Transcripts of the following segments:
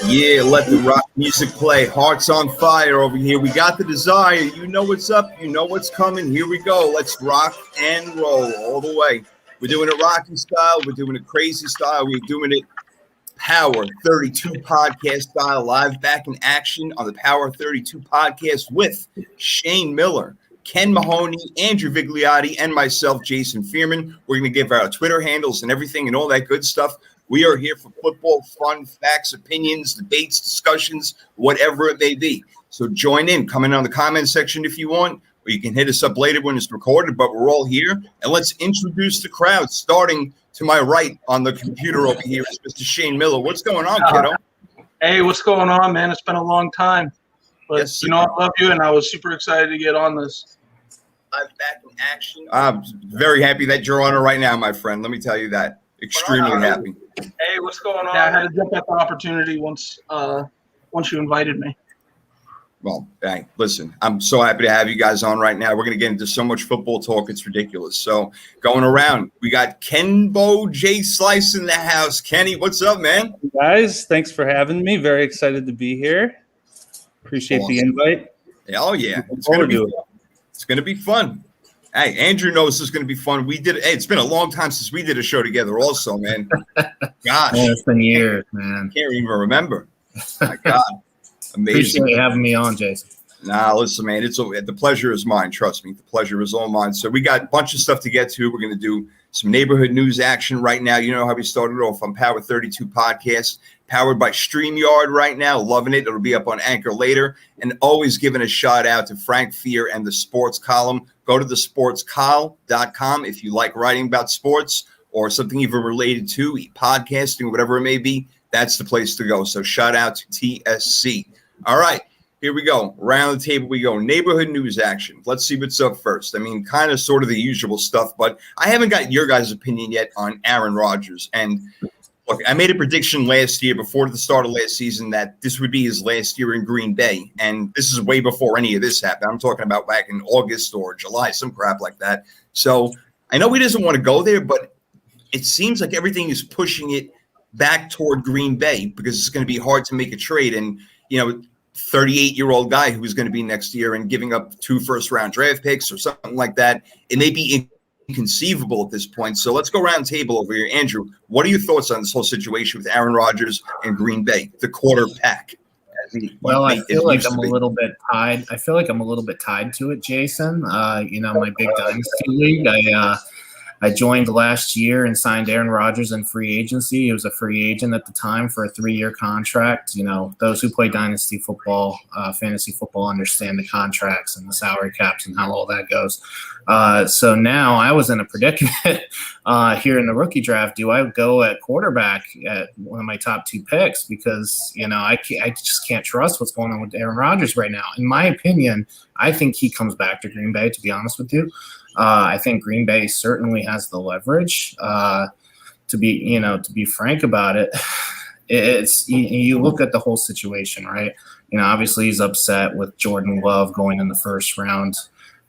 Yeah, let the rock music play. Hearts on fire over here. We got the desire. You know what's up. You know what's coming. Here we go. Let's rock and roll all the way. We're doing it Rocky style. We're doing it crazy style. We're doing it Power 32 podcast style, live back in action on the Power 32 podcast with Shane Miller, Ken Mahoney, Andrew Vigliotti, and myself, Jason Fearman. We're going to give our Twitter handles and everything and all that good stuff. We are here for football, fun, facts, opinions, debates, discussions, whatever it may be. So join in. Come in on the comment section if you want, or you can hit us up later when it's recorded, but we're all here. And let's introduce the crowd, starting to my right on the computer over here is Mr. Shane Miller. What's going on, kiddo? Hey, what's going on, man? It's been a long time. But, Yes, I love you, and I was super excited to get on this. I'm back in action. I'm very happy that you're on it right now, my friend. Let me tell you that. Extremely happy. Hey, what's going on? Yeah, I had to jump at the opportunity once you invited me. Well, hey, listen, I'm so happy to have you guys on right now. We're going to get into so much football talk. It's ridiculous. So going around, we got Kenbo J. Slice in the house. Kenny, what's up, man? Hey guys, thanks for having me. Very excited to be here. Appreciate the invite. Oh, yeah. It's going to be fun. Hey, Andrew knows this is going to be fun. It's been a long time since we did a show together also, man. Gosh. Man, it's been years, man. Can't even remember. My God. Amazing. Appreciate you having me on, Jason. Nah, listen, man, the pleasure is mine. Trust me, the pleasure is all mine. So we got a bunch of stuff to get to. We're going to do some neighborhood news action right now. You know how we started off on Power 32 podcast, powered by StreamYard right now. Loving it. It'll be up on Anchor later. And always giving a shout out to Frank Fear and the Sports Column. Go to thesportscol.com if you like writing about sports or something even related to podcasting, whatever it may be. That's the place to go. So shout out to TSC. All right, here we go. Around the table we go. Neighborhood news action. Let's see what's up first. I mean, kind of sort of the usual stuff, but I haven't got your guys' opinion yet on Aaron Rodgers. And look, I made a prediction last year before the start of last season that this would be his last year in Green Bay. And this is way before any of this happened. I'm talking about back in August or July, some crap like that. So I know he doesn't want to go there, but it seems like everything is pushing it back toward Green Bay because it's going to be hard to make a trade. And 38-year-old guy who's going to be next year and giving up 2 first-round draft picks or something like that, it may be inconceivable at this point. So let's go round table over here. Andrew, what are your thoughts on this whole situation with Aaron Rodgers and Green Bay, the quarter pack? Well, I feel like I'm a little bit tied. I feel like I'm a little bit tied to it, Jason. My big dynasty league, I joined last year and signed Aaron Rodgers in free agency. He was a free agent at the time for a 3-year contract. Those who play dynasty football, fantasy football, understand the contracts and the salary caps and how all that goes. So now I was in a predicament here in the rookie draft. Do I go at quarterback at one of my top 2 picks? Because, I just can't trust what's going on with Aaron Rodgers right now. In my opinion, I think he comes back to Green Bay, to be honest with you. I think Green Bay certainly has the leverage. To be frank about it, it's you look at the whole situation, right? Obviously he's upset with Jordan Love going in the first round,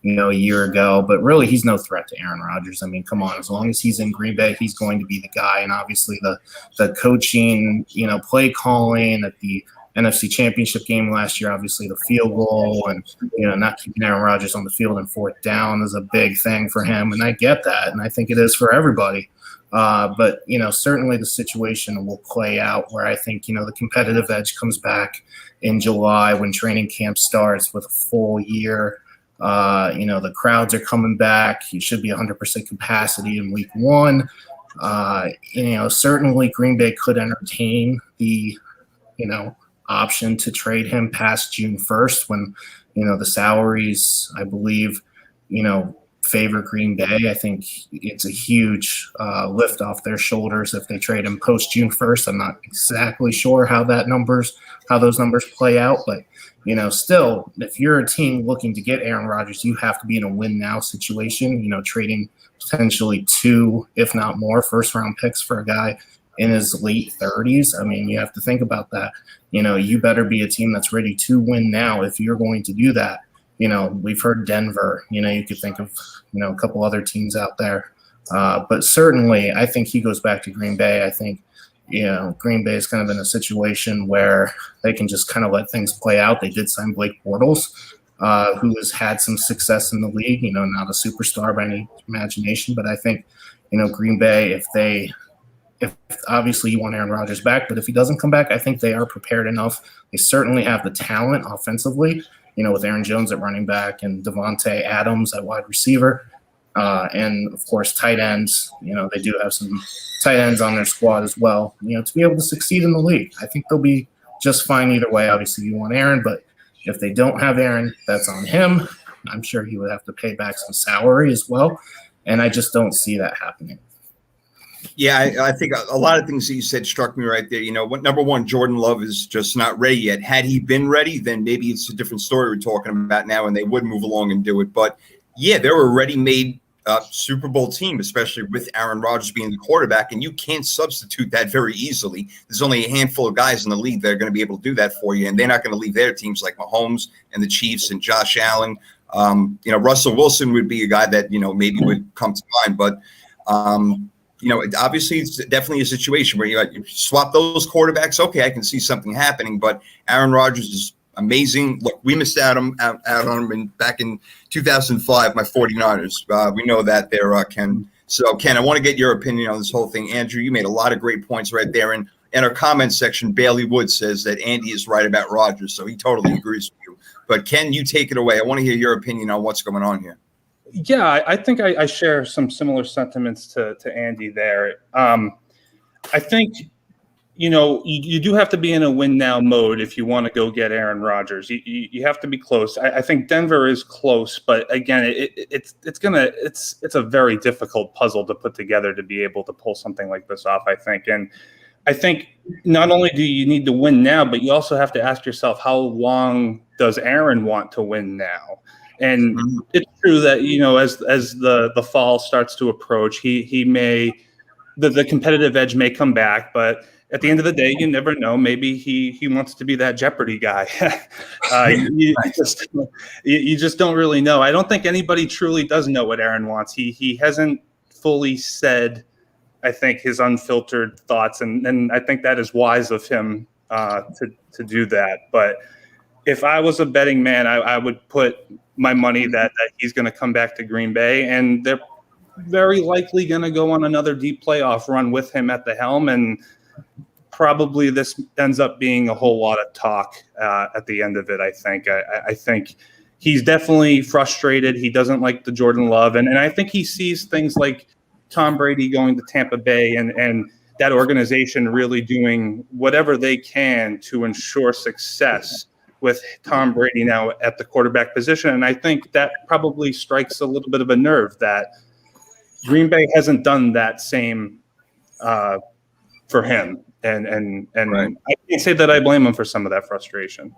a year ago, but really he's no threat to Aaron Rodgers. I mean, come on, as long as he's in Green Bay, he's going to be the guy. And obviously the coaching, play calling at the NFC Championship game last year, obviously the field goal and, not keeping Aaron Rodgers on the field in 4th down is a big thing for him. And I get that. And I think it is for everybody. But certainly the situation will play out where I think, the competitive edge comes back in July when training camp starts with a full year. The crowds are coming back. You should be 100% capacity in week 1. Certainly Green Bay could entertain the, option to trade him past June 1st when, the salaries, I believe, favor Green Bay. I think it's a huge lift off their shoulders if they trade him post June 1st. I'm not exactly sure how those numbers play out, but still, if you're a team looking to get Aaron Rodgers, you have to be in a win now situation, trading potentially 2, if not more, first-round picks for a guy in his late 30s. I mean, you have to think about that. You better be a team that's ready to win now if you're going to do that. We've heard Denver. You could think of, a couple other teams out there. But certainly, I think he goes back to Green Bay. I think, Green Bay is kind of in a situation where they can just kind of let things play out. They did sign Blake Bortles, who has had some success in the league, not a superstar by any imagination, but I think, Green Bay, if obviously you want Aaron Rodgers back, but if he doesn't come back, I think they are prepared enough. They certainly have the talent offensively, with Aaron Jones at running back and Devontae Adams at wide receiver. And of course, tight ends, they do have some tight ends on their squad as well, to be able to succeed in the league. I think they'll be just fine either way. Obviously you want Aaron, but if they don't have Aaron, that's on him. I'm sure he would have to pay back some salary as well. And I just don't see that happening. Yeah, I think a lot of things that you said struck me right there. Number one, Jordan Love is just not ready yet. Had he been ready, then maybe it's a different story we're talking about now, and they would move along and do it. But yeah, they're a ready-made Super Bowl team, especially with Aaron Rodgers being the quarterback, and you can't substitute that very easily. There's only a handful of guys in the league that are going to be able to do that for you, and they're not going to leave their teams like Mahomes and the Chiefs and Josh Allen. Russell Wilson would be a guy that maybe would come to mind, but obviously it's definitely a situation where you swap those quarterbacks. Okay, I can see something happening, but Aaron Rodgers is amazing. Look, we missed out on him back in 2005, my 49ers. We know that there, Ken. So, Ken, I want to get your opinion on this whole thing. Andrew, you made a lot of great points right there. And in our comments section, Bailey Wood says that Andy is right about Rodgers, so he totally agrees with you. But, Ken, you take it away. I want to hear your opinion on what's going on here. Yeah, I think I share some similar sentiments to Andy there. I think, you do have to be in a win now mode if you want to go get Aaron Rodgers. You have to be close. I think Denver is close, but again, it's a very difficult puzzle to put together to be able to pull something like this off, I think. And I think not only do you need to win now, but you also have to ask yourself, how long does Aaron want to win now? And it's true that, as the fall starts to approach, he may, the competitive edge may come back, but at the end of the day, you never know. Maybe he wants to be that Jeopardy guy. You just don't really know. I don't think anybody truly does know what Aaron wants. He hasn't fully said, I think, his unfiltered thoughts, and I think that is wise of him to do that. But if I was a betting man, I would put my money that he's going to come back to Green Bay, and they're very likely going to go on another deep playoff run with him at the helm, and probably this ends up being a whole lot of talk at the end of it. I think he's definitely frustrated. He doesn't like the Jordan Love, and I think he sees things like Tom Brady going to Tampa Bay and that organization really doing whatever they can to ensure success with Tom Brady now at the quarterback position. And I think that probably strikes a little bit of a nerve that Green Bay hasn't done that same for him. And right. I can't say that I blame him for some of that frustration.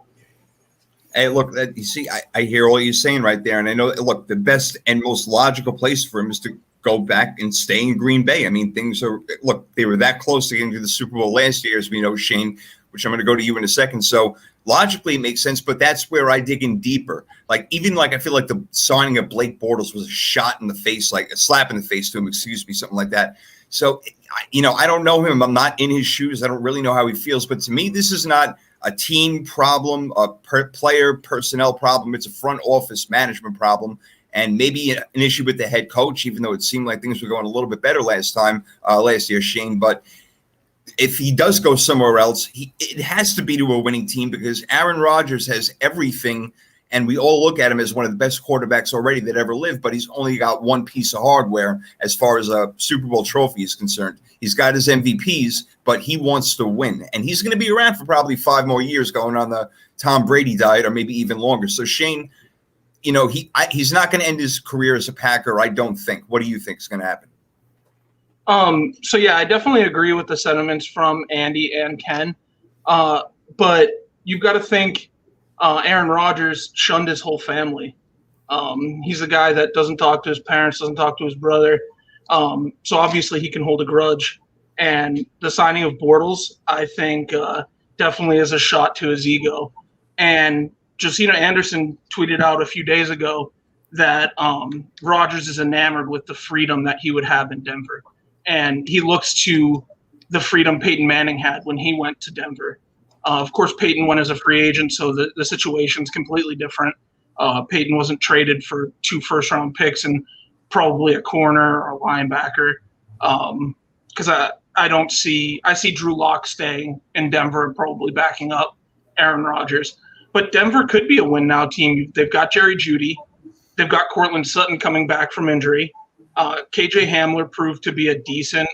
Hey, look, you see, I hear all you're saying right there. And I know, look, the best and most logical place for him is to go back and stay in Green Bay. I mean, they were that close to getting to the Super Bowl last year, as we know, Shane, which I'm going to go to you in a second. So logically it makes sense, but that's where I dig in deeper. I feel like the signing of Blake Bortles was a shot in the face, like a slap in the face to him, something like that. So, I don't know him. I'm not in his shoes. I don't really know how he feels. But to me, this is not a team problem, a player personnel problem. It's a front office management problem, and maybe an issue with the head coach, even though it seemed like things were going a little bit better last year, Shane. But if he does go somewhere else, it has to be to a winning team, because Aaron Rodgers has everything, and we all look at him as one of the best quarterbacks already that ever lived, but he's only got one piece of hardware as far as a Super Bowl trophy is concerned. He's got his MVPs, but he wants to win, and he's going to be around for probably 5 more years going on the Tom Brady diet, or maybe even longer. So, Shane, he's not going to end his career as a Packer, I don't think. What do you think is going to happen? So yeah, I definitely agree with the sentiments from Andy and Ken. But you've got to think Aaron Rodgers shunned his whole family. He's a guy that doesn't talk to his parents, doesn't talk to his brother. So obviously he can hold a grudge. And the signing of Bortles, I think, definitely is a shot to his ego. And Josina Anderson tweeted out a few days ago that Rodgers is enamored with the freedom that he would have in Denver. And he looks to the freedom Peyton Manning had when he went to Denver. Of course, Peyton went as a free agent, so the situation's completely different. Peyton wasn't traded for 2 first-round picks and probably a corner or a linebacker. Because I see Drew Lock staying in Denver and probably backing up Aaron Rodgers. But Denver could be a win-now team. They've got Jerry Jeudy. They've got Cortland Sutton coming back from injury. KJ Hamler proved to be a decent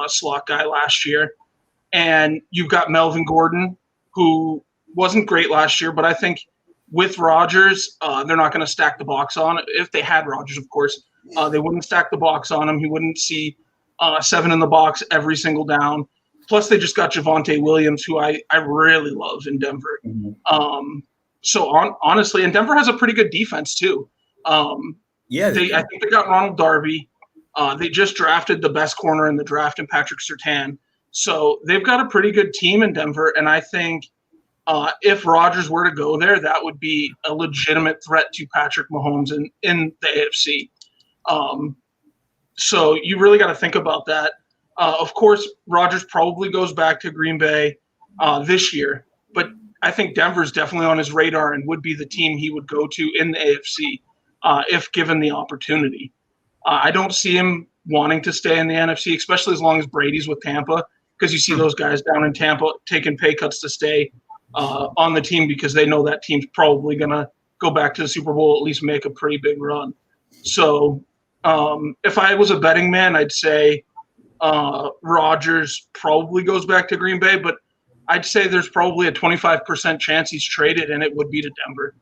slot guy last year. And you've got Melvin Gordon, who wasn't great last year, but I think with Rodgers, they're not going to stack the box on it. If they had Rodgers, of course, they wouldn't stack the box on him. He wouldn't see 7 in the box every single down. Plus, they just got Javonte Williams, who I really love in Denver. Mm-hmm. Honestly, and Denver has a pretty good defense too. I think they got Ronald Darby. They just drafted the best corner in the draft in Patrick Surtain. So they've got a pretty good team in Denver, and I think if Rodgers were to go there, that would be a legitimate threat to Patrick Mahomes in the AFC. So you really got to think about that. Of course, Rodgers probably goes back to Green Bay this year, but I think Denver's definitely on his radar and would be the team he would go to in the AFC if given the opportunity. I don't see him wanting to stay in the NFC, especially as long as Brady's with Tampa, because you see those guys down in Tampa taking pay cuts to stay on the team because they know that team's probably going to go back to the Super Bowl, at least make a pretty big run. So if I was a betting man, I'd say Rodgers probably goes back to Green Bay, but I'd say there's probably a 25% chance he's traded, and it would be to Denver.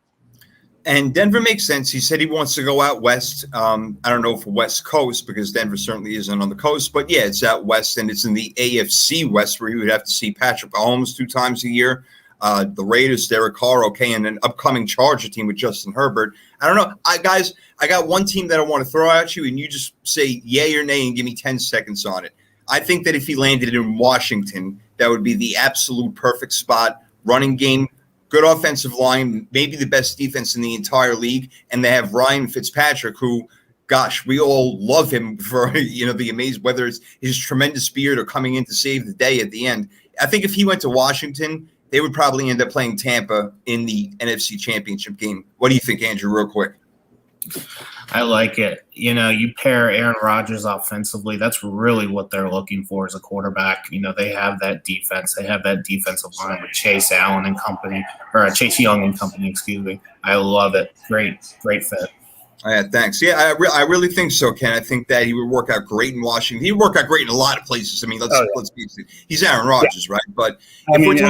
And Denver makes sense. He said he wants to go out west. I don't know if West Coast, because Denver certainly isn't on the coast. But, yeah, it's out west, and it's in the AFC West where you would have to see Patrick Mahomes 2 times a year. The Raiders, Derek Carr, okay, and an upcoming Charger team with Justin Herbert. I don't know. I got one team that I want to throw at you, and you just say yay or nay and give me 10 seconds on it. I think that if he landed in Washington, that would be the absolute perfect spot. Running game, good offensive line, maybe the best defense in the entire league. And they have Ryan Fitzpatrick, who, gosh, we all love him for, the amazing, whether it's his tremendous beard or coming in to save the day at the end. I think if he went to Washington, they would probably end up playing Tampa in the NFC Championship game. What do you think, Andrew, real quick? I like it. You pair Aaron Rodgers offensively. That's really what they're looking for as a quarterback. They have that defense. They have that defensive line with Chase Young and company. Excuse me. I love it. Great fit. Yeah, thanks. Yeah, I really think so, Ken. I think that he would work out great in Washington. He'd work out great in a lot of places. I mean, let's be honest. He's Aaron Rodgers, right? But he wouldn't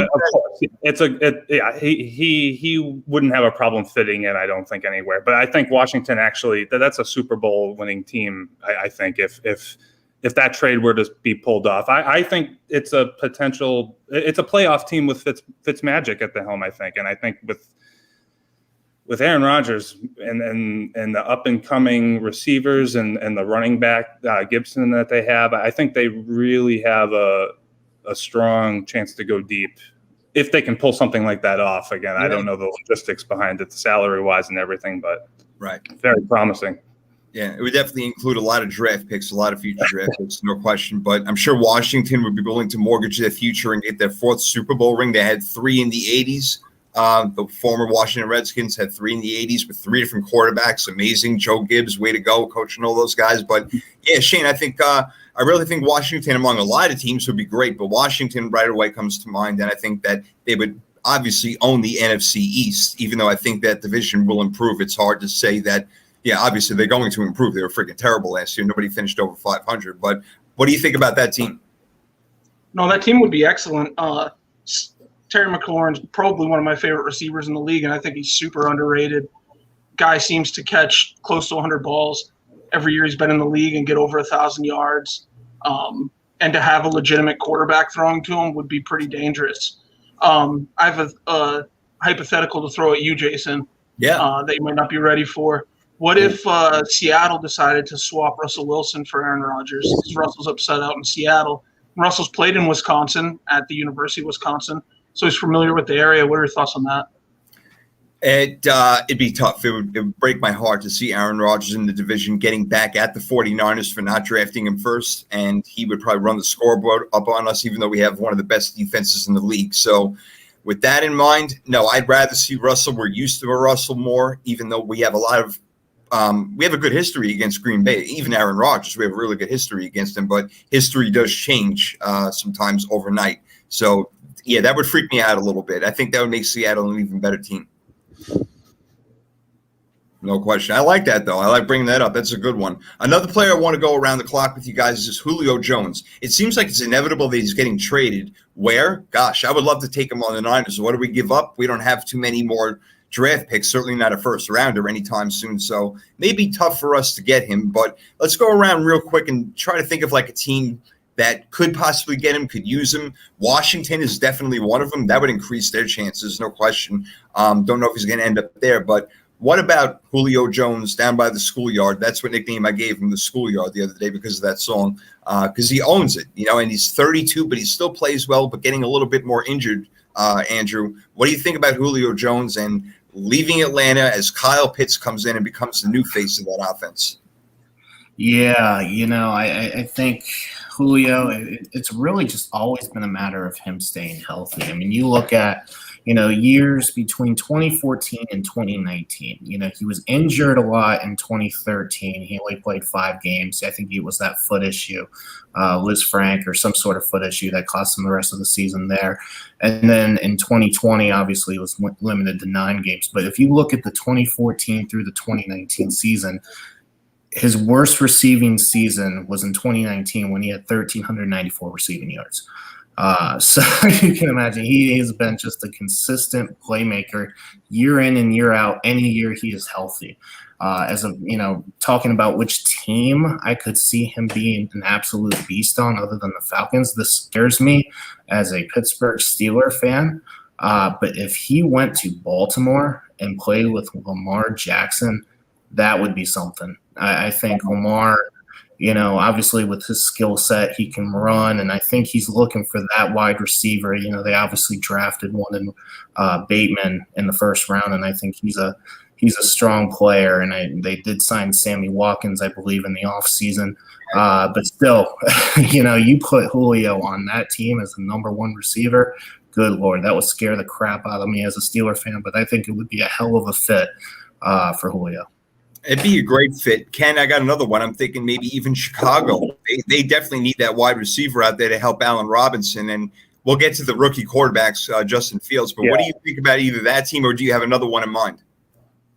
have a problem fitting in, I don't think, anywhere. But I think Washington actually, that's a Super Bowl winning team. I think if that trade were to be pulled off, I think it's a playoff team with Fitzmagic at the helm. I think, and I think with Aaron Rodgers and the up and coming receivers and the running back Gibson that they have, I think they really have a strong chance to go deep if they can pull something like that off. Again, I don't know the logistics behind it, salary wise and everything, but very promising. Yeah, it would definitely include a lot of draft picks, a lot of future draft picks, no question. But I'm sure Washington would be willing to mortgage their future and get their 4th Super Bowl ring. They had 3 in the 80s. The former Washington Redskins had 3 in the 80s with 3 different quarterbacks. Amazing. Joe Gibbs, way to go, coaching all those guys. But, yeah, Shane, I really think Washington among a lot of teams would be great. But Washington right away comes to mind, and I think that they would obviously own the NFC East, even though I think that division will improve. It's hard to say that, yeah, obviously they're going to improve. They were freaking terrible last year. Nobody finished over 500. But what do you think about that team? No, that team would be excellent. Terry McLaurin's probably one of my favorite receivers in the league, and I think he's super underrated. Guy seems to catch close to 100 balls every year he's been in the league and get over 1,000 yards. And to have a legitimate quarterback throwing to him would be pretty dangerous. I have a hypothetical to throw at you, Jason, that you might not be ready for. What if Seattle decided to swap Russell Wilson for Aaron Rodgers? Because Russell's upset out in Seattle. Russell's played in Wisconsin at the University of Wisconsin, so he's familiar with the area. What are your thoughts on that? It'd be tough. It would break my heart to see Aaron Rodgers in the division getting back at the 49ers for not drafting him first, and he would probably run the scoreboard up on us, even though we have one of the best defenses in the league. So with that in mind, no, I'd rather see Russell. We're used to a Russell more, even though we have a lot of we have a good history against Green Bay. Even Aaron Rodgers, we have a really good history against him, but history does change sometimes overnight. So, yeah, that would freak me out a little bit. I think that would make Seattle an even better team. No question. I like that, though. I like bringing that up. That's a good one. Another player I want to go around the clock with you guys is Julio Jones. It seems like it's inevitable that he's getting traded. Where? Gosh, I would love to take him on the Niners. What do we give up? We don't have too many more draft picks, certainly not a first rounder anytime soon. So maybe tough for us to get him. But let's go around real quick and try to think of like a team that could possibly get him, could use him. Washington is definitely one of them. That would increase their chances, no question. Don't know if he's going to end up there. But what about Julio Jones down by the schoolyard? That's what nickname I gave him, the schoolyard, the other day because of that song, because he owns it, and he's 32, but he still plays well, but getting a little bit more injured. Andrew, what do you think about Julio Jones and leaving Atlanta as Kyle Pitts comes in and becomes the new face of that offense? Yeah, I think Julio, it's really just always been a matter of him staying healthy. I mean, you look at, years between 2014 and 2019. He was injured a lot in 2013. He only played 5 games. I think it was that foot issue, Liz Frank, or some sort of foot issue that cost him the rest of the season there. And then in 2020, obviously, it was limited to 9 games. But if you look at the 2014 through the 2019 season, his worst receiving season was in 2019 when he had 1,394 receiving yards. So you can imagine he has been just a consistent playmaker year in and year out. Any year he is healthy. Talking about which team I could see him being an absolute beast on other than the Falcons, this scares me as a Pittsburgh Steelers fan. But if he went to Baltimore and played with Lamar Jackson, that would be something. I think Lamar, obviously with his skill set, he can run, and I think he's looking for that wide receiver. They obviously drafted one in Bateman in the first round, and I think he's a strong player. And they did sign Sammy Watkins, I believe, in the offseason. But still, you put Julio on that team as the number 1 receiver, good Lord, that would scare the crap out of me as a Steeler fan, but I think it would be a hell of a fit for Julio. It'd be a great fit. Ken, I got another one. I'm thinking maybe even Chicago. They definitely need that wide receiver out there to help Allen Robinson. And we'll get to the rookie quarterbacks, Justin Fields. But What do you think about either that team, or do you have another one in mind?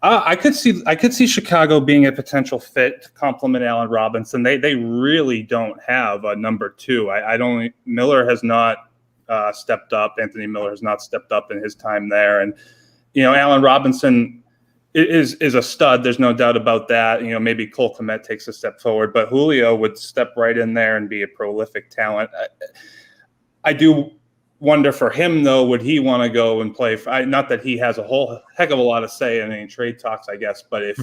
I could see Chicago being a potential fit to complement Allen Robinson. They really don't have a number 2. Miller has not stepped up. Anthony Miller has not stepped up in his time there. And, Allen Robinson is a stud. There's no doubt about that. Maybe Cole Kmet takes a step forward, but Julio would step right in there and be a prolific talent. I do wonder for him, though, would he want to go and play? Not that he has a whole heck of a lot of say in any trade talks, I guess, but if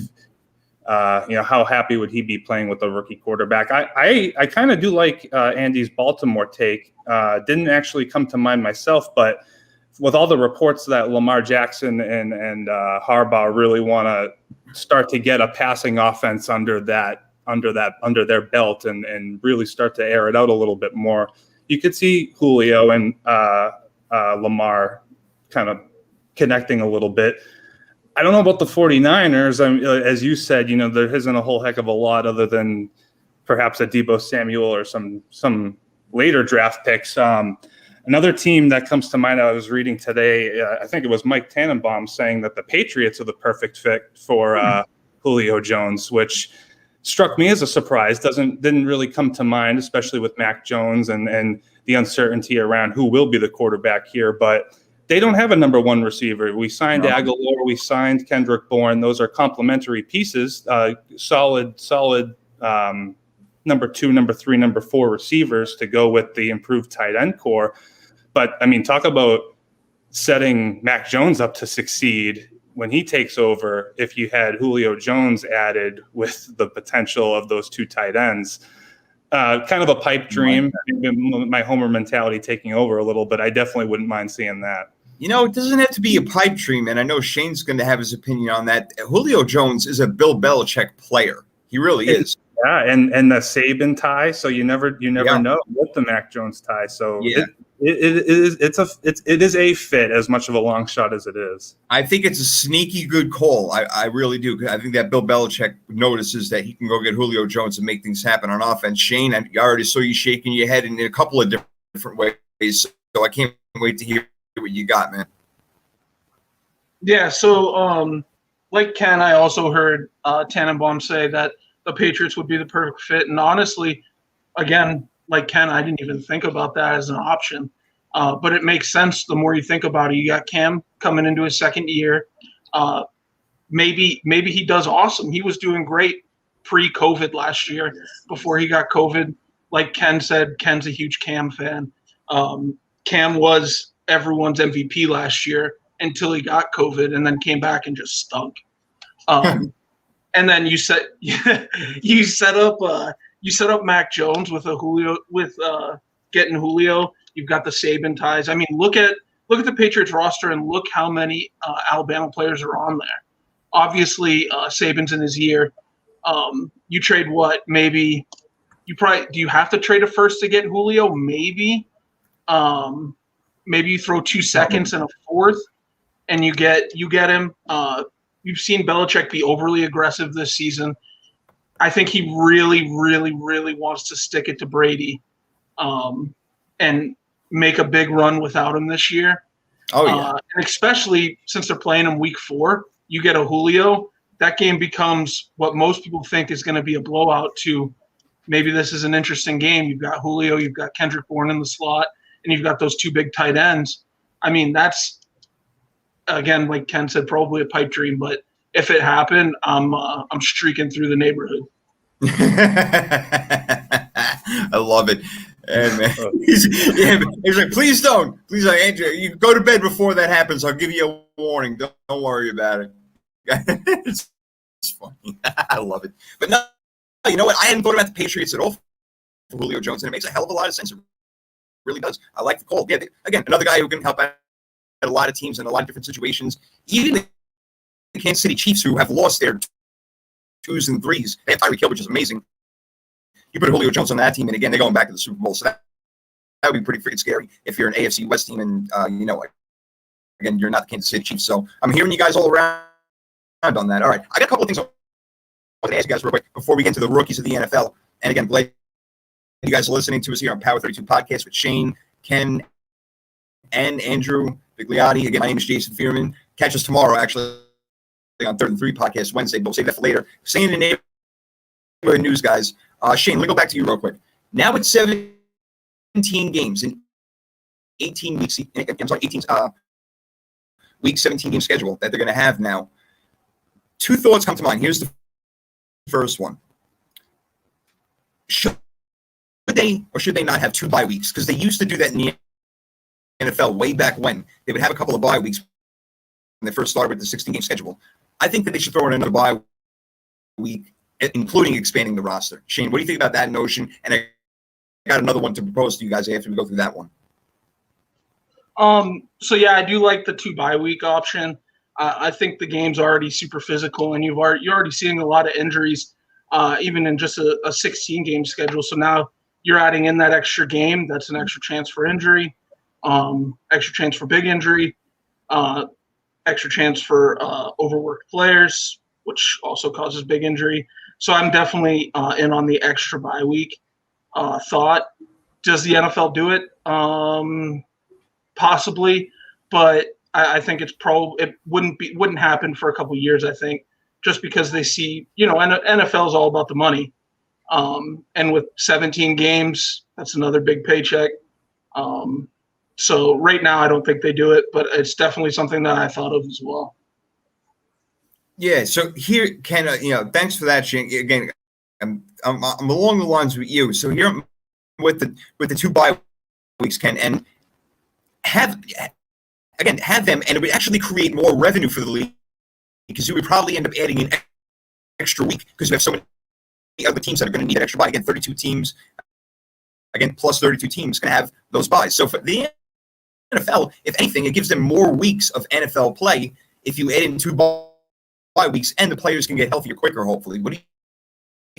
how happy would he be playing with a rookie quarterback? I kind of do like Andy's Baltimore take. Didn't actually come to mind myself, but with all the reports that Lamar Jackson and Harbaugh really want to start to get a passing offense under their belt and really start to air it out a little bit more, you could see Julio and Lamar kind of connecting a little bit. I don't know about the 49ers. As you said, there isn't a whole heck of a lot other than perhaps a Deebo Samuel or some later draft picks. Another team that comes to mind I was reading today, I think it was Mike Tannenbaum saying that the Patriots are the perfect fit for Julio Jones, which struck me as a surprise. Didn't really come to mind, especially with Mac Jones and the uncertainty around who will be the quarterback here. But they don't have a number 1 receiver. We signed Aguilar, we signed Kendrick Bourne. Those are complementary pieces, solid number 2, number 3, number 4 receivers to go with the improved tight end core. But, talk about setting Mac Jones up to succeed when he takes over. If you had Julio Jones added with the potential of those 2 tight ends, kind of a pipe dream, my Homer mentality taking over a little, but I definitely wouldn't mind seeing that. It doesn't have to be a pipe dream, and I know Shane's going to have his opinion on that. Julio Jones is a Bill Belichick player. He really is. Yeah, and the Saban tie, so you never know with the Mac Jones tie. So yeah. It is a fit as much of a long shot as it is. I think it's a sneaky good call. I really do. I think that Bill Belichick notices that he can go get Julio Jones and make things happen on offense. Shane, I already saw you shaking your head in a couple of different ways, so I can't wait to hear what you got, man. Yeah, so like Ken, I also heard Tannenbaum say that the Patriots would be the perfect fit. And honestly, again, like Ken, I didn't even think about that as an option. But it makes sense the more you think about it. You got Cam coming into his second year. Maybe he does awesome. He was doing great pre-COVID last year before he got COVID. Like Ken said, Ken's a huge Cam fan. Cam was everyone's MVP last year until he got COVID and then came back and just stunk. And then you set up Mac Jones with getting Julio. You've got the Saban ties. I mean, look at the Patriots roster and look how many Alabama players are on there. Obviously, Saban's in his year. You trade what? Maybe do you have to trade a first to get Julio? Maybe. Maybe you throw 2 seconds and a fourth, and you get him. You've seen Belichick be overly aggressive this season. I think he really, really, really wants to stick it to Brady, and make a big run without him this year. Oh yeah, and especially since they're playing him week 4, you get a Julio. That game becomes what most people think is going to be a blowout. To maybe this is an interesting game. You've got Julio, you've got Kendrick Bourne in the slot, and you've got those 2 big tight ends. I mean, that's, again, like Ken said, probably a pipe dream, but if it happened, I'm streaking through the neighborhood. I love it. And man, he's like, please don't. Please, Andrew, you go to bed before that happens. I'll give you a warning. Don't worry about it. It's funny. I love it. But no, you know what? I hadn't thought about the Patriots at all for Julio Jones, and it makes a hell of a lot of sense. It really does. I like the call. Yeah, again, another guy who can help out a lot of teams in a lot of different situations. Even the Kansas City Chiefs, who have lost their 2s and 3s, they have Tyreek Hill, which is amazing. You put Julio Jones on that team, and again, they're going back to the Super Bowl, so that would be pretty freaking scary if you're an AFC West team, and again, you're not the Kansas City Chiefs. So I'm hearing you guys all around on that. All right, I got a couple of things I want to ask you guys real quick before we get into the rookies of the NFL. And again, glad you guys are listening to us here on Power 32 Podcast with Shane, Ken, and Andrew Bigliotti. Again, my name is Jason Fearman. Catch us tomorrow, actually, on 3rd and 3 Podcast Wednesday. We'll save that for later. Saying the neighborhood news, guys. Shane, let me go back to you real quick. Now it's 17 games in 18 weeks. I'm sorry, 18 week 17 game schedule that they're going to have now. 2 thoughts come to mind. Here's the first one. Should they or should they not have 2 bye weeks? Because they used to do that in the NFL way back when. They would have a couple of bye weeks when they first started with the 16-game schedule. I think that they should throw in another bye week, including expanding the roster. Shane, what do you think about that notion? And I got another one to propose to you guys after we go through that one. So yeah, I do like the 2 bye week option. I think the game's already super physical, and you're already seeing a lot of injuries, even in just a 16-game schedule. So now you're adding in that extra game. That's an extra chance for injury, extra chance for big injury, extra chance for overworked players, which also causes big injury. So I'm definitely in on the extra bye week thought. Does the NFL do it? Possibly, but I think it wouldn't happen for a couple of years. I think just because they see, NFL is all about the money, and with 17 games, that's another big paycheck. So right now, I don't think they do it, but it's definitely something that I thought of as well. Yeah. So here, Ken, thanks for that, Shane. Again, I'm along the lines with you. So here with the 2 bye weeks, Ken, and have them, and it would actually create more revenue for the league because you would probably end up adding an extra week because you have so many other teams that are going to need an extra bye. Again, 32 teams, plus 32 teams going to have those byes. So for the NFL, if anything, it gives them more weeks of NFL play if you add in 2 bye weeks, and the players can get healthier quicker, hopefully. What do you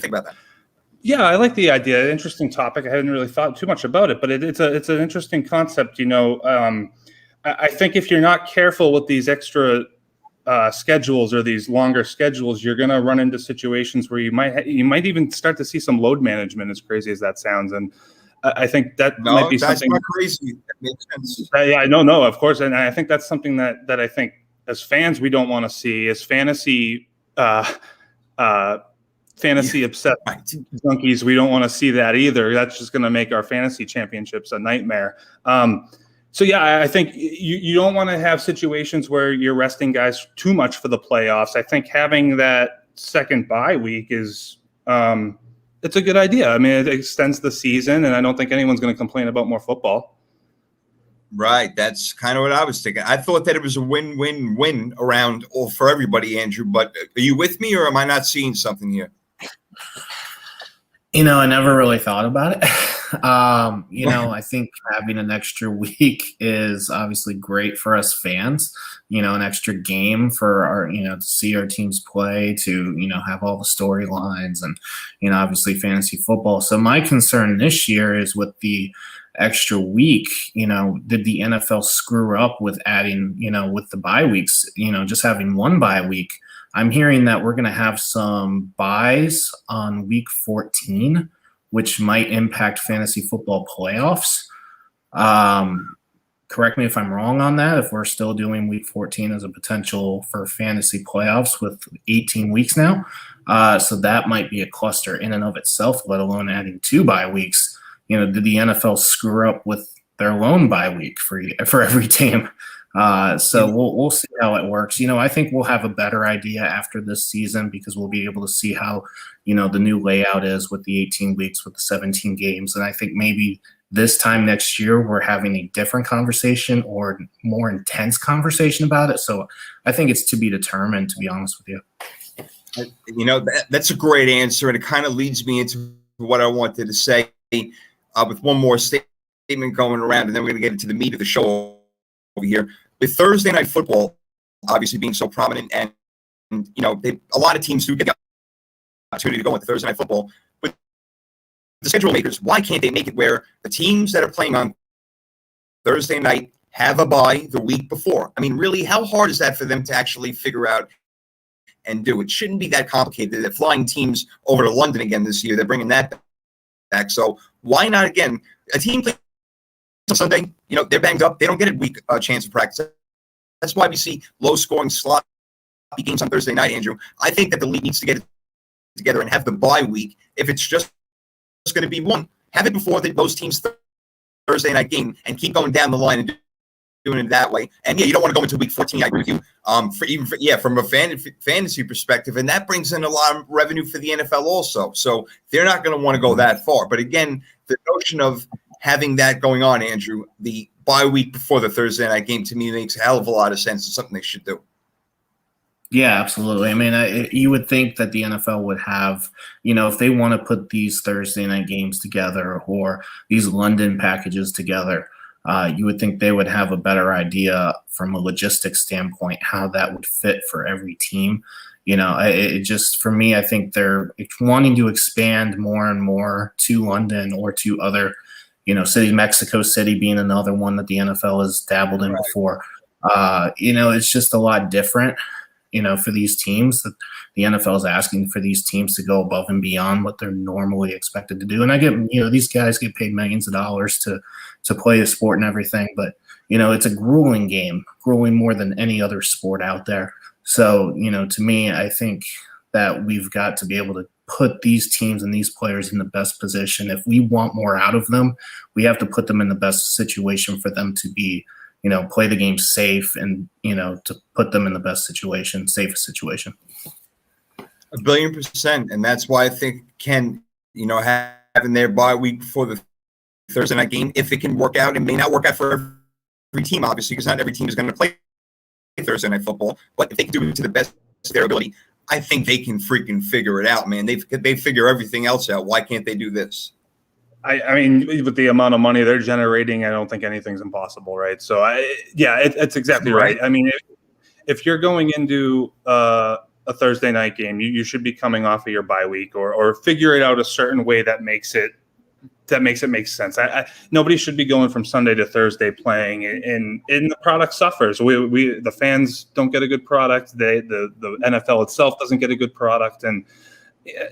think about that? Yeah, I like the idea. Interesting topic. I hadn't really thought too much about it, but it's an interesting concept. I think if you're not careful with these extra schedules or these longer schedules, you're going to run into situations where you might even start to see some load management, as crazy as that sounds. And I think that might be something. Not crazy. That makes sense. Yeah, I know, of course, and I think that's something that I think as fans we don't want to see. As fantasy obsessed junkies, we don't want to see that either. That's just going to make our fantasy championships a nightmare. So yeah, I think you don't want to have situations where you're resting guys too much for the playoffs. I think having that second bye week is it's a good idea. I mean, it extends the season, and I don't think anyone's going to complain about more football. Right. That's kind of what I was thinking. I thought that it was a win-win-win around all for everybody, Andrew. But are you with me, or am I not seeing something here? I never really thought about it. I think having an extra week is obviously great for us fans, an extra game for our, to see our teams play, to, have all the storylines and, obviously fantasy football. So my concern this year is with the extra week, did the NFL screw up with adding, with the bye weeks, just having one bye week? I'm hearing that we're going to have some buys on week 14, which might impact fantasy football playoffs. Correct me if I'm wrong on that, if we're still doing week 14 as a potential for fantasy playoffs with 18 weeks now. So that might be a cluster in and of itself, let alone adding 2 bye weeks. Did the NFL screw up with their lone bye week for every team? So we'll see how it works. I think we'll have a better idea after this season because we'll be able to see how, the new layout is with the 18 weeks, with the 17 games. And I think maybe this time next year, we're having a different conversation or more intense conversation about it. So I think it's to be determined, to be honest with you. That's a great answer. And it kind of leads me into what I wanted to say with one more statement going around, and then we're going to get into the meat of the show over here. With Thursday night football obviously being so prominent, and a lot of teams do get the opportunity to go into Thursday night football, but the schedule makers, why can't they make it where the teams that are playing on Thursday night have a bye the week before? I mean, really, how hard is that for them to actually figure out and do? It shouldn't be that complicated. They're flying teams over to London again this year. They're bringing that back. So why not, again, a team plays on Sunday, they're banged up. They don't get a week chance of practice. That's why we see low-scoring, sloppy games on Thursday night, Andrew. I think that the league needs to get it together and have the bye week. If it's just going to be one, have it before those teams' Thursday night game and keep going down the line and doing it that way. And yeah, you don't want to go into week 14. I agree with you. From a fantasy perspective, and that brings in a lot of revenue for the NFL also. So they're not going to want to go that far. But again, the notion of having that going on, Andrew, the bye week before the Thursday night game, to me makes a hell of a lot of sense. It's something they should do. Yeah, absolutely. I mean, you would think that the NFL would have, if they want to put these Thursday night games together or these London packages together, you would think they would have a better idea from a logistics standpoint how that would fit for every team. It just, for me, I think they're wanting to expand more and more to London or to other, cities, Mexico City being another one that the NFL has dabbled in before. It's just a lot different, for these teams that the NFL is asking for these teams to go above and beyond what they're normally expected to do. And I get, these guys get paid millions of dollars to play the sport and everything, but, it's a grueling game, grueling more than any other sport out there. So, to me, I think that we've got to be able to put these teams and these players in the best position. If we want more out of them, we have to put them in the best situation for them to be, play the game safe and, to put them in the best situation, safest situation. 1,000,000,000%. And that's why I think Ken, having their bye week before the Thursday night game, if it can work out, it may not work out for every team, obviously, because not every team is going to play Thursday night football. But if they can do it to the best of their ability, I think they can freaking figure it out, man. They figure everything else out. Why can't they do this? I mean, with the amount of money they're generating, I don't think anything's impossible, right? So, it's exactly right. I mean, if you're going into a Thursday night game, you should be coming off of your bye week or figure it out a certain way that makes it make sense. Nobody should be going from Sunday to Thursday playing, and the product suffers. We the fans don't get a good product. The NFL itself doesn't get a good product, and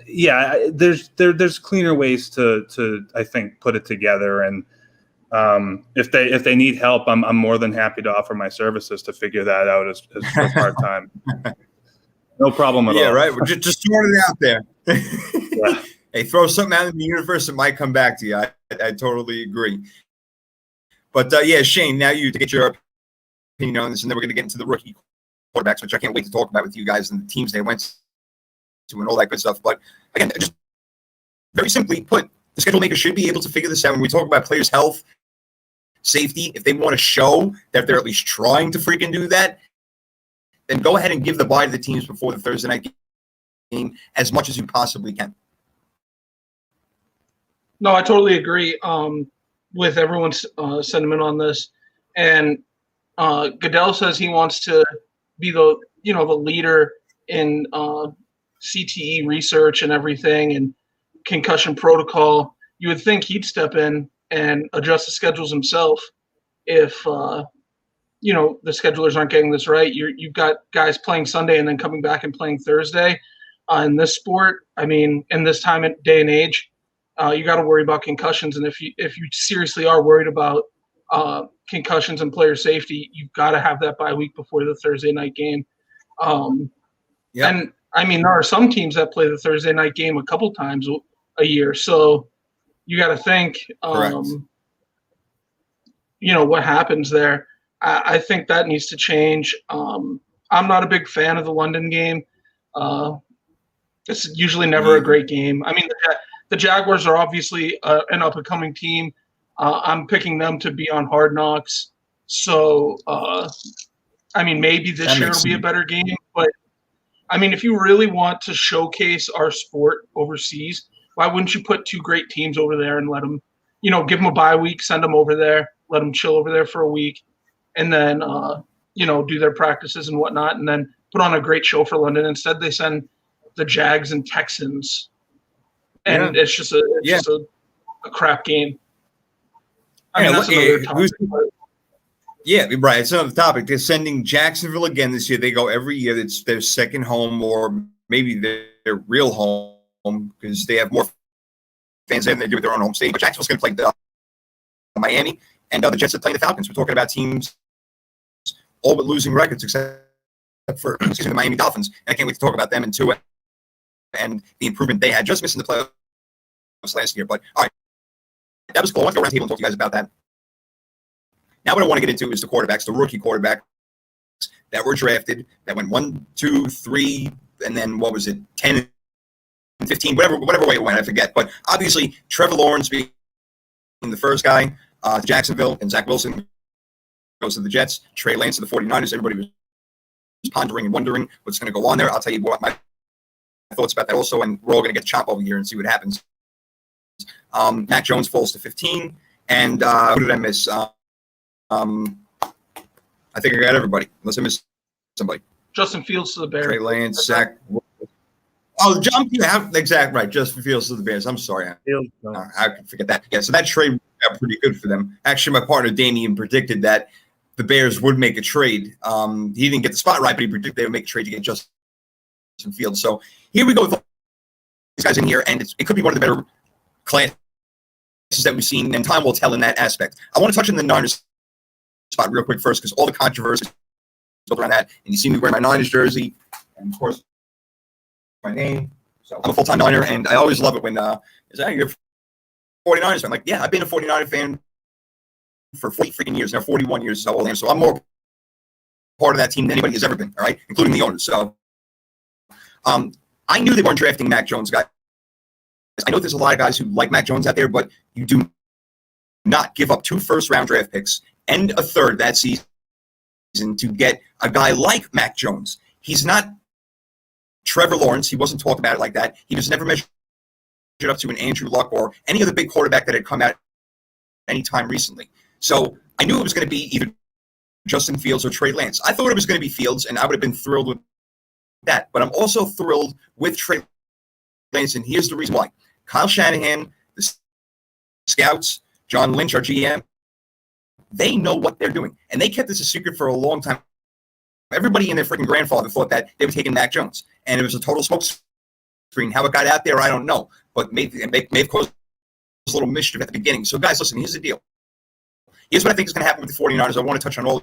there's cleaner ways to I think put it together. And if they need help, I'm more than happy to offer my services to figure that out as for part time. No problem at all. Yeah, right. We're just throwing it out there. Yeah. Hey, throw something out in the universe, it might come back to you. I totally agree. But Shane, now you to get your opinion on this, and then we're going to get into the rookie quarterbacks, which I can't wait to talk about with you guys and the teams they went to and all that good stuff. But again, just very simply put, the schedule makers should be able to figure this out. When we talk about players' health, safety, if they want to show that they're at least trying to freaking do that, then go ahead and give the bye to the teams before the Thursday night game as much as you possibly can. No, I totally agree with everyone's sentiment on this. And Goodell says he wants to be the leader in CTE research and everything and concussion protocol. You would think he'd step in and adjust the schedules himself if the schedulers aren't getting this right. You've got guys playing Sunday and then coming back and playing Thursday. In this sport, I mean, in this day and age, you got to worry about concussions, and if you seriously are worried about concussions and player safety, you've got to have that bye week before the Thursday night game. And I mean, there are some teams that play the Thursday night game a couple times a year, so you got to think, what happens there. I think that needs to change. I'm not a big fan of the London game. It's usually never a great game. I mean, the Jaguars are obviously an up-and-coming team. I'm picking them to be on Hard Knocks. So, I mean, maybe this year will be a better game. But, I mean, if you really want to showcase our sport overseas, why wouldn't you put two great teams over there and let them, give them a bye week, send them over there, let them chill over there for a week, and then, do their practices and whatnot, and then put on a great show for London. Instead, they send the Jags and Texans. And it's just a crap game. I mean, that's another topic. Yeah, right. It's another topic. They're sending Jacksonville again this year. They go every year. It's their second home, or maybe their real home, because they have more fans than they do with their own home state. But Jacksonville's going to play Miami, and the Jets are playing the Falcons. We're talking about teams all but losing records, except for the Miami Dolphins. And I can't wait to talk about them in 2 and the improvement they had, just missing the playoffs last year. But all right, that was cool. I want to go around the table and talk to you guys about that. Now what I want to get into is the quarterbacks, the rookie quarterbacks that were drafted, that went 1, 2, 3, and then 10 and 15, whatever way it went, I forget. But obviously, Trevor Lawrence being the first guy to Jacksonville, and Zach Wilson goes to the Jets. Trey Lance to the 49ers. Everybody was pondering and wondering what's going to go on there. I'll tell you what my thoughts about that also, and we're all going to get chop over here and see what happens. Mac Jones falls to 15, and who did I miss? I think I got everybody, unless I missed somebody. Justin Fields to the Bears. Trey Lance, Zach. Oh, John, exactly right. Justin Fields to the Bears. I'm sorry, I could forget that. Yeah, so that trade got pretty good for them. Actually, my partner Damian predicted that the Bears would make a trade. He didn't get the spot right, but he predicted they would make a trade to get Justin Fields. So here we go with these guys in here, and it could be one of the better classes that we've seen, and time will tell in that aspect. I want to touch on the Niners spot real quick first, because all the controversy built around that, and you see me wearing my Niners jersey, and of course my name. So I'm a full-time Niner, and I always love it when is that you're a 49ers fan? Like, yeah, I've been a 49er fan for 40 freaking years now, 41 years is how old I am. So I'm more part of that team than anybody has ever been, all right, including the owners. So I knew they weren't drafting Mac Jones, guys. I know there's a lot of guys who like Mac Jones out there, but you do not give up 2 first-round draft picks and a third that season to get a guy like Mac Jones. He's not Trevor Lawrence. He wasn't talked about it like that. He was never measured it up to an Andrew Luck or any other big quarterback that had come out any time recently. So I knew it was going to be either Justin Fields or Trey Lance. I thought it was going to be Fields, and I would have been thrilled with that. But I'm also thrilled with Trey Lance, and here's the reason why. Kyle Shanahan, the scouts, John Lynch, our GM, they know what they're doing. And they kept this a secret for a long time. Everybody and their freaking grandfather thought that they were taking Mac Jones, and it was a total smoke screen. How it got out there, I don't know. But may have caused a little mischief at the beginning. So, guys, listen, here's the deal. Here's what I think is going to happen with the 49ers. I want to touch on all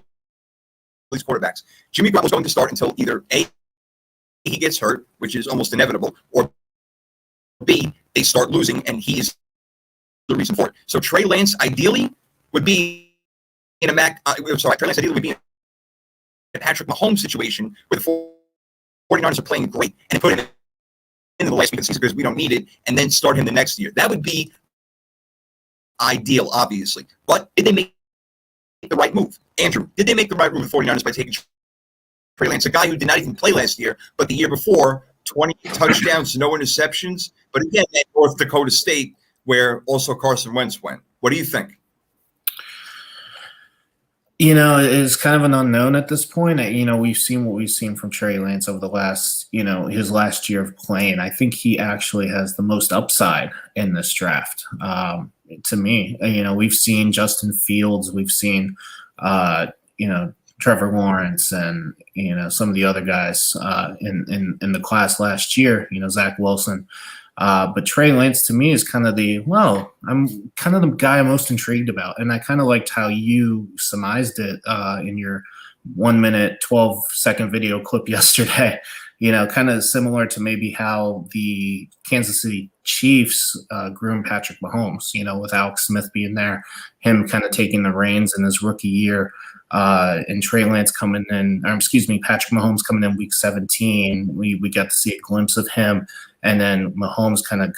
these quarterbacks. Jimmy Garoppolo is going to start until either A, he gets hurt, which is almost inevitable, or B, they start losing, and he is the reason for it. So Trey Lance ideally would be in a Trey Lance ideally would be in a Patrick Mahomes situation where the 49ers are playing great and put him in the last week of the season because we don't need it, and then start him the next year. That would be ideal, obviously. But did they make the right move? Andrew, did they make the right move with the 49ers by taking Trey Lance, a guy who did not even play last year, but the year before, 20 touchdowns, no interceptions. But again, at North Dakota State, where also Carson Wentz went. What do you think? It's kind of an unknown at this point. We've seen what we've seen from Trey Lance over the last, his last year of playing. I think he actually has the most upside in this draft. To me, we've seen Justin Fields, we've seen, Trevor Lawrence, and some of the other guys in the class last year. Zach Wilson. But Trey Lance to me is kind of I'm kind of the guy I'm most intrigued about. And I kind of liked how you surmised it in your 1 minute, 12-second video clip yesterday, kind of similar to maybe how the Kansas City Chiefs groomed Patrick Mahomes, with Alex Smith being there, him kind of taking the reins in his rookie year. And Trey Lance coming in, Patrick Mahomes coming in week 17. We got to see a glimpse of him. And then Mahomes kind of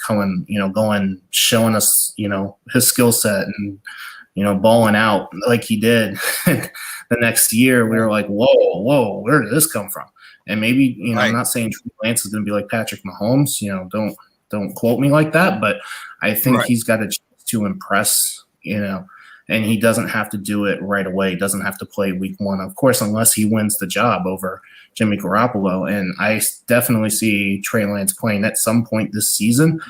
showing us, his skill set and, balling out like he did the next year. We were like, whoa, where did this come from? And maybe, right. I'm not saying Trey Lance is going to be like Patrick Mahomes, don't quote me like that, but I think right. He's got a chance to impress, and he doesn't have to do it right away. He doesn't have to play week one, of course, unless he wins the job over Jimmy Garoppolo. And I definitely see Trey Lance playing at some point this season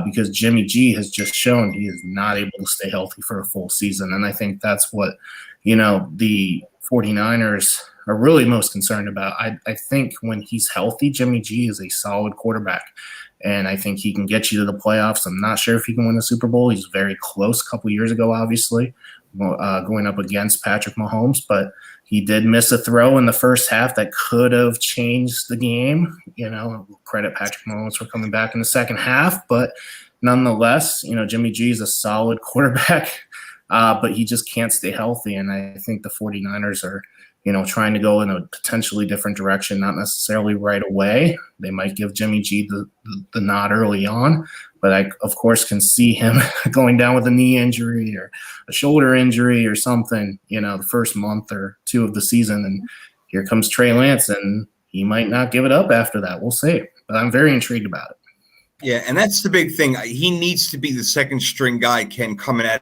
because Jimmy G has just shown he is not able to stay healthy for a full season. And I think that's what, the 49ers are really most concerned about. I think when he's healthy, Jimmy G is a solid quarterback. And I think he can get you to the playoffs. I'm not sure if he can win a Super Bowl. He's very close a couple years ago, obviously, going up against Patrick Mahomes. But he did miss a throw in the first half that could have changed the game. Credit Patrick Mahomes for coming back in the second half. But nonetheless, Jimmy G is a solid quarterback, but he just can't stay healthy. And I think the 49ers are trying to go in a potentially different direction, not necessarily right away. They might give Jimmy G the nod early on, but I, of course, can see him going down with a knee injury or a shoulder injury or something, the first month or two of the season. And here comes Trey Lance, and he might not give it up after that. We'll see. But I'm very intrigued about it. Yeah, and that's the big thing. He needs to be the second string guy, Ken, coming out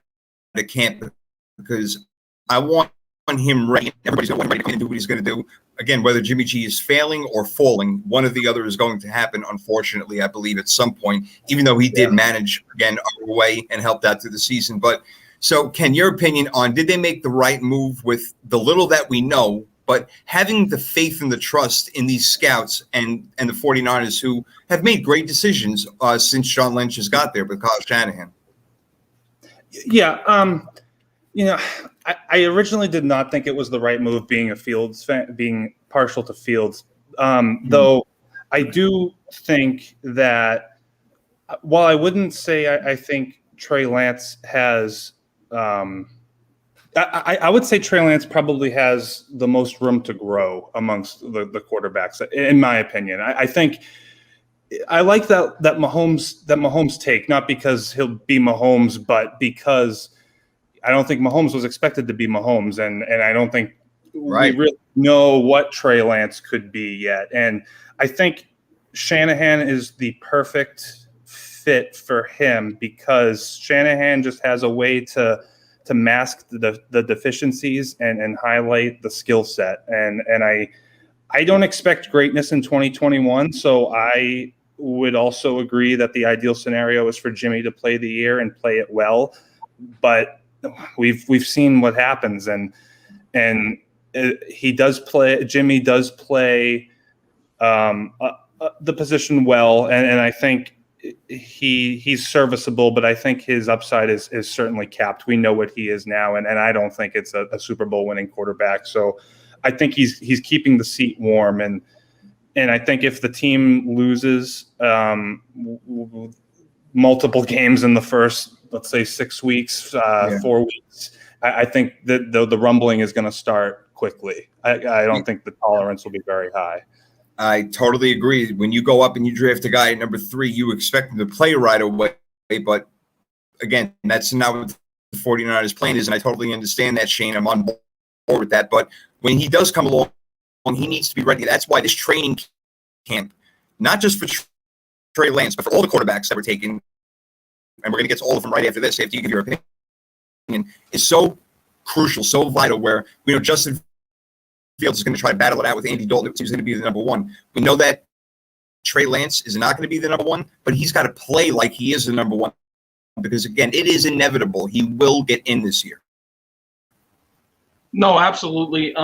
of camp, because I want him ready. Everybody's going to want him ready to do what he's going to do. Again, whether Jimmy G is failing or falling, one or the other is going to happen, unfortunately, I believe, at some point, even though he did manage, again, our way and helped out through the season. But so, Ken, your opinion on did they make the right move with the little that we know, but having the faith and the trust in these scouts and the 49ers who have made great decisions since John Lynch has got there with Kyle Shanahan? Yeah, I originally did not think it was the right move being a Fields fan, being partial to Fields, though I do think that while I wouldn't say I think Trey Lance has I would say Trey Lance probably has the most room to grow amongst the quarterbacks, in my opinion. I think I like that Mahomes take, not because he'll be Mahomes, but because I don't think Mahomes was expected to be Mahomes, and I don't think we really know what Trey Lance could be yet. And I think Shanahan is the perfect fit for him because Shanahan just has a way to mask the deficiencies and highlight the skill set. And I don't expect greatness in 2021, so I would also agree that the ideal scenario is for Jimmy to play the year and play it well. But we've seen what happens, and he does play. Jimmy does play the position well, and I think he's serviceable. But I think his upside is certainly capped. We know what he is now, and I don't think it's a Super Bowl winning quarterback. So I think he's keeping the seat warm, and I think if the team loses multiple games in the first, let's say, 6 weeks, 4 weeks, I think that the rumbling is going to start quickly. I don't think the tolerance will be very high. I totally agree. When you go up and you draft a guy at number 3, you expect him to play right away. But again, that's not what the 49ers plan is, and I totally understand that, Shane. I'm on board with that. But when he does come along, he needs to be ready. That's why this training camp, not just for Trey Lance, but for all the quarterbacks that were taken, and we're going to get to all of them right after this, after you give your opinion, is so crucial, so vital, where we know Justin Fields is going to try to battle it out with Andy Dalton, who's going to be the number 1. We know that Trey Lance is not going to be the number 1, but he's got to play like he is the number 1 because, again, it is inevitable. He will get in this year. No, absolutely.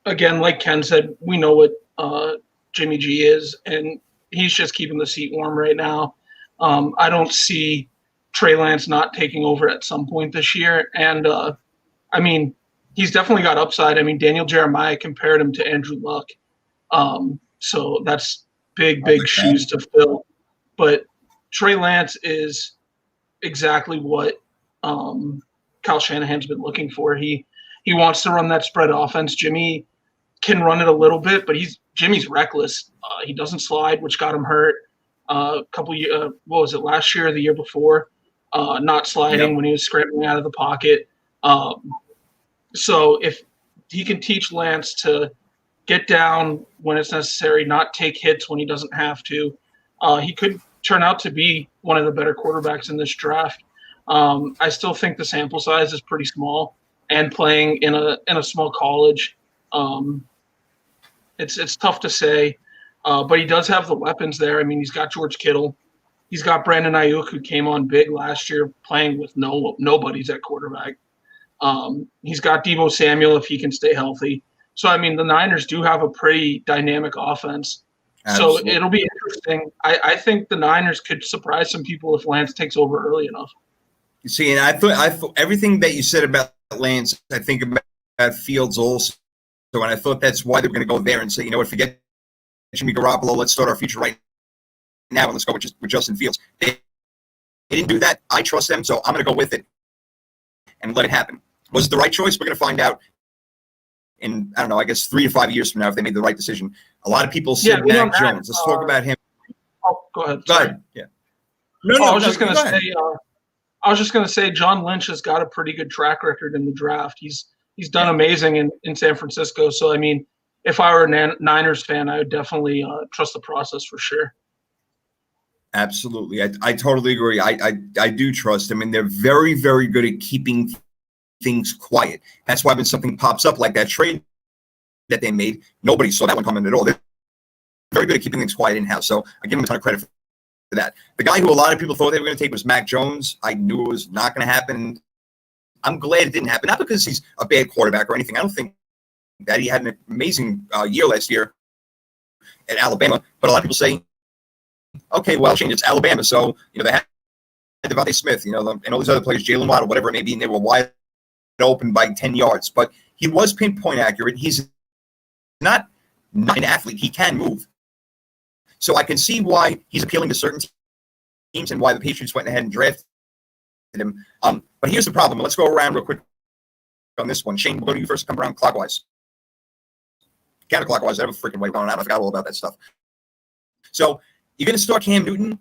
Again, like Ken said, we know what Jimmy G is, and he's just keeping the seat warm right now. I don't see Trey Lance not taking over at some point this year. And, I mean, he's definitely got upside. I mean, Daniel Jeremiah compared him to Andrew Luck. So that's big shoes to fill. But Trey Lance is exactly what Kyle Shanahan's been looking for. He wants to run that spread offense. Jimmy can run it a little bit, but Jimmy's reckless. He doesn't slide, which got him hurt a couple years. What was it, last year or the year before? Not sliding when he was scrambling out of the pocket. So if he can teach Lance to get down when it's necessary, not take hits when he doesn't have to, he could turn out to be one of the better quarterbacks in this draft. I still think the sample size is pretty small, and playing in a small college, it's tough to say. But he does have the weapons there. I mean, he's got George Kittle. He's got Brandon Ayuk, who came on big last year playing with nobodies at quarterback. He's got Deebo Samuel if he can stay healthy. So, I mean, the Niners do have a pretty dynamic offense. Absolutely. So it'll be interesting. I think the Niners could surprise some people if Lance takes over early enough. You see, and I thought everything that you said about Lance, I think about Fields also. So, and I thought that's why they're going to go there and say, you know what, forget Jimmy Garoppolo, let's start our future right now and let's go with Justin Fields. They didn't do that. I trust them, so I'm going to go with it and let it happen. Was it the right choice? We're going to find out in, I don't know, I guess 3 to 5 years from now if they made the right decision. A lot of people said Mac Jones. Let's talk about him. Oh, go ahead. Go ahead. Yeah. I was just going to say John Lynch has got a pretty good track record in the draft. He's done amazing in San Francisco. So, I mean, if I were a Niners fan, I would definitely trust the process for sure. Absolutely. I totally agree. I do trust them, and they're very, very good at keeping things quiet. That's why when something pops up like that trade that they made, nobody saw that one coming at all. They're very good at keeping things quiet in-house. So I give them a ton of credit for that. The guy who a lot of people thought they were going to take was Mac Jones. I knew it was not going to happen. I'm glad it didn't happen, not because he's a bad quarterback or anything. I don't think that he had an amazing year last year at Alabama, but a lot of people say, okay, well, Shane, it's Alabama, so they had Devontae Smith, and all these other players, Jalen Waddle, whatever it may be, and they were wide open by 10 yards. But he was pinpoint accurate. He's not an athlete. He can move. So I can see why he's appealing to certain teams and why the Patriots went ahead and drafted him. But here's the problem. Let's go around real quick on this one. Shane, we'll go to you first. Come around clockwise. Counterclockwise, whatever freaking way going on. I forgot all about that stuff. So you're going to start Cam Newton.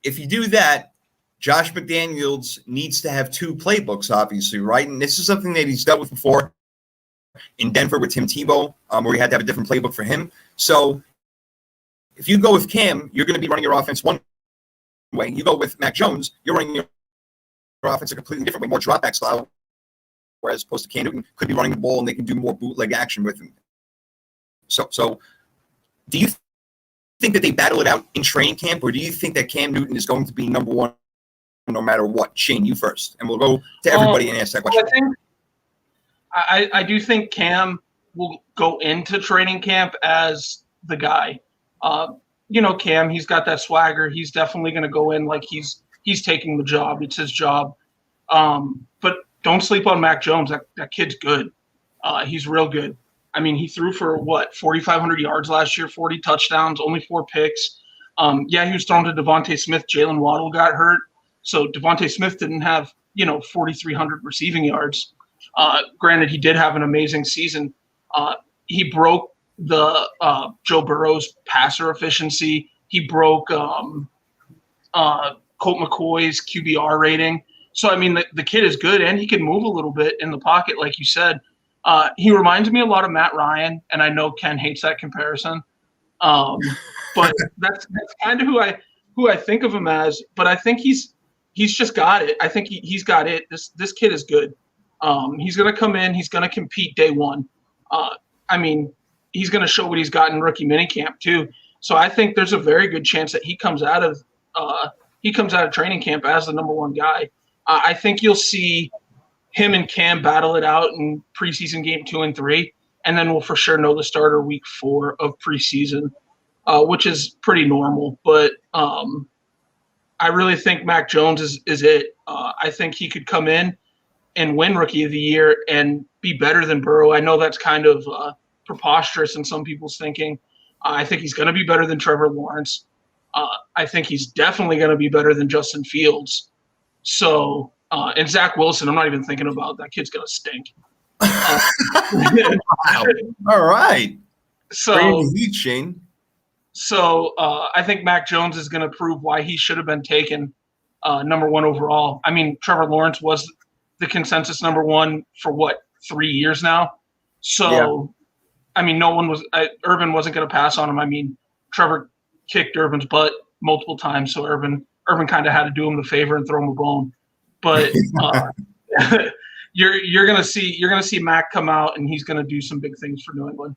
If you do that, Josh McDaniels needs to have 2 playbooks, obviously, right? And this is something that he's dealt with before in Denver with Tim Tebow, where he had to have a different playbook for him. So if you go with Cam, you're going to be running your offense one way. You go with Mac Jones, you're running your offense a completely different way, more drop back style. Whereas opposed to Cam Newton could be running the ball and they can do more bootleg action with him. So do you think that they battle it out in training camp, or do you think that Cam Newton is going to be number one no matter what? Shane, you first, and we'll go to everybody and ask that question. I do think Cam will go into training camp as the guy. Cam, he's got that swagger. He's definitely going to go in like he's taking the job. It's his job. But don't sleep on Mac Jones. That kid's good. He's real good. I mean, he threw for 4,500 yards last year, 40 touchdowns, only 4 picks. He was thrown to Devontae Smith. Jalen Waddle got hurt. So Devontae Smith didn't have, 4,300 receiving yards. Granted, he did have an amazing season. He broke the Joe Burrow's passer efficiency. He broke Colt McCoy's QBR rating. So, I mean, the kid is good, and he can move a little bit in the pocket, like you said. He reminds me a lot of Matt Ryan, and I know Ken hates that comparison. But that's kind of who I think of him as. But I think he's just got it. I think he's got it. This kid is good. He's going to come in. He's going to compete day one. He's going to show what he's got in rookie minicamp too. So I think there's a very good chance that he comes out of training camp as the number one guy. I think you'll see him and Cam battle it out in preseason game 2 and 3, and then we'll for sure know the starter week 4 of preseason, which is pretty normal. But I really think Mac Jones is it. I think he could come in and win Rookie of the Year and be better than Burrow. I know that's kind of preposterous in some people's thinking. I think he's going to be better than Trevor Lawrence. I think he's definitely going to be better than Justin Fields. So, and Zach Wilson, I'm not even thinking about. That kid's going to stink. Wow. All right. So, Shane. So I think Mac Jones is going to prove why he should have been taken number 1 overall. I mean, Trevor Lawrence was the consensus number 1 for 3 years now. So, yeah. I mean, Urban wasn't going to pass on him. I mean, Trevor kicked Urban's butt multiple times, so Urban kind of had to do him the favor and throw him a bone. But you're gonna see Mac come out, and he's gonna do some big things for New England.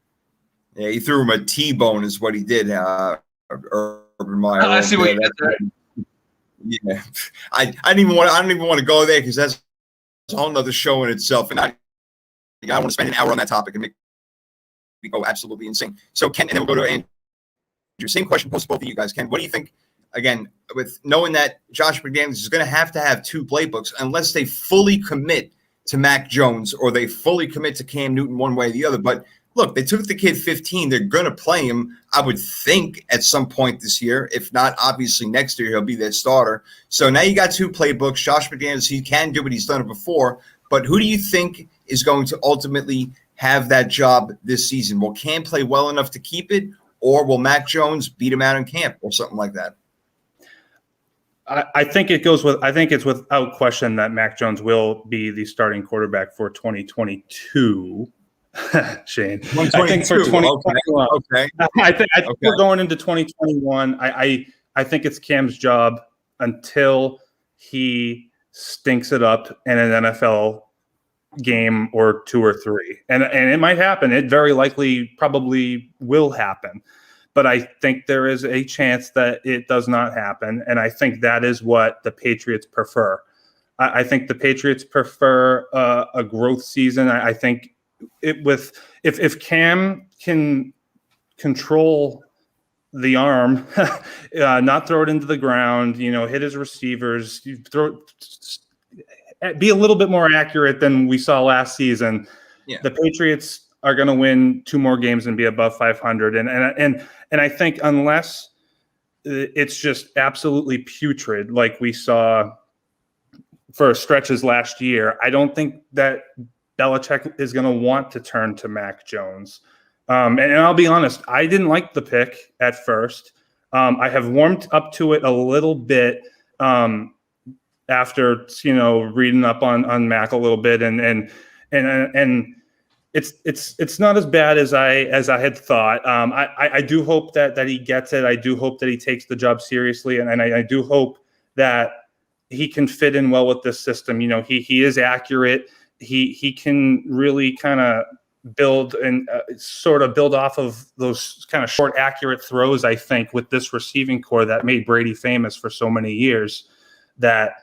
Yeah, he threw him a T-bone is what he did. Urban Meyer. I see what you did there. Yeah, I don't even want to go there because that's a whole nother show in itself, and I want to spend an hour on that topic and make me go absolutely insane. So Ken, and then we'll go to Andrew. Same question posed to both of you guys. Ken, what do you think? Again, with knowing that Josh McDaniels is going to have 2 playbooks unless they fully commit to Mac Jones or they fully commit to Cam Newton one way or the other. But look, they took the kid 15. They're going to play him, I would think, at some point this year. If not, obviously next year he'll be their starter. So now you got 2 playbooks. Josh McDaniels, he can do what he's done before. But who do you think is going to ultimately have that job this season? Will Cam play well enough to keep it, or will Mac Jones beat him out in camp or something like that? I think it's without question that Mac Jones will be the starting quarterback for 2022. Shane, I think for 2021. Okay. I think we're going into 2021. I think it's Cam's job until he stinks it up in an NFL game or 2 or 3, and it might happen. It very likely probably will happen. But I think there is a chance that it does not happen, and I think that is what the Patriots prefer. I think the Patriots prefer a growth season. I think if Cam can control the arm, not throw it into the ground, hit his receivers, be a little bit more accurate than we saw last season. Yeah. The Patriots are going to win 2 more games and be above 500. And I think unless it's just absolutely putrid, like we saw for stretches last year, I don't think that Belichick is going to want to turn to Mac Jones. And I'll be honest, I didn't like the pick at first. I have warmed up to it a little bit after reading up on Mac a little bit, and it's not as bad as I had thought. I do hope that he gets it. I do hope that he takes the job seriously, and I do hope that he can fit in well with this system. You know, he is accurate. He can really kind of build and sort of build off of those kind of short, accurate throws, I think, with this receiving core that made Brady famous for so many years. That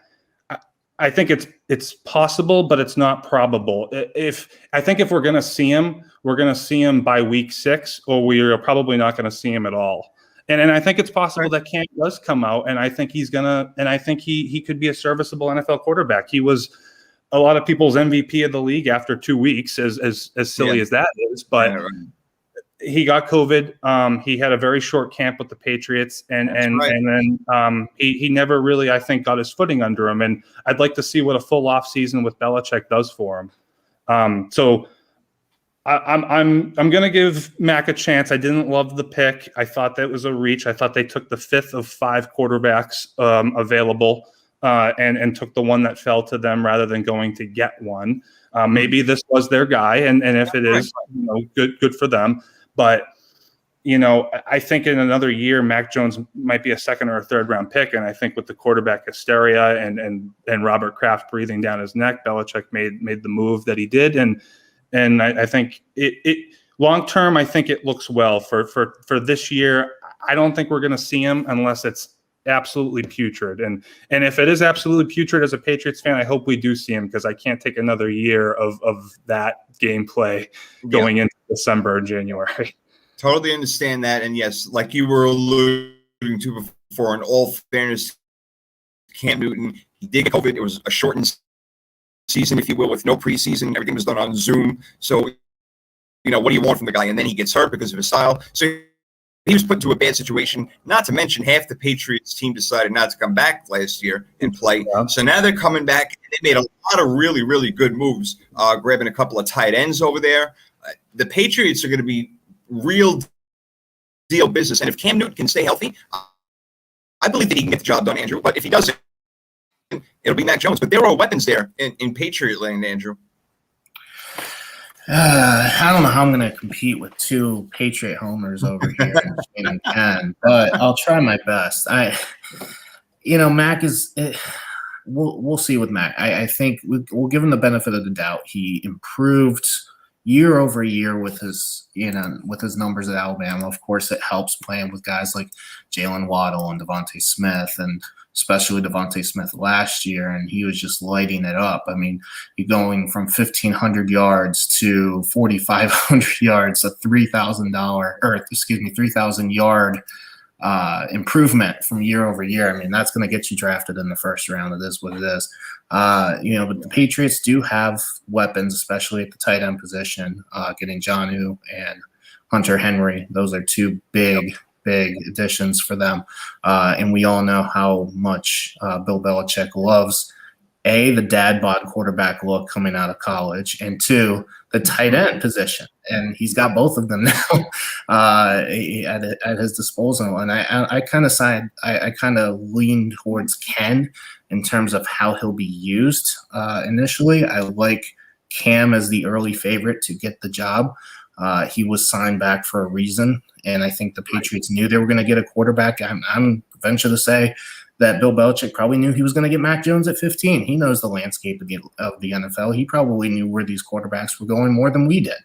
I think it's possible, but it's not probable. If we're going to see him, we're going to see him by week 6, or we are probably not going to see him at all. And I think it's possible that Cam does come out, and I think he could be a serviceable NFL quarterback. He was a lot of people's MVP of the league after 2 weeks, as silly as that is, but he got COVID. He had a very short camp with the Patriots, and then he never really, I think, got his footing under him. And I'd like to see what a full off season with Belichick does for him. So I'm going to give Mac a chance. I didn't love the pick. I thought that was a reach. I thought they took the 5th of 5 quarterbacks available. And took the one that fell to them rather than going to get one. Maybe this was their guy, and if it is, good for them. But I think in another year, Mac Jones might be a 2nd or a 3rd round pick, and I think with the quarterback hysteria and Robert Kraft breathing down his neck, Belichick made the move that he did, and I think it long term, I think it looks well for this year. I don't think we're going to see him unless it's absolutely putrid, and if it is absolutely putrid as a Patriots fan, I hope we do see him, because I can't take another year of that gameplay going into December and January. Totally understand that, and yes, like you were alluding to before, in all fairness, Cam Newton, he did get COVID. It was a shortened season, if you will, with no preseason. Everything was done on Zoom. So, what do you want from the guy? And then he gets hurt because of his style. So he was put into a bad situation, not to mention half the Patriots team decided not to come back last year and play. Yeah. So now they're coming back. And they made a lot of really, really good moves, grabbing a couple of tight ends over there. The Patriots are going to be real deal business. And if Cam Newton can stay healthy, I believe that he can get the job done, Andrew. But if he doesn't, it'll be Mac Jones. But there are weapons there in Patriot land, Andrew. I don't know how I'm going to compete with 2 Patriot homers over here, Shane and Ken, but I'll try my best. Mac is. We'll see with Mac. I think we'll give him the benefit of the doubt. He improved year over year with his numbers at Alabama. Of course, it helps playing with guys like Jalen Waddle and Devontae Smith, and especially Devontae Smith last year, and he was just lighting it up. I mean, you're going from 1,500 yards to 4,500 yards, a 3,000 yard improvement from year over year. I mean, that's going to get you drafted in the first round. It is what it is. But the Patriots do have weapons, especially at the tight end position, getting Jonnu and Hunter Henry. Those are 2 big additions for them. And we all know how much Bill Belichick loves, A, the dad bod quarterback look coming out of college, and 2, the tight end position. And he's got both of them now at his disposal. And I kind of lean towards Ken in terms of how he'll be used initially. I like Cam as the early favorite to get the job. He was signed back for a reason, and I think the Patriots knew they were going to get a quarterback. I'm venture to say that Bill Belichick probably knew he was going to get Mac Jones at 15. He knows the landscape of the NFL. He probably knew where these quarterbacks were going more than we did.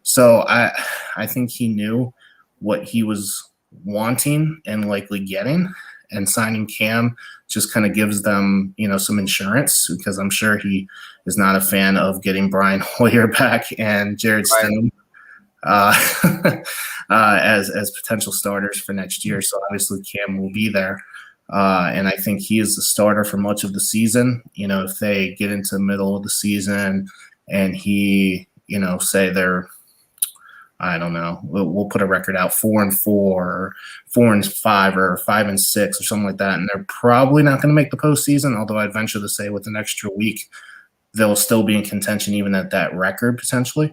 So I think he knew what he was wanting and likely getting, and signing Cam just kind of gives them, some insurance, because I'm sure he is not a fan of getting Brian Hoyer back and Jared Stidham as potential starters for next year. So obviously Cam will be there. And I think he is the starter for much of the season. If they get into the middle of the season and he, say they're, I don't know, we'll put a record out 4-4 or 4-5 or 5-6 or something like that. And they're probably not going to make the postseason, although I'd venture to say with an extra week, they'll still be in contention even at that record potentially.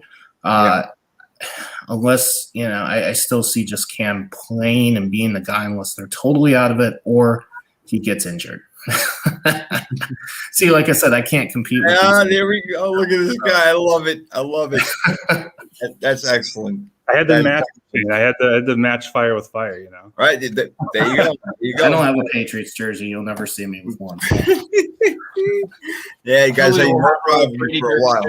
Unless, I still see just Cam playing and being the guy unless they're totally out of it or he gets injured. See, like I said, I can't compete with there we go. Look at this guy. I love it. That's excellent. I had to match. I had to match fire with fire. You know. Right there you go. There you go. I don't have a Patriots jersey. You'll never see me with one. Yeah, you guys had Really your well, rivalry for a while.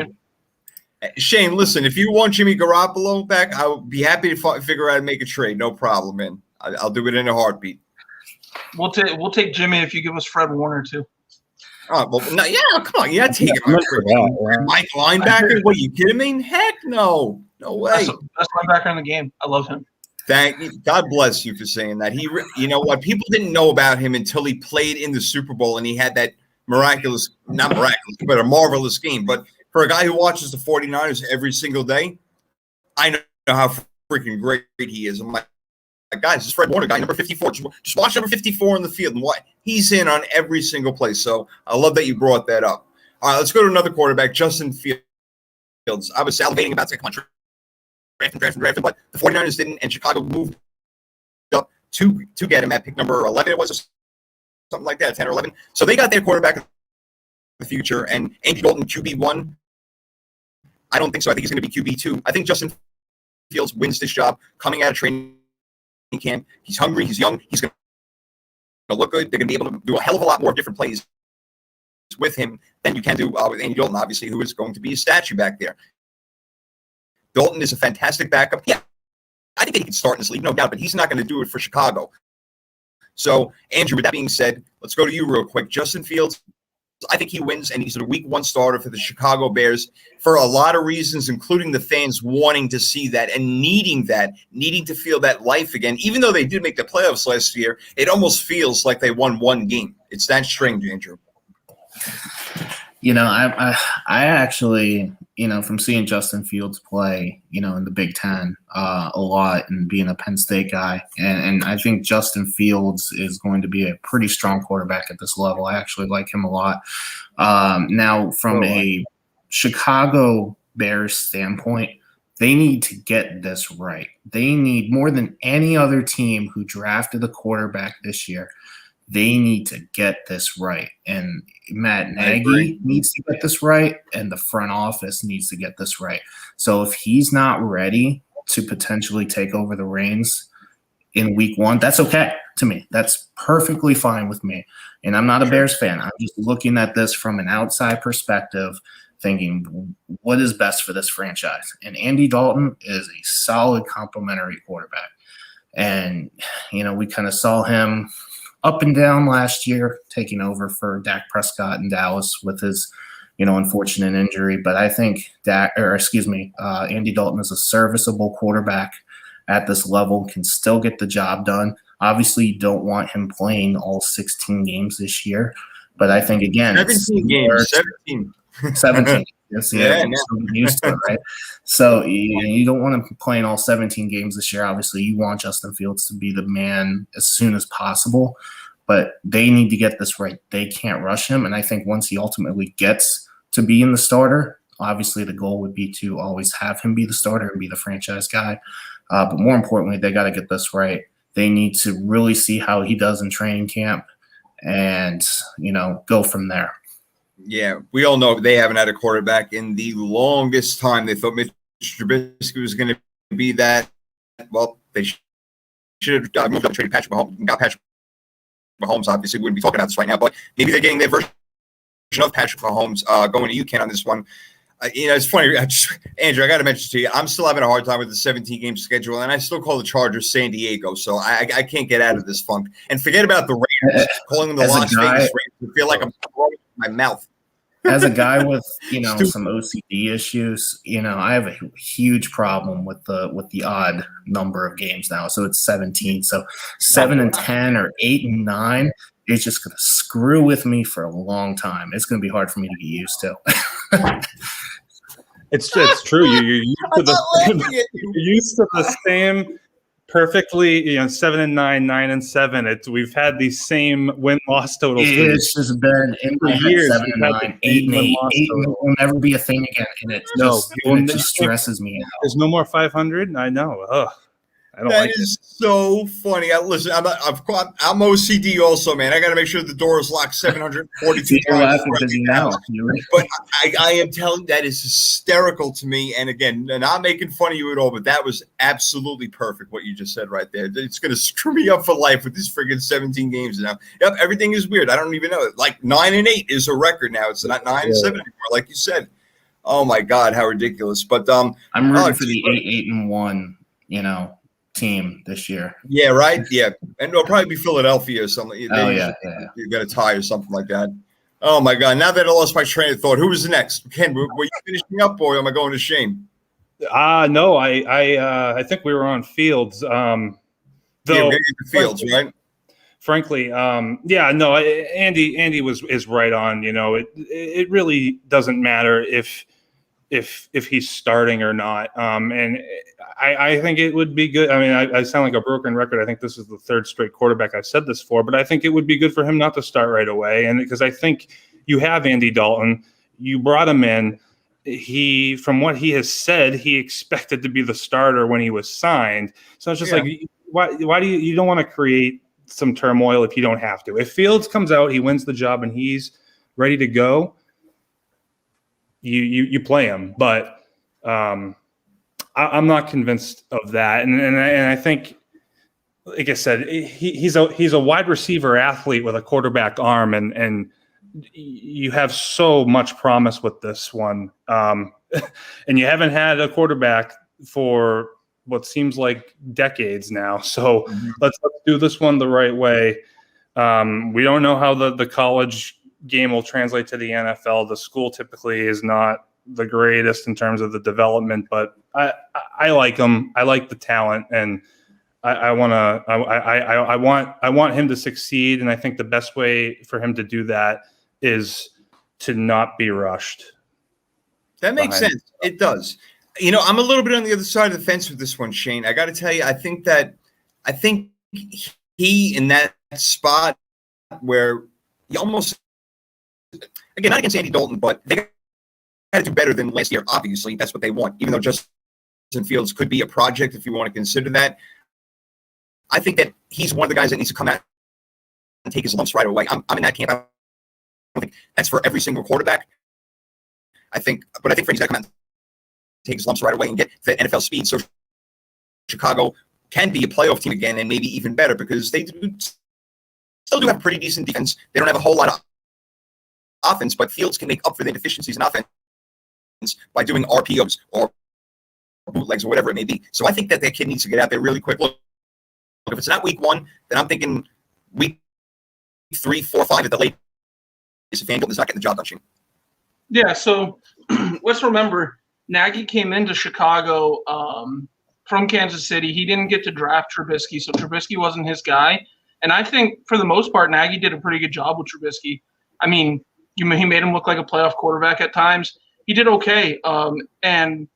Shane, listen, if you want Jimmy Garoppolo back, I would be happy to figure out how to make a trade. No problem, man. I'll do it in a heartbeat. We'll take Jimmy if you give us Fred Warner too. Oh, well, no, yeah, come on. You're not taking Mike linebacker. What, are you kidding me? Heck no. No way. Best linebacker in the game. I love him. Thank you. God bless you for saying that. You know what? People didn't know about him until he played in the Super Bowl and he had that not miraculous, but a marvelous game. But for a guy who watches the 49ers every single day, I know how freaking great he is. I'm like, guys, this is Fred Warner guy, number 54. Just watch number 54 in the field and what he's in on every single play. So I love that you brought that up. All right, let's go to another quarterback, Justin Fields. I was salivating about the country. Drafting, but the 49ers didn't, and Chicago moved up to get him at pick number 11. It was something like that, 10 or 11. So they got their quarterback in the future, and Andy Dalton, QB1. I don't think so. I think he's going to be QB2. I think Justin Fields wins this job coming out of training camp. He's hungry. He's young. He's going to look good. They're going to be able to do a hell of a lot more different plays with him than you can do with Andy Dalton, obviously, who is going to be a statue back there. Dalton is a fantastic backup. Yeah, I think he can start in this league, no doubt, but he's not going to do it for Chicago. So, Andrew, with that being said, let's go to you real quick. Justin Fields, I think he wins, and he's a week one starter for the Chicago Bears for a lot of reasons, including the fans wanting to see that and needing to feel that life again. Even though they did make the playoffs last year, it almost feels like they won one game. It's that strange, Andrew. You know, I actually, you know, from seeing Justin Fields play, you know, in the Big Ten a lot and being a Penn State guy, and I think Justin Fields is going to be a pretty strong quarterback at this level. I actually like him a lot. Now, from a Chicago Bears standpoint, they need to get this right. They need, more than any other team who drafted a quarterback this year, they need to get this right. And Matt Nagy needs to get this right, and the front office needs to get this right. So if he's not ready to potentially take over the reins in week one, that's okay to me. That's perfectly fine with me. And I'm not a Bears fan. I'm just looking at this from an outside perspective, thinking what is best for this franchise. And Andy Dalton is a solid complementary quarterback. And, you know, we kind of saw him – up and down last year, taking over for Dak Prescott in Dallas with his, you know, unfortunate injury. But I think Andy Dalton is a serviceable quarterback at this level, can still get the job done. Obviously, you don't want him playing all 16 games this year. But I think, again, 17 games. 17. Yes, yeah, used to it, right? So you don't want him playing all 17 games this year. Obviously, you want Justin Fields to be the man as soon as possible, but they need to get this right. They can't rush him, and I think once he ultimately gets to being the starter, obviously the goal would be to always have him be the starter and be the franchise guy. But more importantly, they got to get this right. They need to really see how he does in training camp and, you know, go from there. Yeah, we all know they haven't had a quarterback in the longest time. They thought Mitch Trubisky was going to be that. Well, they should have moved up and traded Patrick Mahomes. Got Patrick Mahomes. Obviously, we wouldn't be talking about this right now, but maybe they're getting their version of Patrick Mahomes going to UConn on this one. You know, it's funny. Andrew, I got to mention to you, I'm still having a hard time with the 17-game schedule, and I still call the Chargers San Diego, so I can't get out of this funk. And forget about the Raiders, calling them the Las Vegas Raiders. I feel like I'm throwing it in my mouth. As a guy with, you know, some OCD issues, you know, I have a huge problem with the odd number of games now. So it's 17. So 7 and 10 or 8 and 9 is just going to screw with me for a long time. It's going to be hard for me to get used to. It's true. You're used to the same perfectly, you know, 7 and 9, 9 and 7. We've had these same win-loss totals. It's just been in my head, 7 and 9, 8 and 8. 8 will never be a thing again, and it just stresses me out. There's no more 500. I know. Ugh. I don't That like is so funny. Listen, I'm OCD also, man. I got to make sure the door is locked 742 You're times. laughing because you know. But I am telling that is hysterical to me. And again, not making fun of you at all, but that was absolutely perfect what you just said right there. It's going to screw me up for life with these friggin' 17 games now. Yep, everything is weird. I don't even know. Like 9-8 is a record now. It's not 9-7 anymore, like you said. Oh my God, how ridiculous! But I'm rooting for the 8-1, team this year. Yeah, right. Yeah, and it'll probably be Philadelphia or something. You got a tie or something like that. Oh my God! Now that I lost my train of thought, who was next? Ken, were you finishing up, or am I going to Shane? No, I think we were on Fields. Though, Fields, right? Frankly, Andy is right on. It really doesn't matter if he's starting or not. And I think it would be good. I mean, I sound like a broken record. I think this is the third straight quarterback I've said this for, but I think it would be good for him not to start right away. And because I think you have Andy Dalton, you brought him in. From what he has said, he expected to be the starter when he was signed. So it's just like, why do you don't want to create some turmoil if you don't have to? If Fields comes out, he wins the job, and he's ready to go, you play him. But I'm not convinced of that, and I think, like I said, he's a wide receiver athlete with a quarterback arm, and you have so much promise with this one, and you haven't had a quarterback for what seems like decades now. So let's do this one the right way. We don't know how the college game will translate to the NFL. The school typically is not the greatest in terms of the development, but I like him. I like the talent, and I want him to succeed. And I think the best way for him to do that is to not be rushed. That makes sense. It does. I'm a little bit on the other side of the fence with this one, Shane. I got to tell you, I think he in that spot where he almost, again, not against Andy Dalton, but they got to do better than last year. Obviously, that's what they want, even though Justin Fields could be a project if you want to consider that. I think that he's one of the guys that needs to come out and take his lumps right away. I'm in that camp. I don't think that's for every single quarterback. I think Freddie's got to come out and take his lumps right away and get the NFL speed. So Chicago can be a playoff team again, and maybe even better, because they still do have a pretty decent defense. They don't have a whole lot of offense, but Fields can make up for their deficiencies in offense by doing RPOs or bootlegs or whatever it may be. So I think that kid needs to get out there really quick. Look, if it's not week 1, then I'm thinking week 3, 4, 5 at the latest if Andy is not getting the job done. Yeah, so let's remember, Nagy came into Chicago from Kansas City. He didn't get to draft Trubisky, so Trubisky wasn't his guy. And I think, for the most part, Nagy did a pretty good job with Trubisky. I mean, he made him look like a playoff quarterback at times. He did okay. And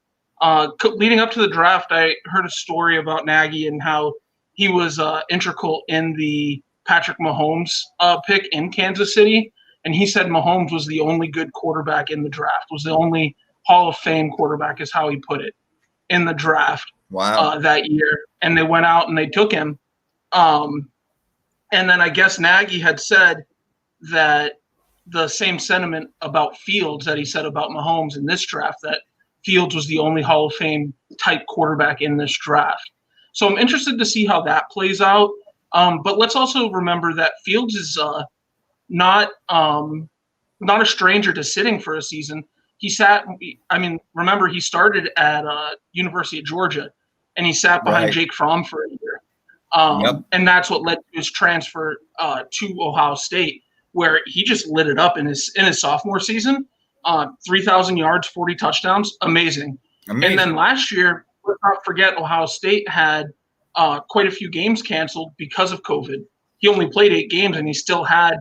leading up to the draft, I heard a story about Nagy and how he was integral in the Patrick Mahomes pick in Kansas City. And he said Mahomes was the only good quarterback in the draft, was the only Hall of Fame quarterback, is how he put it, in the draft. Wow. That year. And they went out and they took him. And then I guess Nagy had said that the same sentiment about Fields that he said about Mahomes in this draft, that Fields was the only Hall of Fame type quarterback in this draft. So I'm interested to see how that plays out. But let's also remember that Fields is not a stranger to sitting for a season. Remember, he started at University of Georgia, and he sat behind Jake Fromm for a year. And that's what led to his transfer to Ohio State, where he just lit it up in his sophomore season. 3,000 yards, 40 touchdowns, amazing. And then last year, let's not forget, Ohio State had quite a few games canceled because of COVID. He only played 8 games, and he still had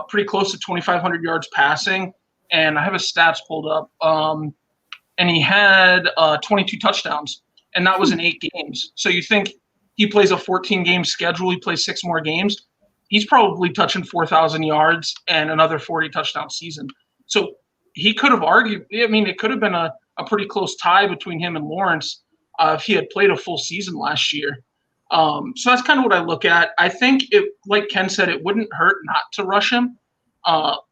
pretty close to 2,500 yards passing. And I have his stats pulled up. And he had 22 touchdowns, and that was in 8 games. So you think he plays a 14-game schedule, he plays 6 more games, he's probably touching 4,000 yards and another 40 touchdown season. So he could have argued, it could have been a pretty close tie between him and Lawrence if he had played a full season last year. So that's kind of what I look at. I think like Ken said, it wouldn't hurt not to rush him.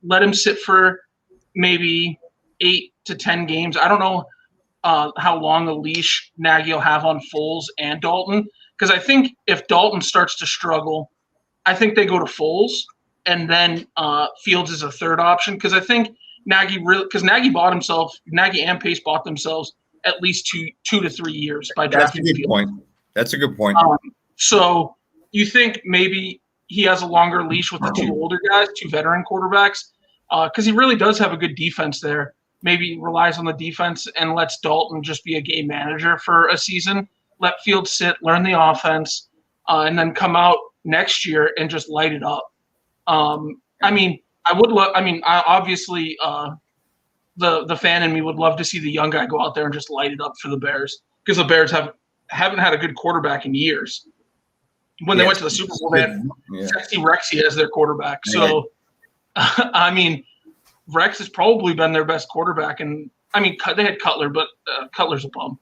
Let him sit for maybe 8 to 10 games. I don't know how long a leash Nagy will have on Foles and Dalton, because I think if Dalton starts to struggle, I think they go to Foles, and then Fields is a third option, because I think Nagy and Pace bought themselves at least two to 3 years by drafting Fields. That's a good point. So you think maybe he has a longer leash with the two older guys, two veteran quarterbacks, because he really does have a good defense there. Maybe relies on the defense and lets Dalton just be a game manager for a season. Let Fields sit, learn the offense, and then come out next year and just light it up. Obviously, the fan in me would love to see the young guy go out there and just light it up for the Bears, because the Bears haven't had a good quarterback in years. When they went to the Super Bowl, they had Sexy Rexy as their quarterback. So, Rex has probably been their best quarterback. And, they had Cutler, but Cutler's a bum.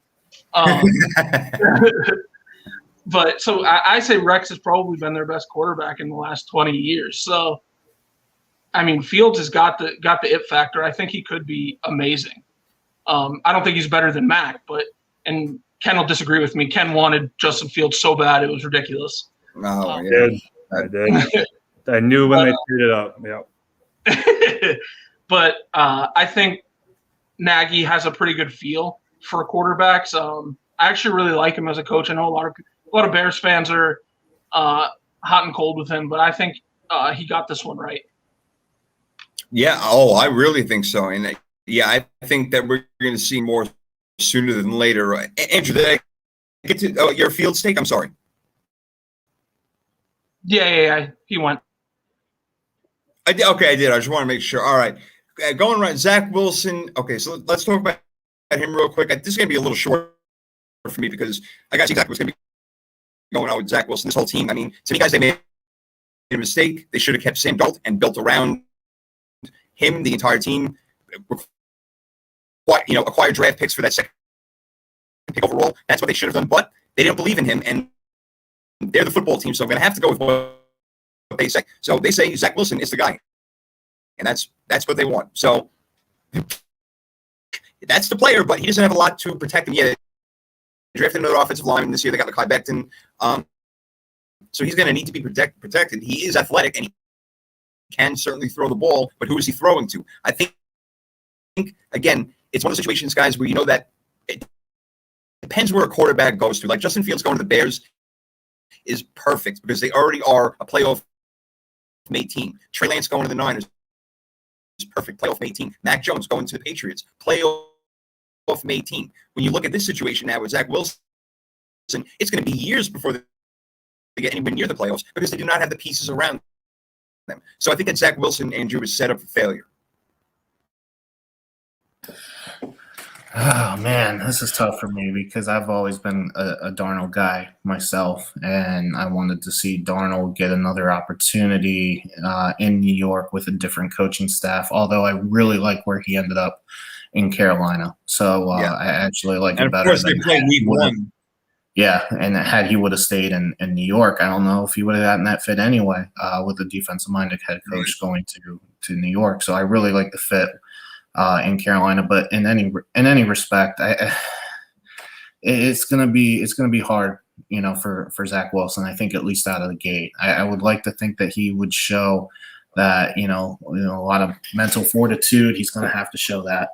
But so I say Rex has probably been their best quarterback in the last 20 years. So, Fields has got the it factor. I think he could be amazing. I don't think he's better than Mac, and Ken will disagree with me. Ken wanted Justin Fields so bad it was ridiculous. Oh, I did. I knew when they screwed it up. Yeah. But I think Nagy has a pretty good feel for quarterbacks. I actually really like him as a coach. I know a lot of Bears fans are hot and cold with him, but I think he got this one right. Yeah. Oh, I really think so. And I think that we're going to see more sooner than later. Andrew, did I get to your Fields take? I'm sorry. Yeah. He went. I did. I just want to make sure. All right. Going right. Zach Wilson. Okay, so let's talk about him real quick. This is going to be a little short for me because I got to see exactly what's going to be going on with Zach Wilson, this whole team. To me, guys, they made a mistake. They should have kept Sam Darnold and built around him, the entire team. Acquired draft picks for that second pick overall. That's what they should have done, but they didn't believe in him, and they're the football team, so I'm going to have to go with what they say. So they say Zach Wilson is the guy, and that's what they want. So that's the player, but he doesn't have a lot to protect him yet. They drafted another offensive lineman this year. They got Mekhi Becton. So he's going to need to be protected. He is athletic, and he can certainly throw the ball, but who is he throwing to? I think again, it's one of those situations, guys, where you know that it depends where a quarterback goes to. Like Justin Fields going to the Bears is perfect because they already are a playoff-made team. Trey Lance going to the Niners is perfect, playoff-made team. Mac Jones going to the Patriots, playoff-made team. When you look at this situation now with Zach Wilson, it's going to be years before they get anywhere near the playoffs because they do not have the pieces around them. So I think that Zach Wilson, Andrew, is set up for failure. Oh, man, this is tough for me because I've always been a Darnold guy myself, and I wanted to see Darnold get another opportunity in New York with a different coaching staff, although I really like where he ended up in Carolina. So I actually like it better. Of course, they played week one. Yeah, and had he would have stayed in New York, I don't know if he would have gotten that fit anyway with a defensive-minded head coach going to New York. So I really like the fit in Carolina, but in any respect, it's gonna be hard, for Zach Wilson. I think at least out of the gate, I would like to think that he would show that a lot of mental fortitude. He's gonna have to show that.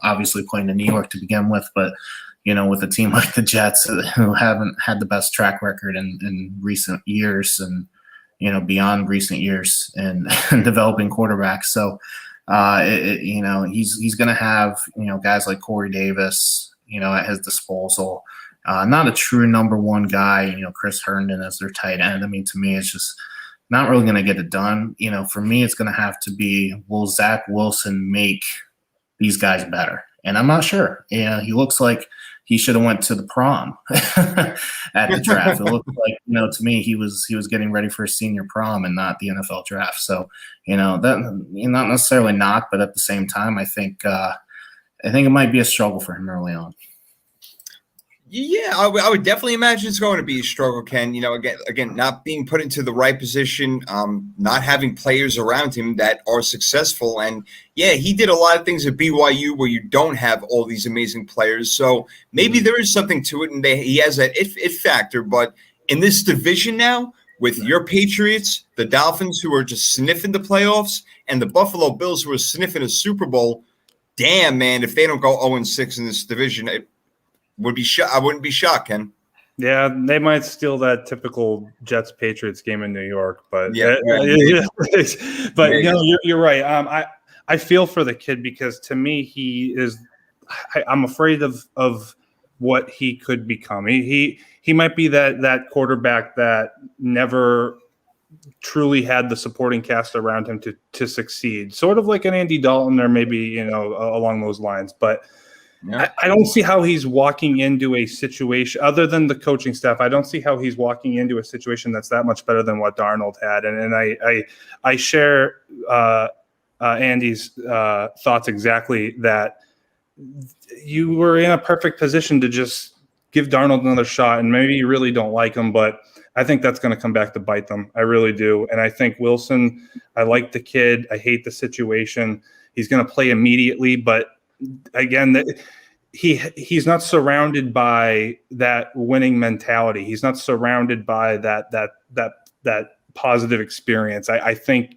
Obviously playing in New York to begin with, but with a team like the Jets who haven't had the best track record in recent years and beyond recent years and developing quarterbacks, so. He's going to have, guys like Corey Davis, at his disposal. Not a true number one guy, Chris Herndon as their tight end. To me, it's just not really going to get it done. For me, it's going to have to be, will Zach Wilson make these guys better? And I'm not sure. He looks like he should have went to the prom at the draft. It looked like, to me, he was getting ready for a senior prom and not the NFL draft. So, that not necessarily not, but at the same time, I think it might be a struggle for him early on. Yeah, I would definitely imagine it's going to be a struggle, Ken. You know, again, not being put into the right position, not having players around him that are successful. And yeah, he did a lot of things at BYU where you don't have all these amazing players. So maybe there is something to it, and he has that it factor. But in this division now, with your Patriots, the Dolphins, who are just sniffing the playoffs, and the Buffalo Bills, who are sniffing a Super Bowl, damn, man, if they don't go 0-6 in this division, I wouldn't be shocked, Ken. Yeah, they might steal that typical Jets Patriots game in New York, but you're right. I feel for the kid because to me he is. I'm afraid of what he could become. He might be that quarterback that never truly had the supporting cast around him to succeed, sort of like an Andy Dalton or maybe along those lines, but. Yeah. I don't see how he's walking into a situation other than the coaching staff. I don't see how he's walking into a situation that's that much better than what Darnold had. And I share Andy's thoughts exactly that you were in a perfect position to just give Darnold another shot. And maybe you really don't like him, but I think that's going to come back to bite them. I really do. And I think Wilson, I like the kid. I hate the situation. He's going to play immediately, but again, he's not surrounded by that winning mentality. He's not surrounded by that positive experience. I think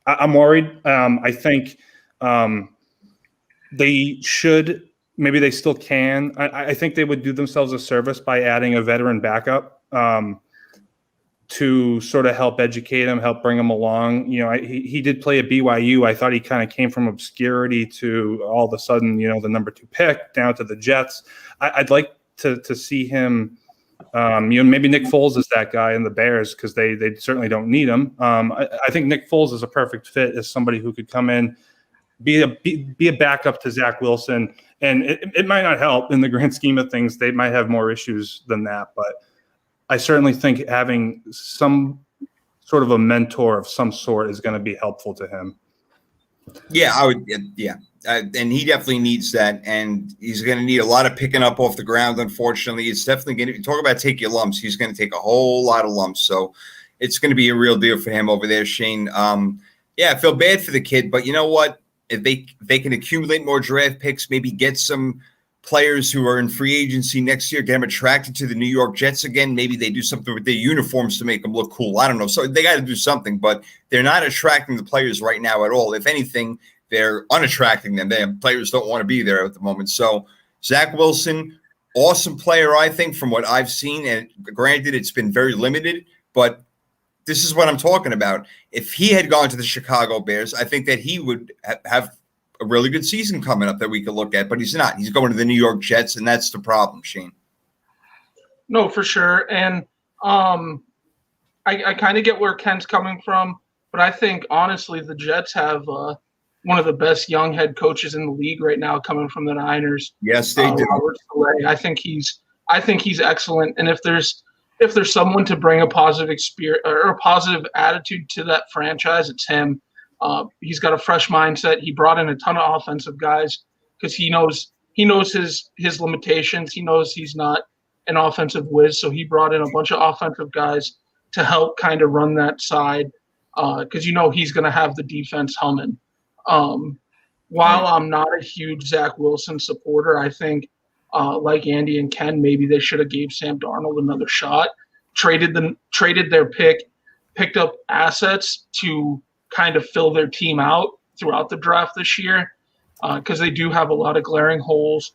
I'm worried. I think they should. Maybe they still can. I think they would do themselves a service by adding a veteran backup to sort of help educate him, help bring him along. He did play at BYU. I thought he kind of came from obscurity to all of a sudden, the number 2 pick down to the Jets. I'd like to see him. Maybe Nick Foles is that guy in the Bears because they certainly don't need him. I think Nick Foles is a perfect fit as somebody who could come in, be a backup to Zach Wilson, and it might not help in the grand scheme of things. They might have more issues than that, but I certainly think having some sort of a mentor of some sort is going to be helpful to him. Yeah, I would. Yeah, and he definitely needs that, and he's going to need a lot of picking up off the ground. Unfortunately, it's definitely going to talk about take your lumps. He's going to take a whole lot of lumps, so it's going to be a real deal for him over there, Shane. Yeah, I feel bad for the kid, but you know what? If they can accumulate more draft picks, maybe get some players who are in free agency next year, get them attracted to the New York Jets again. Maybe they do something with their uniforms to make them look cool. I don't know. So they got to do something, but they're not attracting the players right now at all. If anything, they're unattracting them. Players don't want to be there at the moment. So Zach Wilson, awesome player, I think, from what I've seen. And granted, it's been very limited, but this is what I'm talking about. If he had gone to the Chicago Bears, I think that he would have a really good season coming up that we could look at, but he's not. He's going to the New York Jets, and that's the problem, Shane. No, for sure. And I kind of get where Ken's coming from, but I think, honestly, the Jets have one of the best young head coaches in the league right now coming from the Niners. Yes, they do. Robert Saleh. I think he's excellent. And if there's someone to bring a positive experience or a positive attitude to that franchise, it's him. He's got a fresh mindset. He brought in a ton of offensive guys because he knows his limitations. He knows he's not an offensive whiz, so he brought in a bunch of offensive guys to help kind of run that side because he's going to have the defense humming. While I'm not a huge Zach Wilson supporter, I think like Andy and Ken, maybe they should have gave Sam Darnold another shot, traded their pick, picked up assets to kind of fill their team out throughout the draft this year because they do have a lot of glaring holes.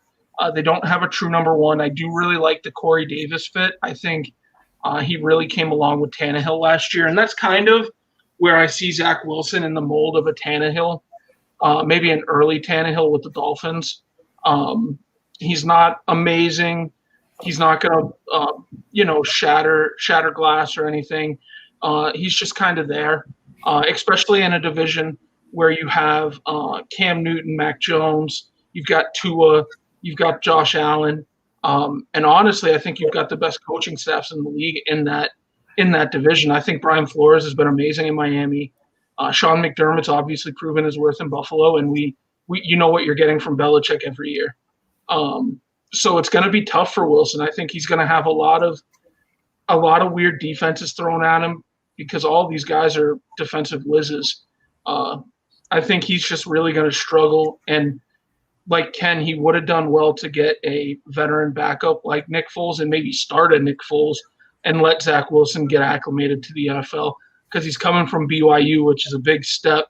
They don't have a true number one. I do really like the Corey Davis fit. I think he really came along with Tannehill last year, and that's kind of where I see Zach Wilson in the mold of a Tannehill, maybe an early Tannehill with the Dolphins. He's not amazing. He's not going to, shatter glass or anything. He's just kind of there. Especially in a division where you have Cam Newton, Mac Jones, you've got Tua, you've got Josh Allen, and honestly, I think you've got the best coaching staffs in the league in that division. I think Brian Flores has been amazing in Miami. Sean McDermott's obviously proven his worth in Buffalo, and we what you're getting from Belichick every year. So it's going to be tough for Wilson. I think he's going to have a lot of weird defenses thrown at him because all these guys are defensive whizzes. I think he's just really going to struggle. And like Ken, he would have done well to get a veteran backup like Nick Foles and maybe start a Nick Foles and let Zach Wilson get acclimated to the NFL because he's coming from BYU, which is a big step.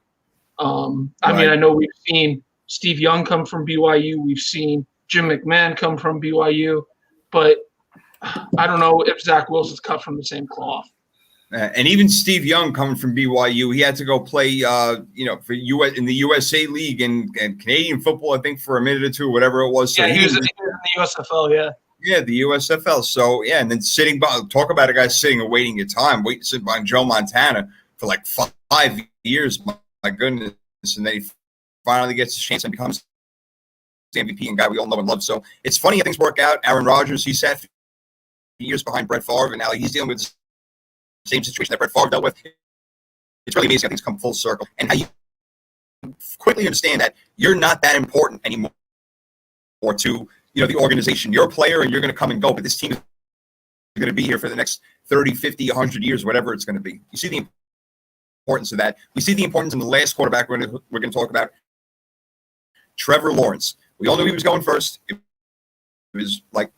I mean, I know we've seen Steve Young come from BYU. We've seen Jim McMahon come from BYU. But I don't know if Zach Wilson's cut from the same cloth. And even Steve Young coming from BYU, he had to go play, for in the USA League and Canadian football, I think, for a minute or two, whatever it was. So yeah, he was in the USFL, yeah. Yeah, the USFL. So, yeah, and then talk about a guy sitting and waiting your time, waiting to sit behind Joe Montana for like 5 years, my goodness. And then he finally gets a chance and becomes the MVP and guy we all know and love. So it's funny how things work out. Aaron Rodgers, he sat years behind Brett Favre, and now he's dealing with the same situation that Brett Favre dealt with. It's really amazing how things come full circle and how you quickly understand that you're not that important anymore to the organization. You're a player and you're going to come and go, but this team is going to be here for the next 30, 50, 100 years, whatever it's going to be. You see the importance of that. We see the importance in the last quarterback we're going to talk about, Trevor Lawrence. We all knew he was going first. It was like,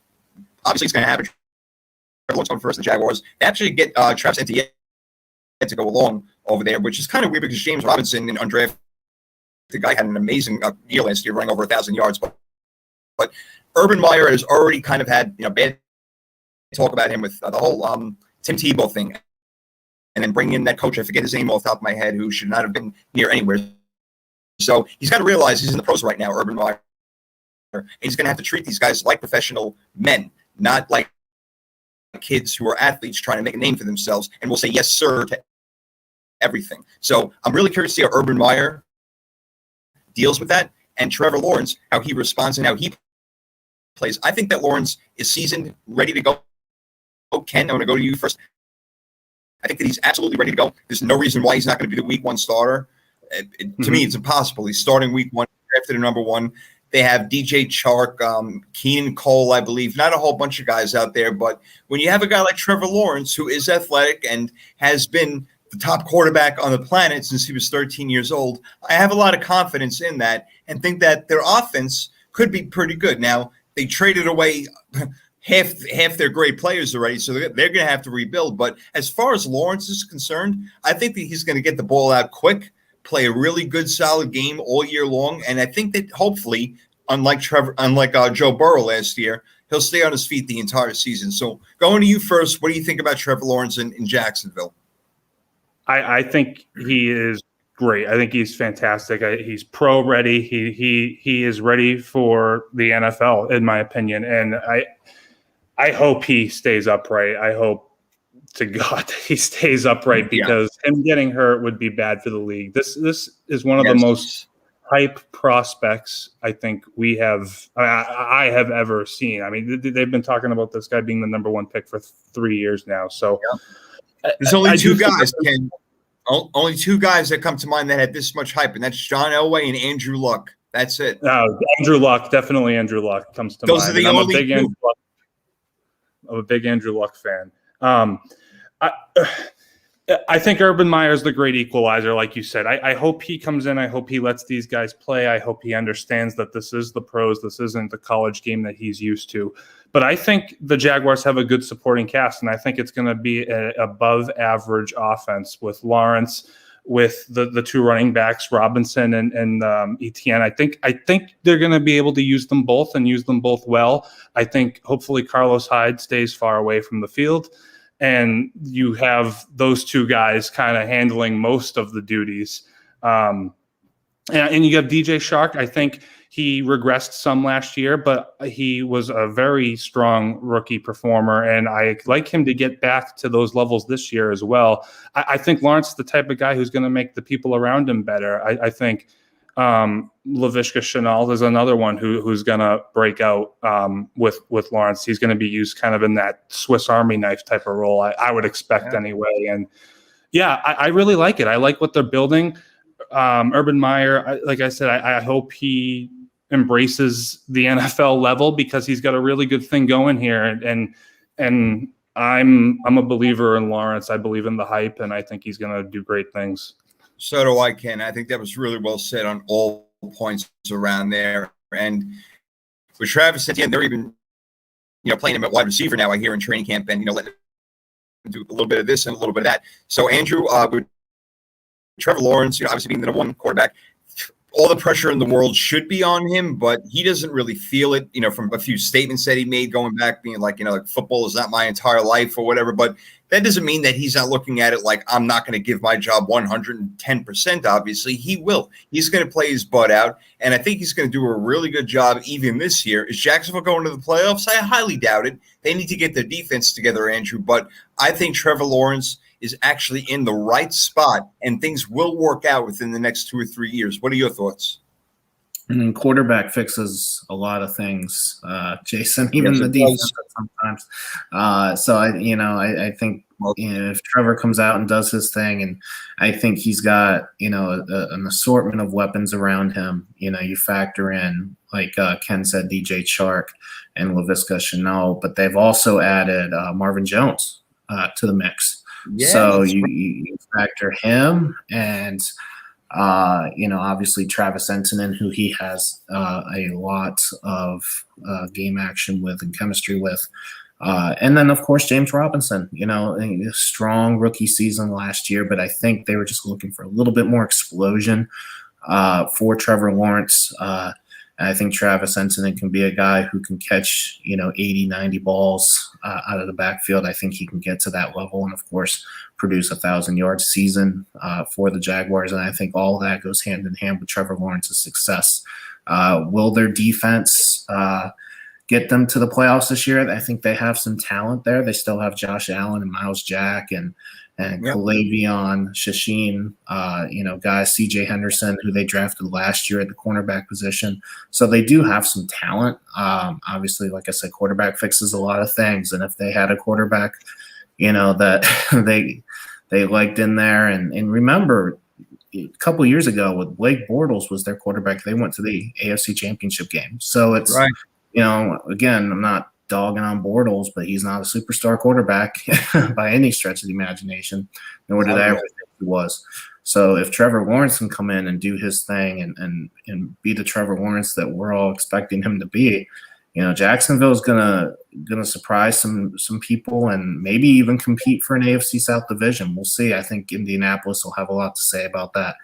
obviously it's going to happen. Trevor Lawrence going first, the Jaguars. They actually get Travis Etienne to go along over there, which is kind of weird because James Robinson, an undrafted guy, had an amazing year last year, running over 1,000 yards. But Urban Meyer has already kind of had bad talk about him with the whole Tim Tebow thing. And then bring in that coach, I forget his name off the top of my head, who should not have been near anywhere. So he's got to realize he's in the pros right now, Urban Meyer. And he's going to have to treat these guys like professional men, not like kids who are athletes trying to make a name for themselves and will say yes, sir, to everything. So I'm really curious to see how Urban Meyer deals with that and Trevor Lawrence, how he responds and how he plays. I think that Lawrence is seasoned, ready to go. Ken, I'm going to go to you first. I think that he's absolutely ready to go. There's no reason why he's not going to be the week 1 starter. To me, it's impossible. He's starting week 1, drafted at number 1. They have DJ Chark, Keenan Cole, I believe. Not a whole bunch of guys out there, but when you have a guy like Trevor Lawrence, who is athletic and has been the top quarterback on the planet since he was 13 years old, I have a lot of confidence in that and think that their offense could be pretty good. Now, they traded away half their great players already, so they're going to have to rebuild. But as far as Lawrence is concerned, I think that he's going to get the ball out quick, play a really good, solid game all year long, and I think that hopefully, unlike Joe Burrow last year, he'll stay on his feet the entire season. So going to you first, what do you think about Trevor Lawrence in Jacksonville? I think he is great. I think he's fantastic. He's pro ready. He is ready for the NFL, in my opinion, and I hope he stays upright. I hope to God he stays upright because him getting hurt would be bad for the league. This is one of the most hype prospects I think I have ever seen. I mean, they've been talking about this guy being the number 1 pick for 3 years now. So there's only two guys, Ken. Only 2 guys that come to mind that had this much hype, and that's John Elway and Andrew Luck. That's it. Andrew Luck, definitely Andrew Luck comes to mind. Those are the only 2. I'm a big Andrew Luck fan. I think Urban Meyer is the great equalizer, like you said. I hope he comes in. I hope he lets these guys play. I hope he understands that this is the pros. This isn't the college game that he's used to. But I think the Jaguars have a good supporting cast, and I think it's going to be an above-average offense with Lawrence, with the 2 running backs, Robinson and Etienne. I think they're going to be able to use them both and use them both well. I think hopefully Carlos Hyde stays far away from the field, and you have those 2 guys kind of handling most of the duties. And you have DJ Chark. I think he regressed some last year, but he was a very strong rookie performer, and I like him to get back to those levels this year as well. I think Lawrence is the type of guy who's going to make the people around him better. I think Laviska Shenault is another one who's going to break out with Lawrence. He's going to be used kind of in that Swiss Army knife type of role, I would expect anyway. And I really like it. I like what they're building. Urban Meyer, like I said, I hope he embraces the NFL level because he's got a really good thing going here. And I'm a believer in Lawrence. I believe in the hype, and I think he's going to do great things. So do I, Ken. I think that was really well said on all points around there. And with Travis Etienne, they're even, playing him at wide receiver now, I hear, in training camp, and, letting him do a little bit of this and a little bit of that. So, Andrew, with Trevor Lawrence, obviously being the number one quarterback, all the pressure in the world should be on him, but he doesn't really feel it, from a few statements that he made going back, being like, like football is not my entire life or whatever. But that doesn't mean that he's not looking at it like, I'm not going to give my job 110%. Obviously, he will. He's going to play his butt out, and I think he's going to do a really good job even this year. Is Jacksonville going to the playoffs? I highly doubt it. They need to get their defense together, Andrew, but I think Trevor Lawrence is actually in the right spot, and things will work out within the next 2 or 3 years. What are your thoughts? And quarterback fixes a lot of things, Jason, even the defense sometimes. So I think if Trevor comes out and does his thing, and I think he's got an assortment of weapons around him. You factor in, like Ken said, DJ Chark and Laviska Shenault, but they've also added Marvin Jones to the mix. Yeah, so you factor him and obviously Travis Etienne, who he has a lot of game action with and chemistry with. And then, of course, James Robinson, a strong rookie season last year, but I think they were just looking for a little bit more explosion for Trevor Lawrence. And I think Travis Etienne can be a guy who can catch, 80, 90 balls out of the backfield. I think he can get to that level and, of course, produce 1,000-yard season for the Jaguars. And I think all of that goes hand in hand with Trevor Lawrence's success. Will their defense get them to the playoffs this year? I think they have some talent there. They still have Josh Allen and Miles Jack and Kalavion, Shashin, guys, CJ Henderson, who they drafted last year at the cornerback position. So they do have some talent. Obviously, like I said, quarterback fixes a lot of things. And if they had a quarterback, that they liked in there. And remember, a couple years ago with Blake Bortles was their quarterback, they went to the AFC Championship game. So it's, right. Again, I'm not dogging on Bortles, but he's not a superstar quarterback by any stretch of the imagination, nor did I ever think he was. So if Trevor Lawrence can come in and do his thing and be the Trevor Lawrence that we're all expecting him to be, Jacksonville is gonna surprise some people and maybe even compete for an AFC South division. We'll see. I think Indianapolis will have a lot to say about that.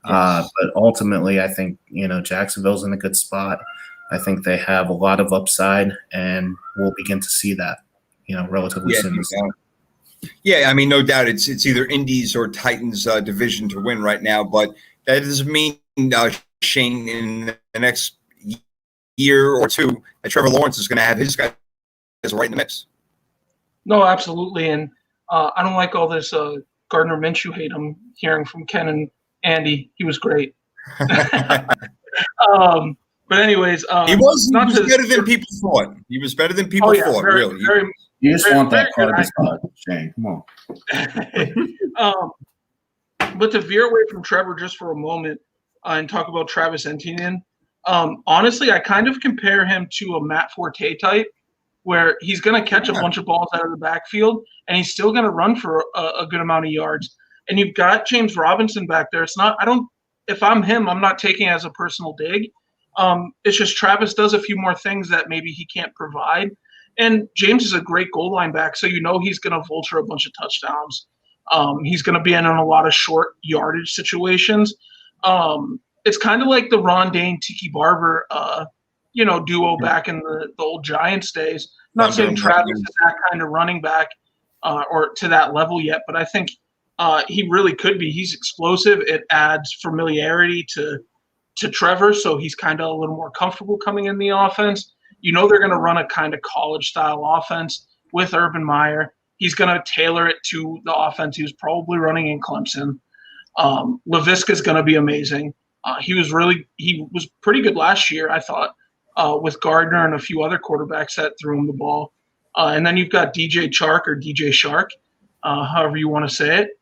Yes. But ultimately, I think Jacksonville's in a good spot. I think they have a lot of upside, and we'll begin to see that, relatively soon. Yeah, I mean, no doubt it's either Indies or Titans division to win right now, but that doesn't mean, Shane, in the next year or two, that Trevor Lawrence is going to have his guys right in the mix. No, absolutely, and I don't like all this Gardner Minshew hate I'm hearing from Ken and Andy. He was great. But anyways, he was better than people thought. He was better than people thought, really. You just want that card spot, Shane. Come on. But to veer away from Trevor just for a moment and talk about Travis Etienne, honestly, I kind of compare him to a Matt Forte type, where he's going to catch a bunch of balls out of the backfield, and he's still going to run for a good amount of yards. And you've got James Robinson back there. If I'm him, I'm not taking it as a personal dig. It's just Travis does a few more things that maybe he can't provide. And James is a great goal line back, so he's going to vulture a bunch of touchdowns. He's going to be in a lot of short yardage situations. It's kind of like the Ron Dane, Tiki Barber, duo back in the old Giants days. I'm not saying Travis is that kind of running back or to that level yet, but I think he really could be. He's explosive. It adds familiarity to Trevor, so he's kind of a little more comfortable coming in the offense. They're going to run a kind of college-style offense with Urban Meyer. He's going to tailor it to the offense he was probably running in Clemson. Laviska is going to be amazing. He was pretty good last year, I thought, with Gardner and a few other quarterbacks that threw him the ball. And then you've got DJ Chark or DJ Shark, however you want to say it,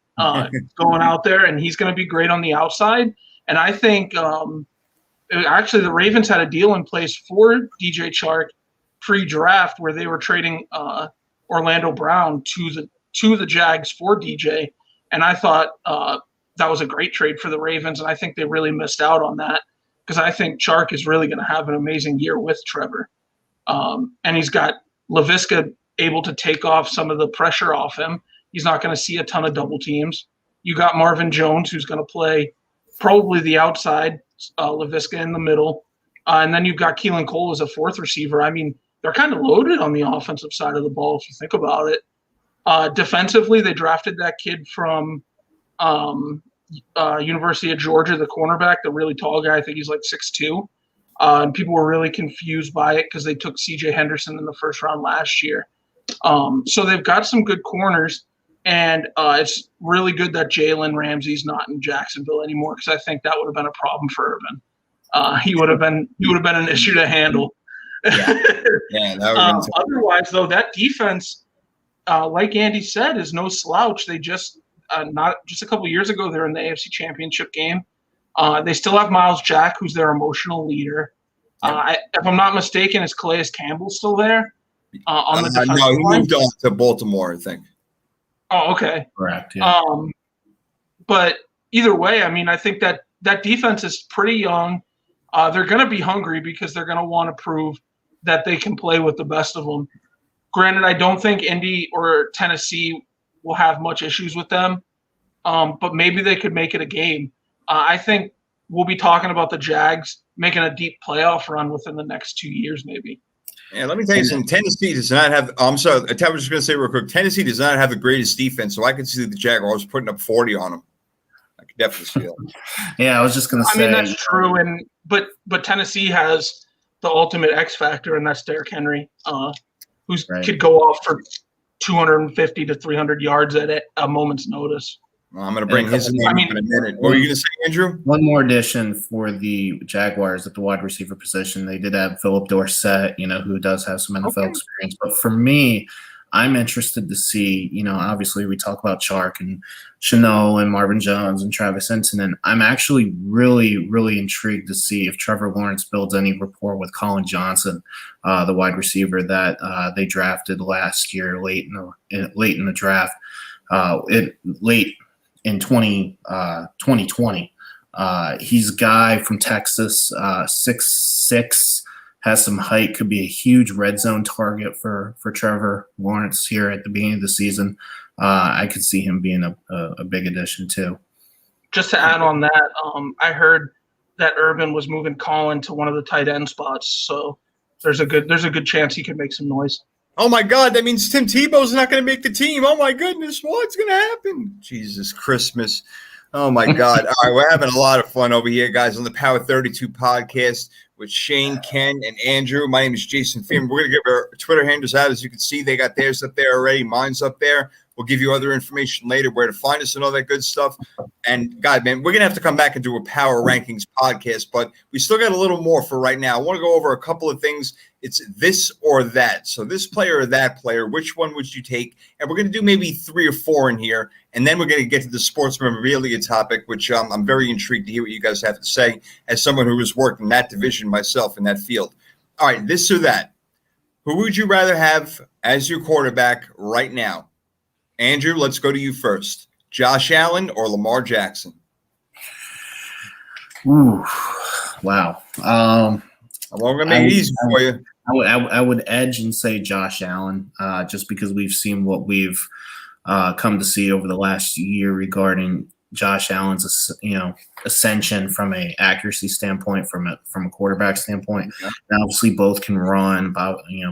going out there, and he's going to be great on the outside. And I think Actually, the Ravens had a deal in place for DJ Chark pre-draft where they were trading Orlando Brown to the Jags for DJ, and I thought that was a great trade for the Ravens, and I think they really missed out on that because I think Chark is really going to have an amazing year with Trevor, and he's got Laviska able to take off some of the pressure off him. He's not going to see a ton of double teams. You got Marvin Jones, who's going to play probably the outside, Laviska in the middle, and then you've got Keelan Cole as a fourth receiver. I mean, they're kind of loaded on the offensive side of the ball if you think about it. Defensively, they drafted that kid from University of Georgia, the cornerback, the really tall guy. I think he's like 6'2". And people were really confused by it because they took C.J. Henderson in the first round last year. So they've got some good corners, and it's really good that Jalen Ramsey's not in Jacksonville anymore because I think that would have been a problem for Urban. He would have been an issue to handle. Yeah, that otherwise, though, that defense, like Andy said, is no slouch. They just not just a couple years ago, they're in the AFC Championship game. They still have Miles Jack, who's their emotional leader. If I'm not mistaken, is Calais Campbell still there on the defensive No, he line? moved on to Baltimore, I think. Oh, okay. Correct. Yeah. But either way, I mean, I think that defense is pretty young. They're going to be hungry because they're going to want to prove that they can play with the best of them. Granted, I don't think Indy or Tennessee will have much issues with them, but maybe they could make it a game. I think we'll be talking about the Jags making a deep playoff run within the next 2 years, maybe. Yeah, let me tell you something. Tennessee does not have – I'm sorry. I was just going to say real quick. Tennessee does not have the greatest defense, so I could see the Jaguars putting up 40 on them. I could definitely see that. Yeah, I was just going to say. I mean, that's true, but Tennessee has the ultimate X factor, and that's Derrick Henry, who could go off for 250 to 300 yards at a moment's notice. Well, I'm going to bring his name up in a minute. What were you going to say, Andrew? One more addition for the Jaguars at the wide receiver position. They did have Philip Dorsett, who does have some NFL experience. But for me, I'm interested to see, obviously we talk about Chark and Shenault and Marvin Jones and Travis Etienne. And I'm actually really, really intrigued to see if Trevor Lawrence builds any rapport with Colin Johnson, the wide receiver that they drafted last year, late in the draft, late in 2020. He's a guy from Texas, 6'6", has some height, could be a huge red zone target for Trevor Lawrence here at the beginning of the season. I could see him being a big addition too. Just to add on that, I heard that Urban was moving Colin to one of the tight end spots, so there's a good chance he could make some noise. Oh, my God, that means Tim Tebow's not going to make the team. Oh, my goodness, what's going to happen? Jesus Christmas. Oh, my God. All right, we're having a lot of fun over here, guys, on the Power 32 podcast with Shane, Ken, and Andrew. My name is Jason Fearman. We're going to give our Twitter handles out. As you can see, they got theirs up there already. Mine's up there. We'll give you other information later, where to find us and all that good stuff. And, God, man, we're going to have to come back and do a Power Rankings podcast, but we still got a little more for right now. I want to go over a couple of things. It's this or that. So this player or that player, which one would you take? And we're going to do maybe 3 or 4 in here, and then we're going to get to the sports memorabilia topic, which I'm very intrigued to hear what you guys have to say as someone who has worked in that division myself in that field. All right, this or that. Who would you rather have as your quarterback right now? Andrew, let's go to you first. Josh Allen or Lamar Jackson? Ooh, wow. I'm going to make it easy for you. I would edge and say Josh Allen, just because we've seen what we've come to see over the last year regarding Josh Allen's ascension from a accuracy standpoint, from a quarterback standpoint. Yeah. And obviously, both can run.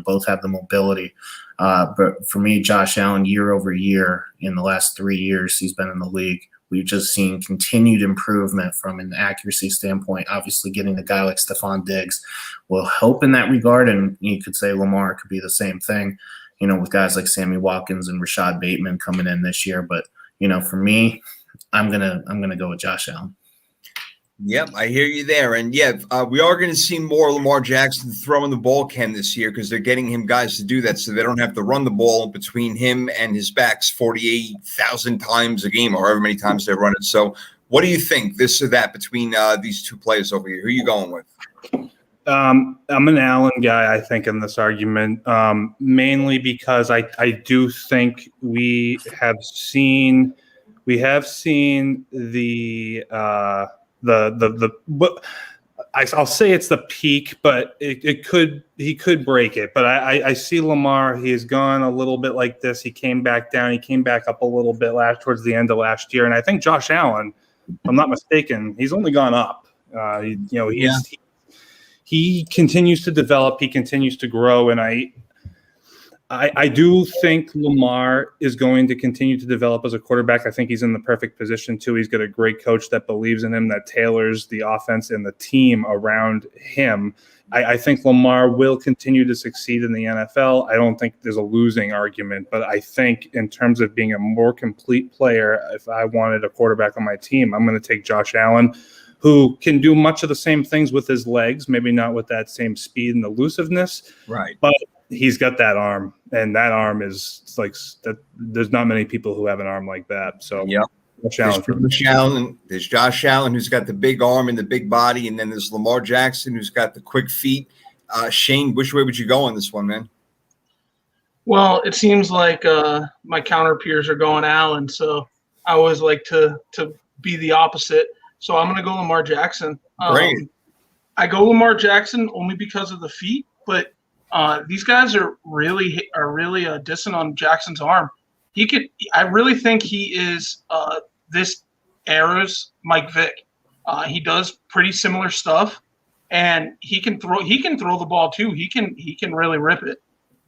Both have the mobility. But for me, Josh Allen, year over year, in the last 3 years he's been in the league, we've just seen continued improvement from an accuracy standpoint. Obviously, getting a guy like Stephon Diggs will help in that regard, and you could say Lamar could be the same thing, with guys like Sammy Watkins and Rashad Bateman coming in this year. But for me, I'm gonna go with Josh Allen. Yep, I hear you there. And, yeah, we are going to see more Lamar Jackson throwing the ball, Ken, this year, because they're getting him guys to do that so they don't have to run the ball between him and his backs 48,000 times a game or however many times they run it. So What do you think, this or that, between these two players over here? Who are you going with? I'm an Allen guy, I think, in this argument, mainly because I do think I'll say it's the peak, but he could break it. But I see Lamar. He's gone a little bit like this. He came back down. He came back up a little bit towards the end of last year. And I think Josh Allen, if I'm not mistaken, he's only gone up. He continues to develop. He continues to grow. And I do think Lamar is going to continue to develop as a quarterback. I think he's in the perfect position too. He's got a great coach that believes in him, that tailors the offense and the team around him. I think Lamar will continue to succeed in the NFL. I don't think there's a losing argument, but I think in terms of being a more complete player, if I wanted a quarterback on my team, I'm going to take Josh Allen, who can do much of the same things with his legs, maybe not with that same speed and elusiveness. Right. But he's got that arm, and that arm is like that. There's not many people who have an arm like that. So yeah, there's Josh Allen, who's got the big arm and the big body, and then there's Lamar Jackson, who's got the quick feet. Shane, which way would you go on this one, man? Well, it seems like my counter peers are going Allen, so I always like to be the opposite. So I'm going to go Lamar Jackson. Great. I go Lamar Jackson only because of the feet, but these guys are really dissing on Jackson's arm. I really think he is this era's Mike Vick. He does pretty similar stuff, and he can throw the ball too. He can really rip it.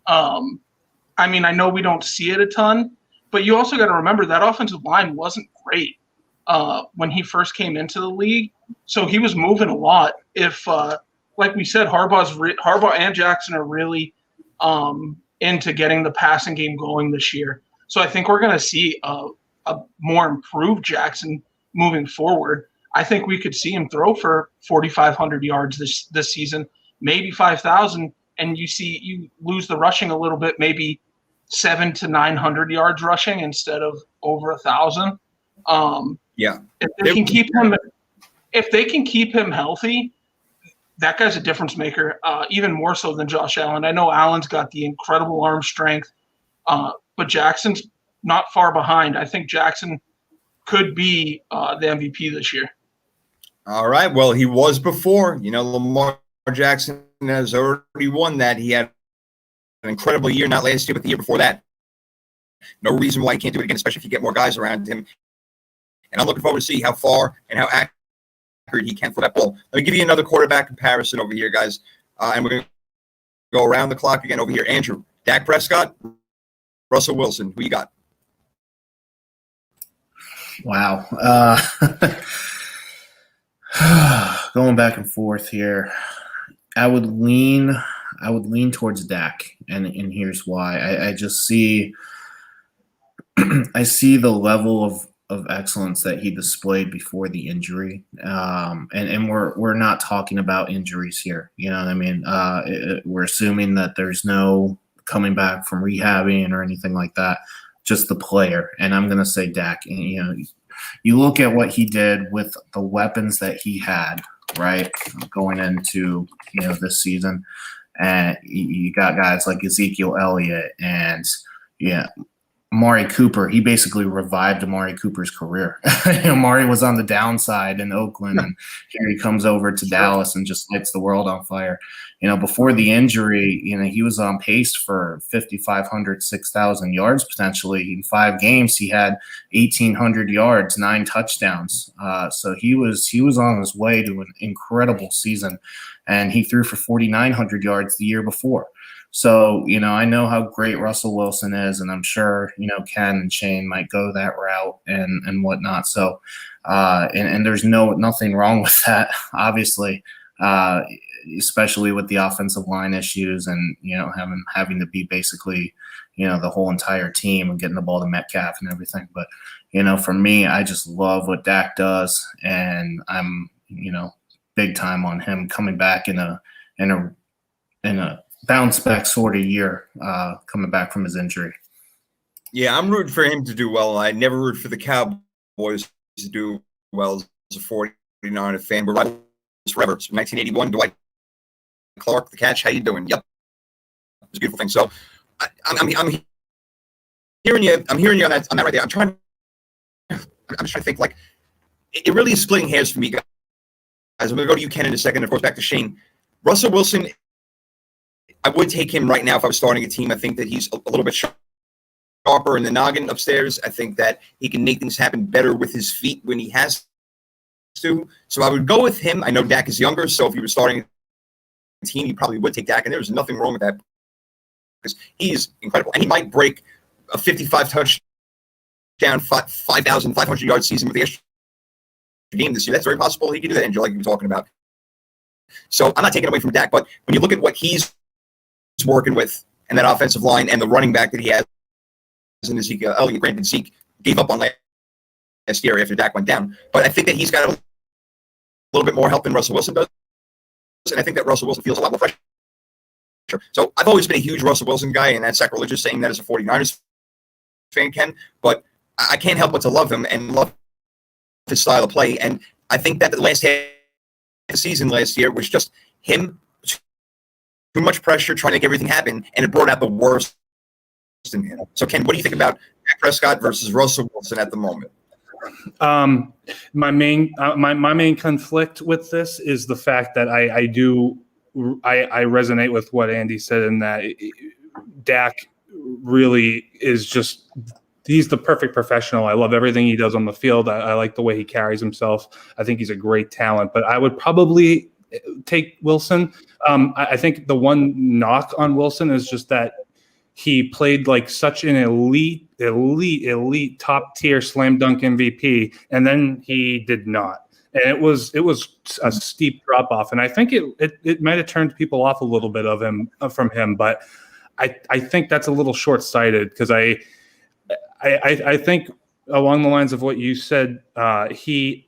I mean, I know we don't see it a ton, but you also got to remember that offensive line wasn't great when he first came into the league, so he was moving a lot. If like we said, Harbaugh and Jackson are really into getting the passing game going this year. So I think we're going to see a more improved Jackson moving forward. I think we could see him throw for 4,500 yards this season, maybe 5,000, and you lose the rushing a little bit, maybe 700 to 900 yards rushing instead of over 1,000. Yeah, if they can keep him healthy, that guy's a difference maker, even more so than Josh Allen. I know Allen's got the incredible arm strength, but Jackson's not far behind. I think Jackson could be the MVP this year. All right. Well, he was before. Lamar Jackson has already won that. He had an incredible year, not last year, but the year before that. No reason why he can't do it again, especially if you get more guys around him. And I'm looking forward to see how far and how accurate he can throw that ball. Let me give you another quarterback comparison over here, guys. And we're going to go around the clock again over here. Andrew, Dak Prescott, Russell Wilson. Who you got? Wow. Going back and forth here. I would lean towards Dak, and here's why. I just see I see the level of excellence that he displayed before the injury. And we're not talking about injuries here. You know what I mean? We're assuming that there's no coming back from rehabbing or anything like that, just the player. And I'm going to say Dak. And, you look at what he did with the weapons that he had, right, going into, this season. And you got guys like Ezekiel Elliott and, Amari Cooper. He basically revived Amari Cooper's career. Amari was on the downside in Oakland, and here he comes over to Dallas and just lights the world on fire. Before the injury, he was on pace for 5,500, 6,000 yards potentially. In 5 games, he had 1,800 yards, 9 touchdowns. So he was on his way to an incredible season, and he threw for 4,900 yards the year before. So, I know how great Russell Wilson is, and I'm sure, Ken and Shane might go that route and whatnot. So, and there's nothing wrong with that, obviously, especially with the offensive line issues and, having to be basically, the whole entire team and getting the ball to Metcalf and everything. But, for me, I just love what Dak does, and I'm, big time on him coming back in a bounce back sort of year, coming back from his injury. Yeah, I'm rooting for him to do well. I never root for the Cowboys to do well as a 49er fan. We're rivals forever. So 1981, Dwight Clark, the catch. How you doing? Yep, it's a beautiful thing. So I'm hearing you. I'm hearing you on that right there. I'm just trying to think. Like, it really is splitting hairs for me, guys. I'm going to go to you, Ken, in a second. Of course, back to Shane. Russell Wilson. I would take him right now if I was starting a team. I think that he's a little bit sharper in the noggin upstairs. I think that he can make things happen better with his feet when he has to. So I would go with him. I know Dak is younger, so if he was starting a team, he probably would take Dak, and there's nothing wrong with that because he is incredible. And he might break a 55 touchdown, 5,500 yard season with the extra game this year. That's very possible he could do that, Angel, like you were talking about. So I'm not taking away from Dak, but when you look at what he's working with and that offensive line and the running back that he has in Ezekiel Elliott, granted Zeke gave up on last year after Dak went down, but I think that he's got a little bit more help than Russell Wilson does, and I think that Russell Wilson feels a lot more fresh. So I've always been a huge Russell Wilson guy, and that's sacrilegious saying that as a 49ers fan, Ken, but I can't help but to love him and love his style of play, and I think that the last half of the season last year was just him, too much pressure, trying to make everything happen, and it brought out the worst in him. So, Ken, what do you think about Dak Prescott versus Russell Wilson at the moment? My main conflict with this is the fact that I resonate with what Andy said in that Dak really is just, he's the perfect professional. I love everything he does on the field. I like the way he carries himself. I think he's a great talent, but I would probably take Wilson. I think the one knock on Wilson is just that he played like such an elite top tier slam dunk MVP, and then he did not. And it was a steep drop off. And I think it might have turned people off a little bit from him, but I think that's a little short sighted because I think along the lines of what you said, he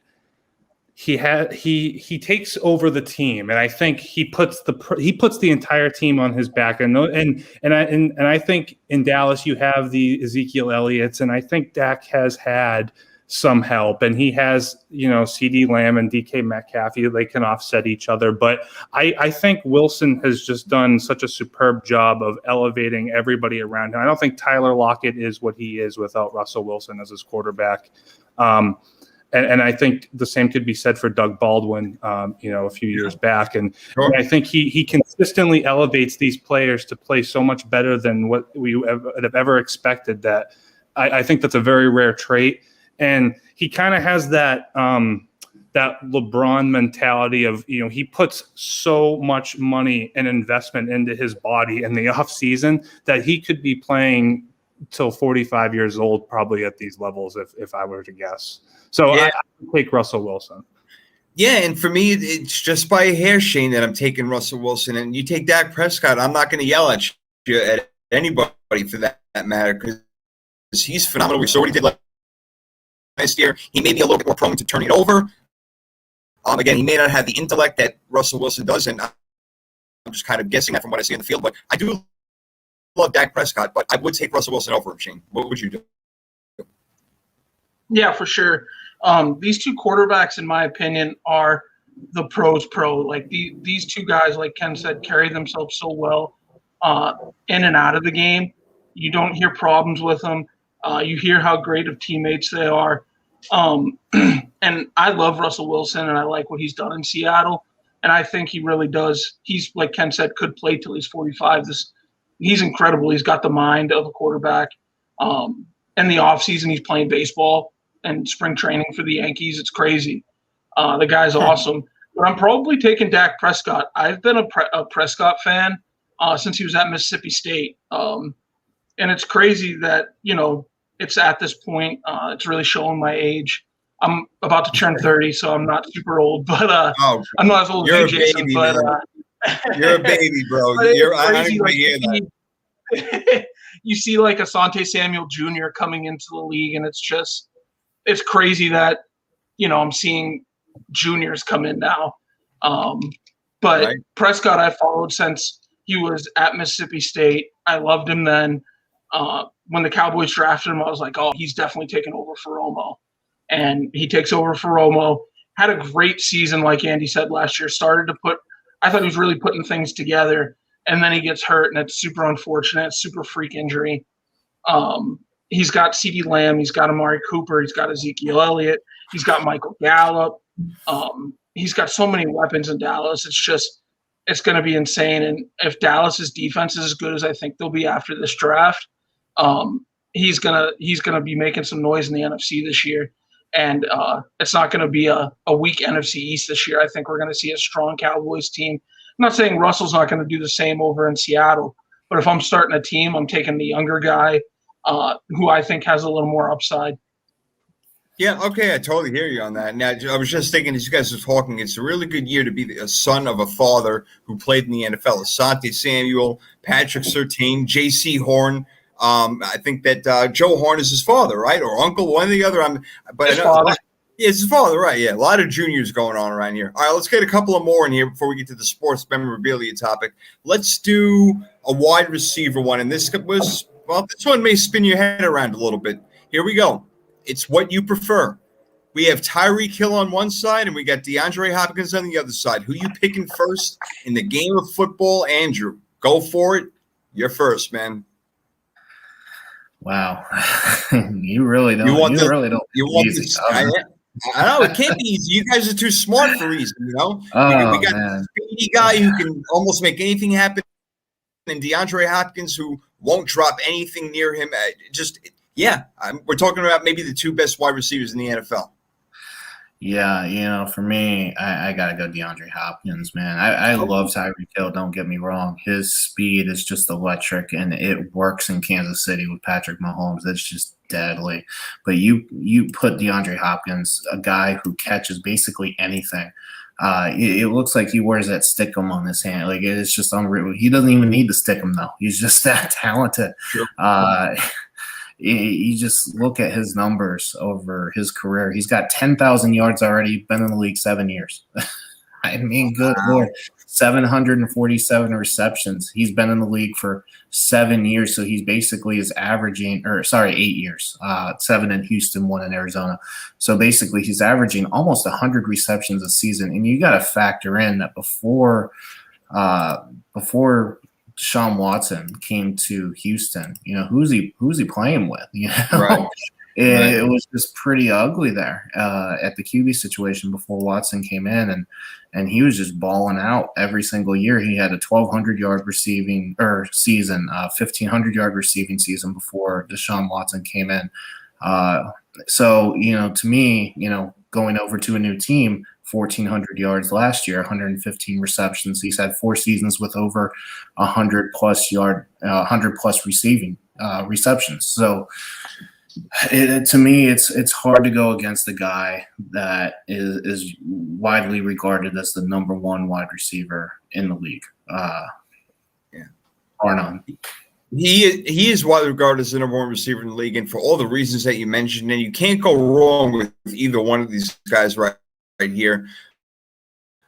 takes over the team, and I think he puts the entire team on his back. And I think in Dallas you have the Ezekiel Elliott's, and I think Dak has had some help, and he has, CeeDee Lamb and DK Metcalf. They can offset each other, but I think Wilson has just done such a superb job of elevating everybody around him. I don't think Tyler Lockett is what he is without Russell Wilson as his quarterback. And I think the same could be said for Doug Baldwin, a few years back. And I think he consistently elevates these players to play so much better than what we have ever expected. That I think that's a very rare trait. And he kind of has that LeBron mentality of, he puts so much money and investment into his body in the off season that he could be playing till 45 years old, probably at these levels, if I were to guess. So yeah. I would take Russell Wilson. Yeah, and for me, it's just by a hair, Shane, that I'm taking Russell Wilson. And you take Dak Prescott, I'm not going to yell at you, at anybody for that matter, because he's phenomenal. We saw what he did last year. He may be a little bit more prone to turning it over. Again, he may not have the intellect that Russell Wilson does, and I'm just kind of guessing that from what I see in the field. But I do love Dak Prescott, but I would take Russell Wilson over him, Shane. What would you do? Yeah, for sure. These two quarterbacks, in my opinion, are the pros pro. Like these two guys, like Ken said, carry themselves so well in and out of the game. You don't hear problems with them. You hear how great of teammates they are. And I love Russell Wilson, and I like what he's done in Seattle. And I think he really does. He's, like Ken said, could play till he's 45. He's incredible. He's got the mind of a quarterback. In the offseason, he's playing baseball and spring training for the Yankees. It's crazy. The guy's awesome. But I'm probably taking Dak Prescott. I've been a Prescott fan since he was at Mississippi State. And it's crazy that, it's at this point. It's really showing my age. I'm about to turn 30, so I'm not super old, but I'm not as old as you, Jason. But you're a baby, bro. I don't even hear that. You see like Asante Samuel Jr. coming into the league, and it's crazy that, I'm seeing juniors come in now. But right. Prescott I followed since he was at Mississippi State. I loved him then. When the Cowboys drafted him, I was like, oh, he's definitely taking over for Romo. and he takes over for Romo. Had a great season, like Andy said last year. I thought he was really putting things together, and then he gets hurt, and it's super unfortunate, super freak injury. He's got CeeDee Lamb, he's got Amari Cooper, he's got Ezekiel Elliott, he's got Michael Gallup. He's got so many weapons in Dallas. It's going to be insane. And if Dallas's defense is as good as I think they'll be after this draft, he's gonna be making some noise in the NFC this year. And it's not going to be a weak NFC East this year. I think we're going to see a strong Cowboys team. I'm not saying Russell's not going to do the same over in Seattle, but if I'm starting a team, I'm taking the younger guy who I think has a little more upside. Yeah, okay, I totally hear you on that. Now, I was just thinking as you guys were talking, it's a really good year to be a son of a father who played in the NFL. Asante Samuel, Patrick Surtain, J.C. Horn. I think that Joe Horn is his father, right? Or uncle, one or the other. His father. Yeah, it's his father, right? Yeah, a lot of juniors going on around here. All right, let's get a couple of more in here before we get to the sports memorabilia topic. Let's do a wide receiver one. And this one may spin your head around a little bit. Here we go. It's what you prefer. We have Tyreek Hill on one side, and we got DeAndre Hopkins on the other side. Who you picking first in the game of football, Andrew? Go for it. You're first, man. Wow, you really don't. This. I know it can't be easy. You guys are too smart for easy. You know, we got a speedy guy who can almost make anything happen, and DeAndre Hopkins who won't drop anything near him. We're talking about maybe the two best wide receivers in the NFL. Yeah, for me, I got to go DeAndre Hopkins, man. I love Tyreek Hill, don't get me wrong. His speed is just electric, and it works in Kansas City with Patrick Mahomes. It's just deadly. But you put DeAndre Hopkins, a guy who catches basically anything. It looks like he wears that stickum on his hand. Like, it's just unreal. He doesn't even need the stickum, though. He's just that talented. Sure. You just look at his numbers over his career. He's got 10,000 yards already, been in the league 7 years. I mean, good Lord, 747 receptions. He's been in the league for 7 years, so he's basically is averaging, 8 years, 7 in Houston, 1 in Arizona. So basically he's averaging almost 100 receptions a season. And you got to factor in that before Deshaun Watson came to Houston, who's he playing with? Right. It was just pretty ugly there at the QB situation before Watson came in, and he was just balling out every single year. He had a 1,200-yard receiving season, 1,500-yard receiving season before Deshaun Watson came in. So to me, going over to a new team, 1,400 yards last year, 115 receptions. He's had 4 seasons with over 100+ receiving receptions. So to me, it's hard to go against the guy that is widely regarded as the number 1 wide receiver in the league. Or none. He is widely regarded as the number 1 receiver in the league, and for all the reasons that you mentioned, and you can't go wrong with either one of these guys right here.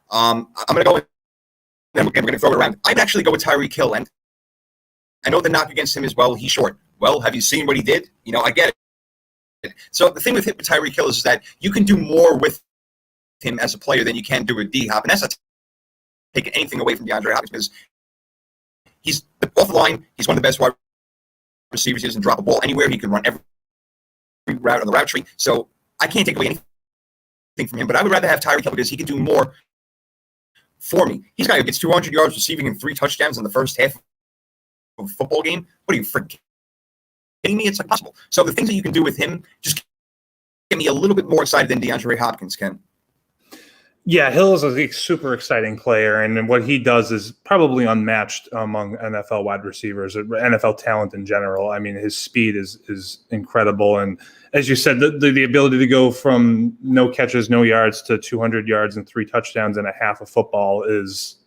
I'm going to go with, then we're going to throw it around. I'd actually go with Tyreek Hill, and I know the knock against him is, well, he's short. Well, have you seen what he did? I get it. So the thing with Tyreek Hill is that you can do more with him as a player than you can do with D-Hop, and that's not taking anything away from DeAndre Hopkins, because he's off the line. He's one of the best wide receivers. He doesn't drop a ball anywhere. He can run every route on the route tree. So I can't take away anything from him, but I would rather have Tyreek Hill because he can do more for me. He's got 200 yards receiving and 3 touchdowns in the first half of a football game. What are you freaking kidding me? It's like possible. So the things that you can do with him just get me a little bit more excited than DeAndre Hopkins can. Yeah, Hill is a super exciting player, and what he does is probably unmatched among NFL wide receivers, or NFL talent in general. I mean, his speed is incredible, and as you said, the ability to go from no catches, no yards to 200 yards and 3 touchdowns in a half of football is,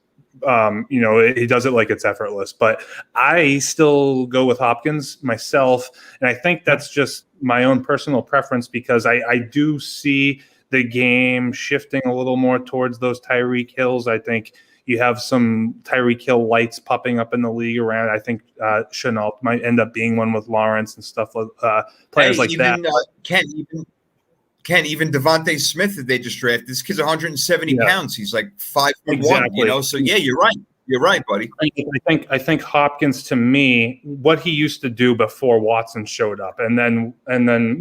he does it like it's effortless. But I still go with Hopkins myself, and I think that's just my own personal preference, because I do see the game shifting a little more towards those Tyreek Hills. I think you have some Tyreek Hill lights popping up in the league around. I think Chenault might end up being one with Lawrence and stuff, players like that. Ken, even Devontae Smith that they just drafted, this kid's 170 pounds. He's like 5'1", Exactly. you know? So, yeah, you're right. You're right, buddy. I think Hopkins, to me, what he used to do before Watson showed up, and then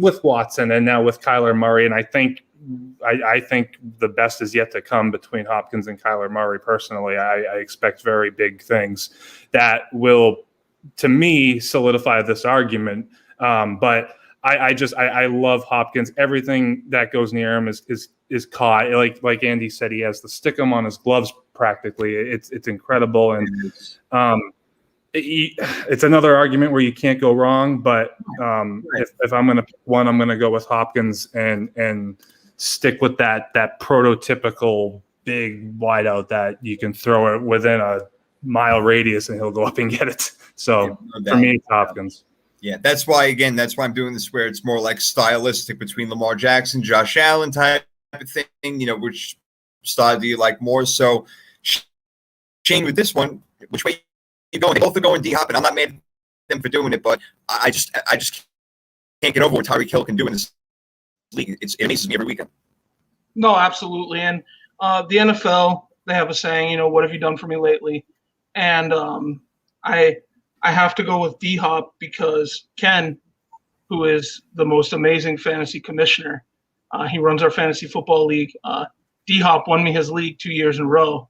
with Watson, and now with Kyler Murray, and I think the best is yet to come between Hopkins and Kyler Murray. Personally, I expect very big things that will, to me, solidify this argument. But I love Hopkins. Everything that goes near him is caught. Like Andy said, he has to stick them on his gloves practically. It's incredible, and it's another argument where you can't go wrong. But if I'm going to pick one, I'm going to go with Hopkins and stick with that prototypical big wideout that you can throw it within a mile radius and he'll go up and get it. So for me, it's Hopkins. Yeah, that's why I'm doing this where it's more like stylistic between Lamar Jackson, Josh Allen type of thing, you know, which style do you like more? So Shane, with this one, which way you going? They both are going D-Hop, and I'm not mad at them for doing it, but I just can't get over what Tyreek Hill can do in this league. It amazes me every weekend. No, absolutely. And the NFL, they have a saying, you know, what have you done for me lately? And I have to go with D-Hop because Ken, who is the most amazing fantasy commissioner, he runs our fantasy football league. D-Hop won me his league 2 years in a row,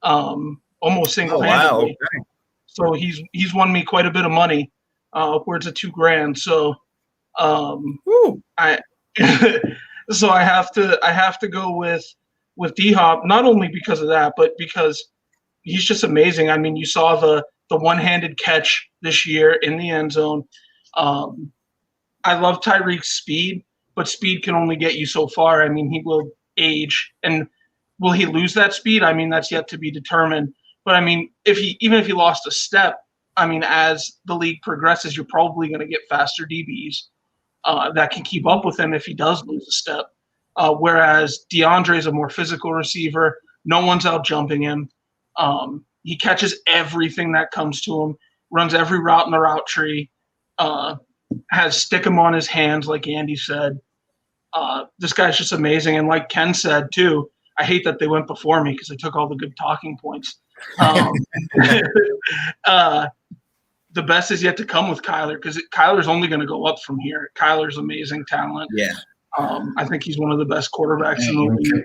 almost single-handedly. Oh, wow. Okay. So he's won me quite a bit of money, upwards of $2,000. So so I have to go with D-Hop, not only because of that, but because he's just amazing. I mean, you saw the one-handed catch this year in the end zone. I love Tyreek's speed, but speed can only get you so far. I mean, he will age, and will he lose that speed? I mean, that's yet to be determined. But I mean, even if he lost a step, I mean, as the league progresses, you're probably going to get faster DBs that can keep up with him if he does lose a step. Whereas DeAndre is a more physical receiver. No one's out jumping him. He catches everything that comes to him, runs every route in the route tree, has stick him on his hands, like Andy said. This guy's just amazing. And like Ken said, too, I hate that they went before me because they took all the good talking points. The best is yet to come with Kyler because Kyler's only going to go up from here. Kyler's amazing talent. Yeah. I think he's one of the best quarterbacks in the league.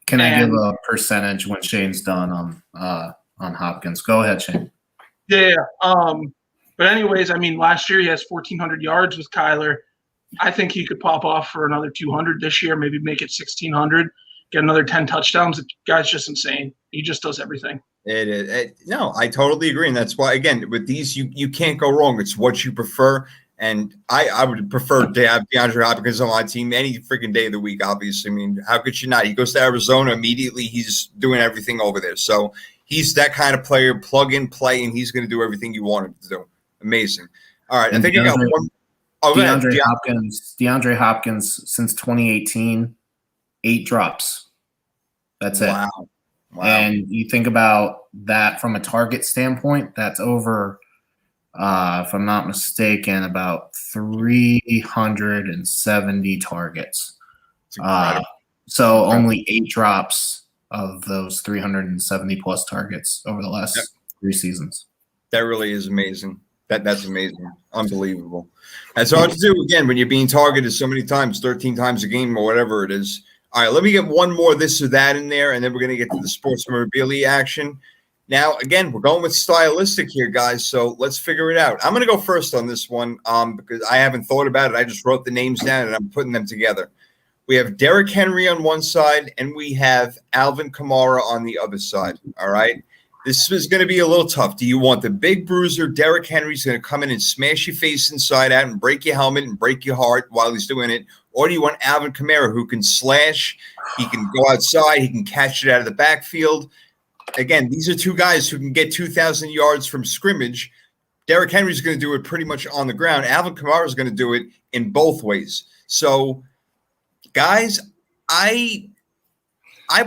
Can I give a percentage when Shane's done on Hopkins? Go ahead, Shane. Yeah. But anyways, I mean, last year he has 1,400 yards with Kyler. I think he could pop off for another 200 this year, maybe make it 1,600, get another 10 touchdowns. The guy's just insane. He just does everything. It is. No, I totally agree. And that's why, again, with these, you can't go wrong. It's what you prefer. And I would prefer to have DeAndre Hopkins on my team any freaking day of the week, obviously. I mean, how could you not? He goes to Arizona immediately. He's doing everything over there. So he's that kind of player, plug and play, and he's going to do everything you want him to do. Amazing. All right. And I think I got one. Oh, DeAndre Hopkins since 2018, 8 drops. That's it. Wow. And you think about that from a target standpoint, that's over, if I'm not mistaken, about 370 targets. So only 8 drops of those 370 plus targets over the last 3 seasons. That really is amazing. That's amazing. Unbelievable. That's hard to do, again, when you're being targeted so many times, 13 times a game or whatever it is. All right, let me get one more this or that in there, and then we're going to get to the sports memorabilia action. Now, again, we're going with stylistic here, guys, so let's figure it out. I'm going to go first on this one because I haven't thought about it. I just wrote the names down, and I'm putting them together. We have Derrick Henry on one side, and we have Alvin Kamara on the other side, all right? This is going to be a little tough. Do you want the big bruiser, Derrick Henry's going to come in and smash your face inside out and break your helmet and break your heart while he's doing it? Or do you want Alvin Kamara, who can slash, he can go outside, he can catch it out of the backfield? Again, these are two guys who can get 2,000 yards from scrimmage. Derrick Henry's going to do it pretty much on the ground. Alvin Kamara is going to do it in both ways. So, guys, I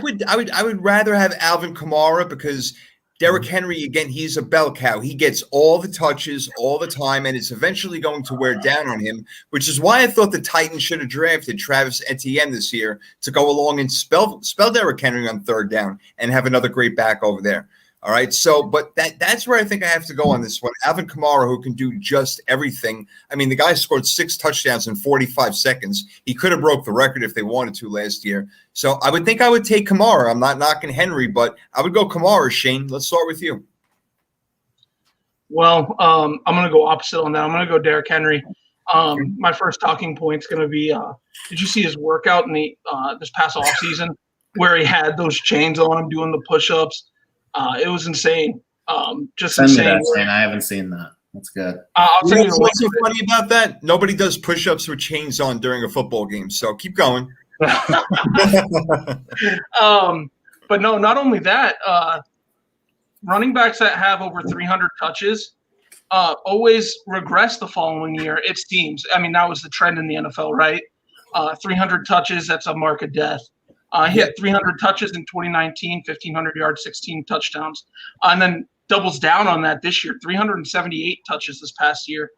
would rather have Alvin Kamara because Derrick Henry, again, he's a bell cow. He gets all the touches all the time, and it's eventually going to wear down on him, which is why I thought the Titans should have drafted Travis Etienne this year to go along and spell Derrick Henry on third down and have another great back over there. All right. So, but that's where I think I have to go on this one. Alvin Kamara, who can do just everything. I mean, the guy scored 6 touchdowns in 45 seconds. He could have broke the record if they wanted to last year. So I would think I would take Kamara. I'm not knocking Henry, but I would go Kamara, Shane. Let's start with you. Well, I'm going to go opposite on that. I'm going to go Derrick Henry. My first talking point is going to be, did you see his workout in the this past offseason where he had those chains on him doing the push-ups? It was insane. Just Send insane. me that, Shane. I haven't seen that. That's good. I'll You send know you the what's so link. funny about that? Nobody does push-ups with chains on during a football game. So keep going. But no, not only that, running backs that have over 300 touches always regress the following year, it seems. I mean, that was the trend in the NFL, right? 300 touches, that's a mark of death. He had 300 touches in 2019, 1,500 yards, 16 touchdowns. And then doubles down on that this year, 378 touches this past year,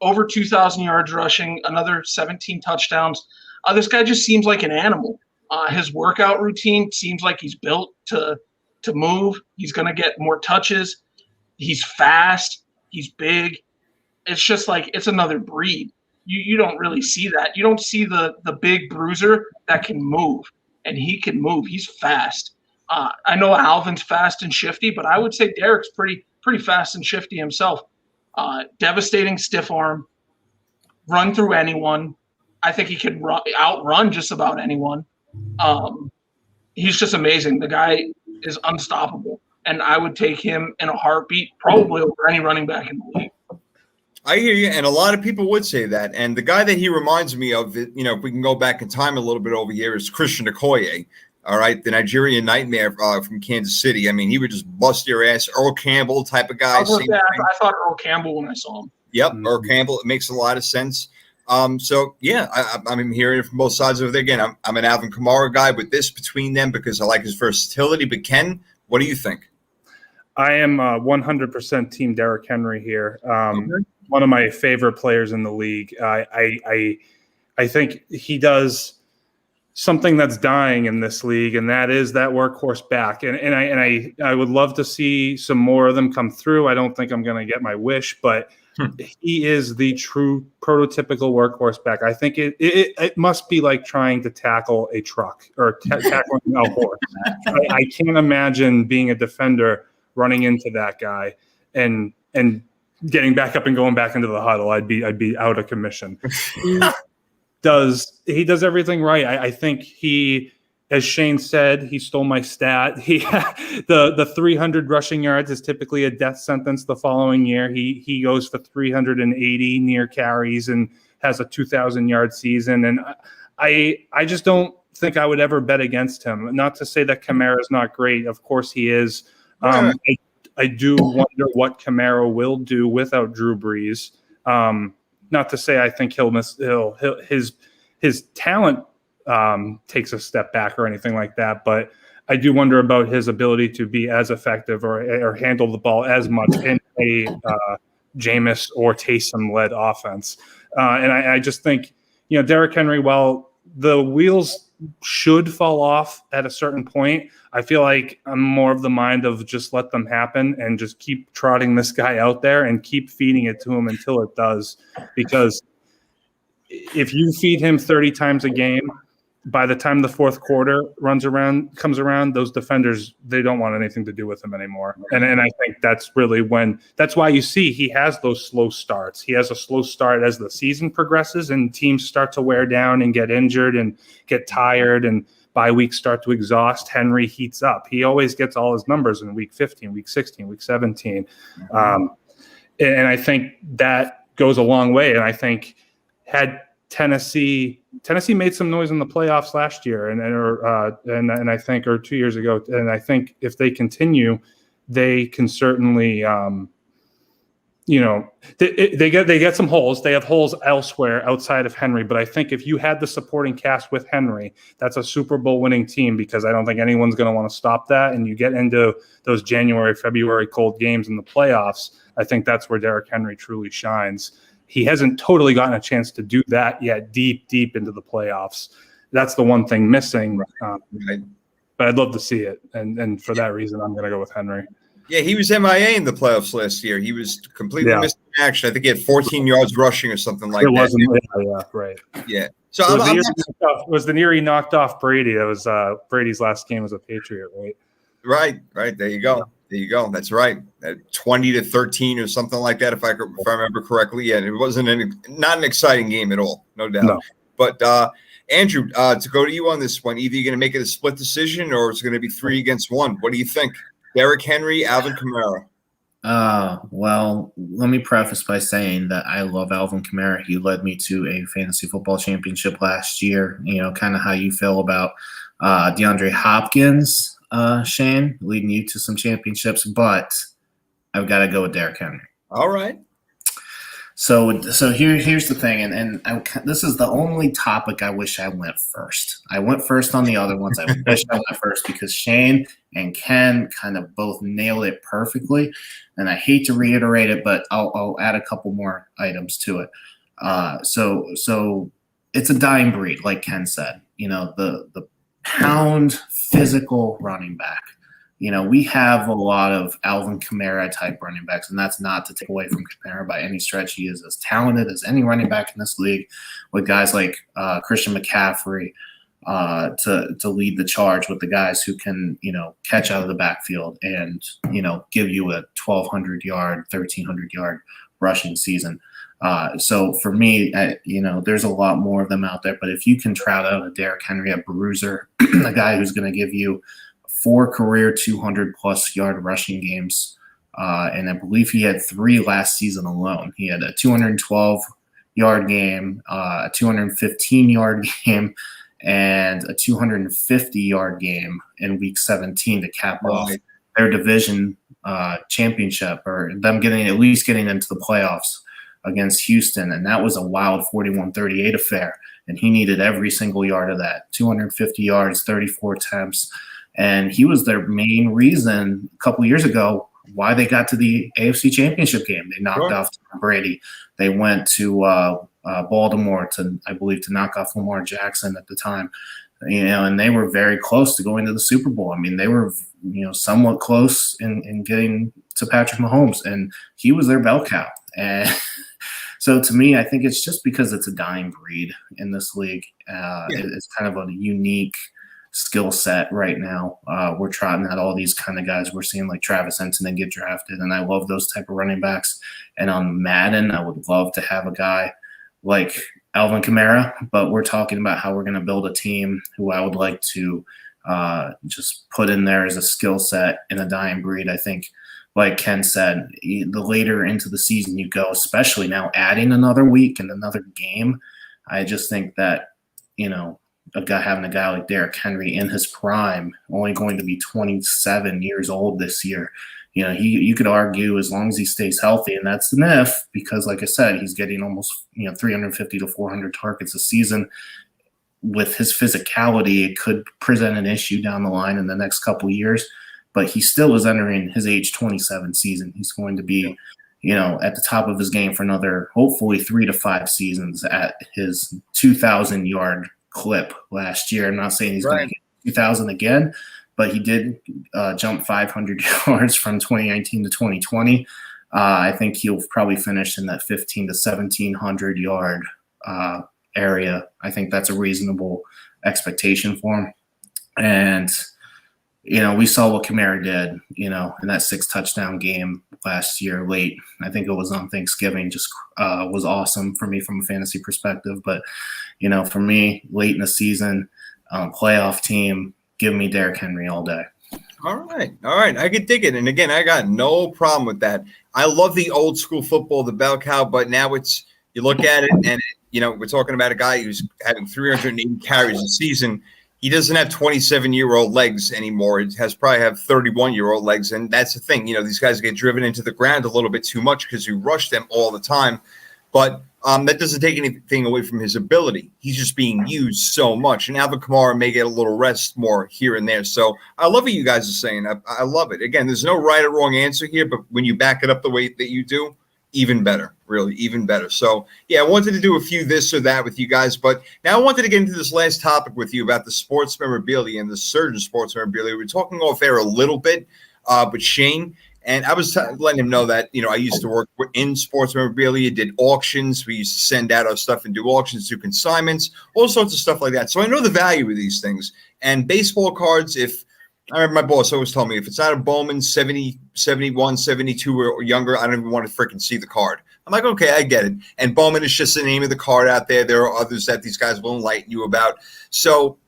over 2,000 yards rushing, another 17 touchdowns. This guy just seems like an animal. His workout routine seems like he's built to move. He's going to get more touches. He's fast. He's big. It's just like it's another breed. You don't really see that. You don't see the big bruiser that can move. And he can move. He's fast. I know Alvin's fast and shifty, but I would say Derrick's pretty fast and shifty himself. Devastating stiff arm, run through anyone. I think he could outrun just about anyone. He's just amazing. The guy is unstoppable, and I would take him in a heartbeat, probably over any running back in the league. I hear you, and a lot of people would say that. And the guy that he reminds me of, if we can go back in time a little bit over here, is Christian Okoye. All right, the Nigerian Nightmare from Kansas City. I mean, he would just bust your ass. Earl Campbell type of guy. I thought Earl Campbell when I saw him. Yep, Earl Campbell. It makes a lot of sense. So yeah, I'm hearing it from both sides of it. Again, I'm an Alvin Kamara guy with this between them because I like his versatility. But Ken, what do you think? I am 100% Team Derrick Henry here. One of my favorite players in the league. I think he does something that's dying in this league, and that is that workhorse back. And I would love to see some more of them come through. I don't think I'm going to get my wish, but he is the true prototypical workhorse back. I think it must be like trying to tackle a truck or tackling a horse. I can't imagine being a defender running into that guy and getting back up and going back into the huddle. I'd be out of commission. He does everything right. I think he, as Shane said, he stole my stat. The 300 rushing yards is typically a death sentence the following year. He goes for 380 near carries and has a 2,000-yard season. And I just don't think I would ever bet against him. Not to say that Kamara is not great. Of course he is. I do wonder what Kamara will do without Drew Brees. Not to say I think his talent takes a step back or anything like that, but I do wonder about his ability to be as effective or handle the ball as much in a Jameis or Taysom-led offense. And I just think, Derrick Henry, while the wheels should fall off at a certain point, I feel like I'm more of the mind of just let them happen and just keep trotting this guy out there and keep feeding it to him until it does. Because if you feed him 30 times a game, by the time the fourth quarter comes around, those defenders, they don't want anything to do with him anymore. And I think that's really that's why you see he has those slow starts. He has a slow start as the season progresses and teams start to wear down and get injured and get tired and bye weeks start to exhaust. Henry heats up. He always gets all his numbers in week 15, week 16, week 17. And I think that goes a long way. And I think had Tennessee made some noise in the playoffs last year, and I think, or 2 years ago, and I think if they continue, they can certainly, they get some holes. They have holes elsewhere outside of Henry. But I think if you had the supporting cast with Henry, that's a Super Bowl winning team, because I don't think anyone's going to want to stop that. And you get into those January, February cold games in the playoffs, I think that's where Derrick Henry truly shines. He hasn't totally gotten a chance to do that yet, deep into the playoffs. That's the one thing missing. Right. But I'd love to see it. And for that reason, I'm going to go with Henry. Yeah, he was MIA in the playoffs last year. He was completely missing action. I think he had 14 yards rushing or something like that. Wasn't, right. Yeah. So it was the year he knocked off Brady. That was Brady's last game as a Patriot, right? Right. There you go. That's right. 20-13 or something like that, if I remember correctly. Yeah, it wasn't not an exciting game at all, no doubt. No. But Andrew, to go to you on this one, either you're going to make it a split decision or it's going to be 3 against 1. What do you think? Derrick Henry, Alvin Kamara. Well, let me preface by saying that I love Alvin Kamara. He led me to a fantasy football championship last year. Kind of how you feel about DeAndre Hopkins, Shane, leading you to some championships, but I've got to go with Derrick Henry. All right. So here's the thing, and this is the only topic I wish I went first. I went first on the other ones. I wish I went first because Shane and Ken kind of both nailed it perfectly, and I hate to reiterate it, but I'll add a couple more items to it. So it's a dying breed, like Ken said. The pound physical running back. We have a lot of Alvin Kamara type running backs, and that's not to take away from Kamara by any stretch. He is as talented as any running back in this league, with guys like Christian McCaffrey to lead the charge, with the guys who can, catch out of the backfield and, give you a 1,200-yard, 1,300-yard rushing season. So for me, there's a lot more of them out there. But if you can trot out a Derrick Henry, a bruiser, a guy who's going to give you 4 career 200-plus yard rushing games, and I believe he had 3 last season alone. He had a 212-yard game, a 215-yard game, and a 250-yard game in Week 17 to cap off their division championship, or them getting into the playoffs against Houston. And that was a wild 41-38 affair, and he needed every single yard of that. 250 yards, 34 attempts. And he was their main reason a couple years ago why they got to the AFC Championship game. They knocked off Tom Brady. They went to Baltimore to knock off Lamar Jackson at the time. And they were very close to going to the Super Bowl. I mean, they were, somewhat close in getting to Patrick Mahomes, and he was their bell cow. And so to me, I think it's just because it's a dying breed in this league. It's kind of a unique skill set right now. We're trotting out all these kind of guys. We're seeing like Travis Etienne get drafted, and I love those type of running backs. And on Madden, I would love to have a guy like Alvin Kamara, but we're talking about how we're going to build a team who I would like to just put in there as a skill set in a dying breed. I think, like Ken said, the later into the season you go, especially now adding another week and another game, I just think that, having a guy like Derrick Henry in his prime, only going to be 27 years old this year. You could argue as long as he stays healthy, and that's an if, because like I said, he's getting almost 350 to 400 targets a season. With his physicality, it could present an issue down the line in the next couple of years, but he still is entering his age 27 season. He's going to be, at the top of his game for another, hopefully 3 to 5 seasons at his 2,000-yard clip last year. I'm not saying he's going to get 2,000 again, but he did jump 500 yards from 2019 to 2020. I think he'll probably finish in that 1,500 to 1,700 yard area. I think that's a reasonable expectation for him. And, we saw what Kamara did, in that 6 touchdown game last year late. I think it was on Thanksgiving, just was awesome for me from a fantasy perspective. But, for me, late in the season, playoff team, give me Derrick Henry all day. All right. I could dig it. And again, I got no problem with that. I love the old school football, the bell cow, but now you look at it and, we're talking about a guy who's having 380 carries a season. he doesn't have 27-year-old legs anymore. It has probably have 31-year-old legs. And that's the thing. These guys get driven into the ground a little bit too much because you rush them all the time. But that doesn't take anything away from his ability. He's just being used so much. And Alvin Kamara may get a little rest more here and there. So I love what you guys are saying. I love it. Again, there's no right or wrong answer here, but when you back it up the way that you do, even better, really, even better. So, yeah, I wanted to do a few this or that with you guys, but now I wanted to get into this last topic with you about the sports memorabilia and the surge in sports memorabilia. We were talking off air a little bit with Shane, and I was letting him know that, I used to work in sports memorabilia, did auctions. We used to send out our stuff and do auctions, do consignments, all sorts of stuff like that. So I know the value of these things. And baseball cards, I remember my boss always told me, if it's not a Bowman 70, 71, 72 or younger, I don't even want to freaking see the card. I'm like, okay, I get it. And Bowman is just the name of the card out there. There are others that these guys will enlighten you about. So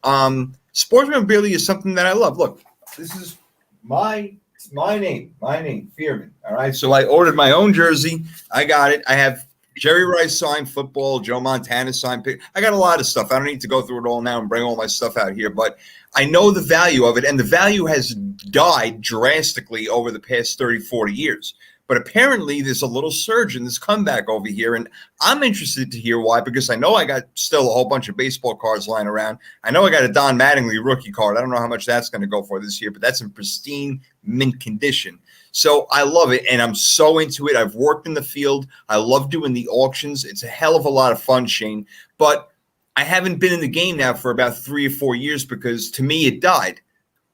sports memorabilia is something that I love. Look, this is my name, Fearman. All right. So I ordered my own jersey. I got it. I have Jerry Rice signed football, Joe Montana signed pick. I got a lot of stuff. I don't need to go through it all now and bring all my stuff out here, but I know the value of it, and the value has died drastically over the past 30, 40 years. But apparently there's a little surge in this comeback over here, and I'm interested to hear why, because I know I got still a whole bunch of baseball cards lying around. I know I got a Don Mattingly rookie card. I don't know how much that's going to go for this year, but that's in pristine mint condition. So I love it, and I'm so into it. I've worked in the field. I love doing the auctions. It's a hell of a lot of fun, Shane. But I haven't been in the game now for about 3 or 4 years because, to me, it died.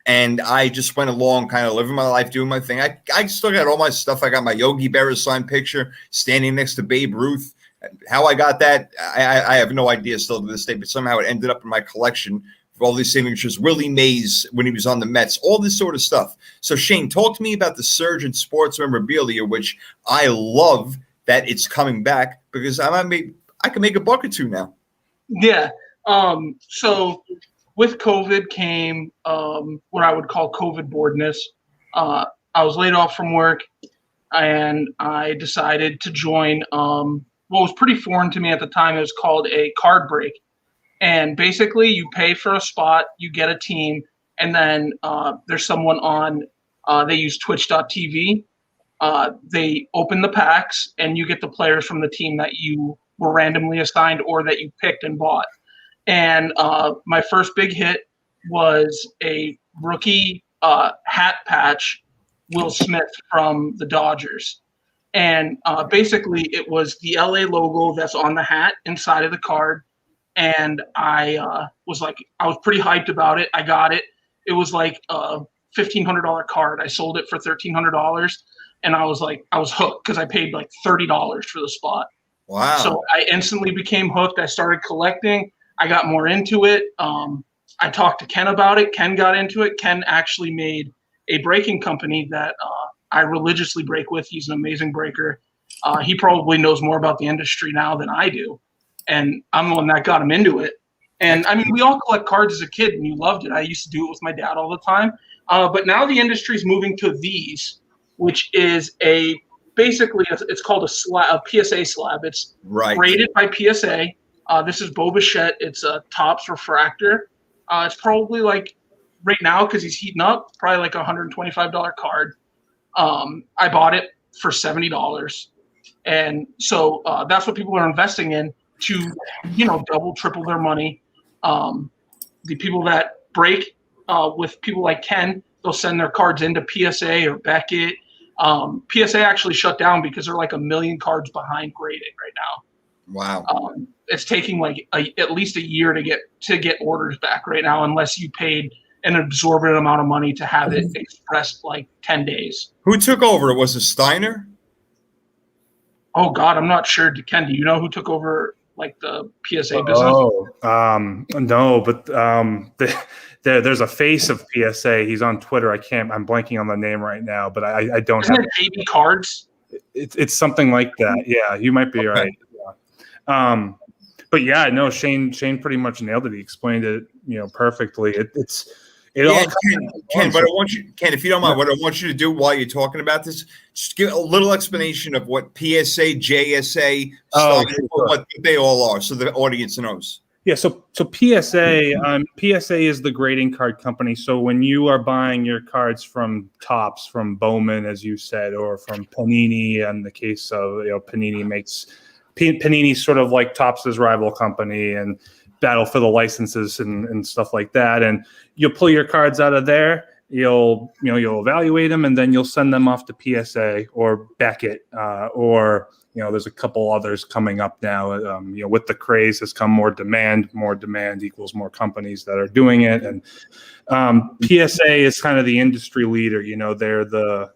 And I just went along kind of living my life, doing my thing. I still got all my stuff. I got my Yogi Berra signed picture standing next to Babe Ruth. How I got that, I have no idea still to this day, but somehow it ended up in my collection for all these signatures. Willie Mays when he was on the Mets, all this sort of stuff. So, Shane, talk to me about the surge in sports memorabilia, which I love that it's coming back because I can make a buck or two now. Yeah. So with COVID came what I would call COVID boredness. I was laid off from work, and I decided to join what was pretty foreign to me at the time. It was called a card break. And basically you pay for a spot, you get a team, and then there's someone on, they use twitch.tv. They open the packs, and you get the players from the team that you were randomly assigned or that you picked and bought. And my first big hit was a rookie hat patch, Will Smith from the Dodgers. And basically it was the LA logo that's on the hat inside of the card. And I was pretty hyped about it. I got it. It was like a $1,500 card. I sold it for $1,300. And I was hooked because I paid like $30 for the spot. Wow. So I instantly became hooked. I started collecting. I got more into it. I talked to Ken about it. Ken got into it. Ken actually made a breaking company that I religiously break with. He's an amazing breaker. He probably knows more about the industry now than I do. And I'm the one that got him into it. And I mean, we all collect cards as a kid, and you loved it. I used to do it with my dad all the time. But now the industry is moving to these, which is basically it's called a PSA slab. It's rated by PSA. This is Bo Bichette. It's a Topps refractor. It's probably like right now, because he's heating up, probably like a $125 card. I bought it for $70. And so that's what people are investing in to, double, triple their money. The people that break with people like Ken, they'll send their cards into PSA or Beckett. PSA actually shut down because they're like 1 million cards behind grading right now. Wow. It's taking like at least a year to get orders back right now, unless you paid an absorbent amount of money to have it expressed like 10 days. Who took over? Was it Steiner? Oh God, I'm not sure. Ken, do you know who took over like the PSA business? No, but there's a face of PSA. He's on Twitter. I'm blanking on the name right now, but I don't Isn't have it JB Cards. It's something like that. Yeah, you might be right. Yeah. But yeah, no, Shane pretty much nailed it. He explained it, perfectly. Ken, but I want you, Ken, if you don't mind, what I want you to do while you're talking about this, just give a little explanation of what PSA, JSA, what they all are, so the audience knows. Yeah, so PSA is the grading card company. So when you are buying your cards from Topps, from Bowman, as you said, or from Panini, in the case of Panini's sort of like Topps's rival company and battle for the licenses and stuff like that. And you'll pull your cards out of there. You'll evaluate them, and then you'll send them off to PSA or Beckett, or there's a couple others coming up now. With the craze has come more demand. More demand equals more companies that are doing it, and PSA is kind of the industry leader. They're the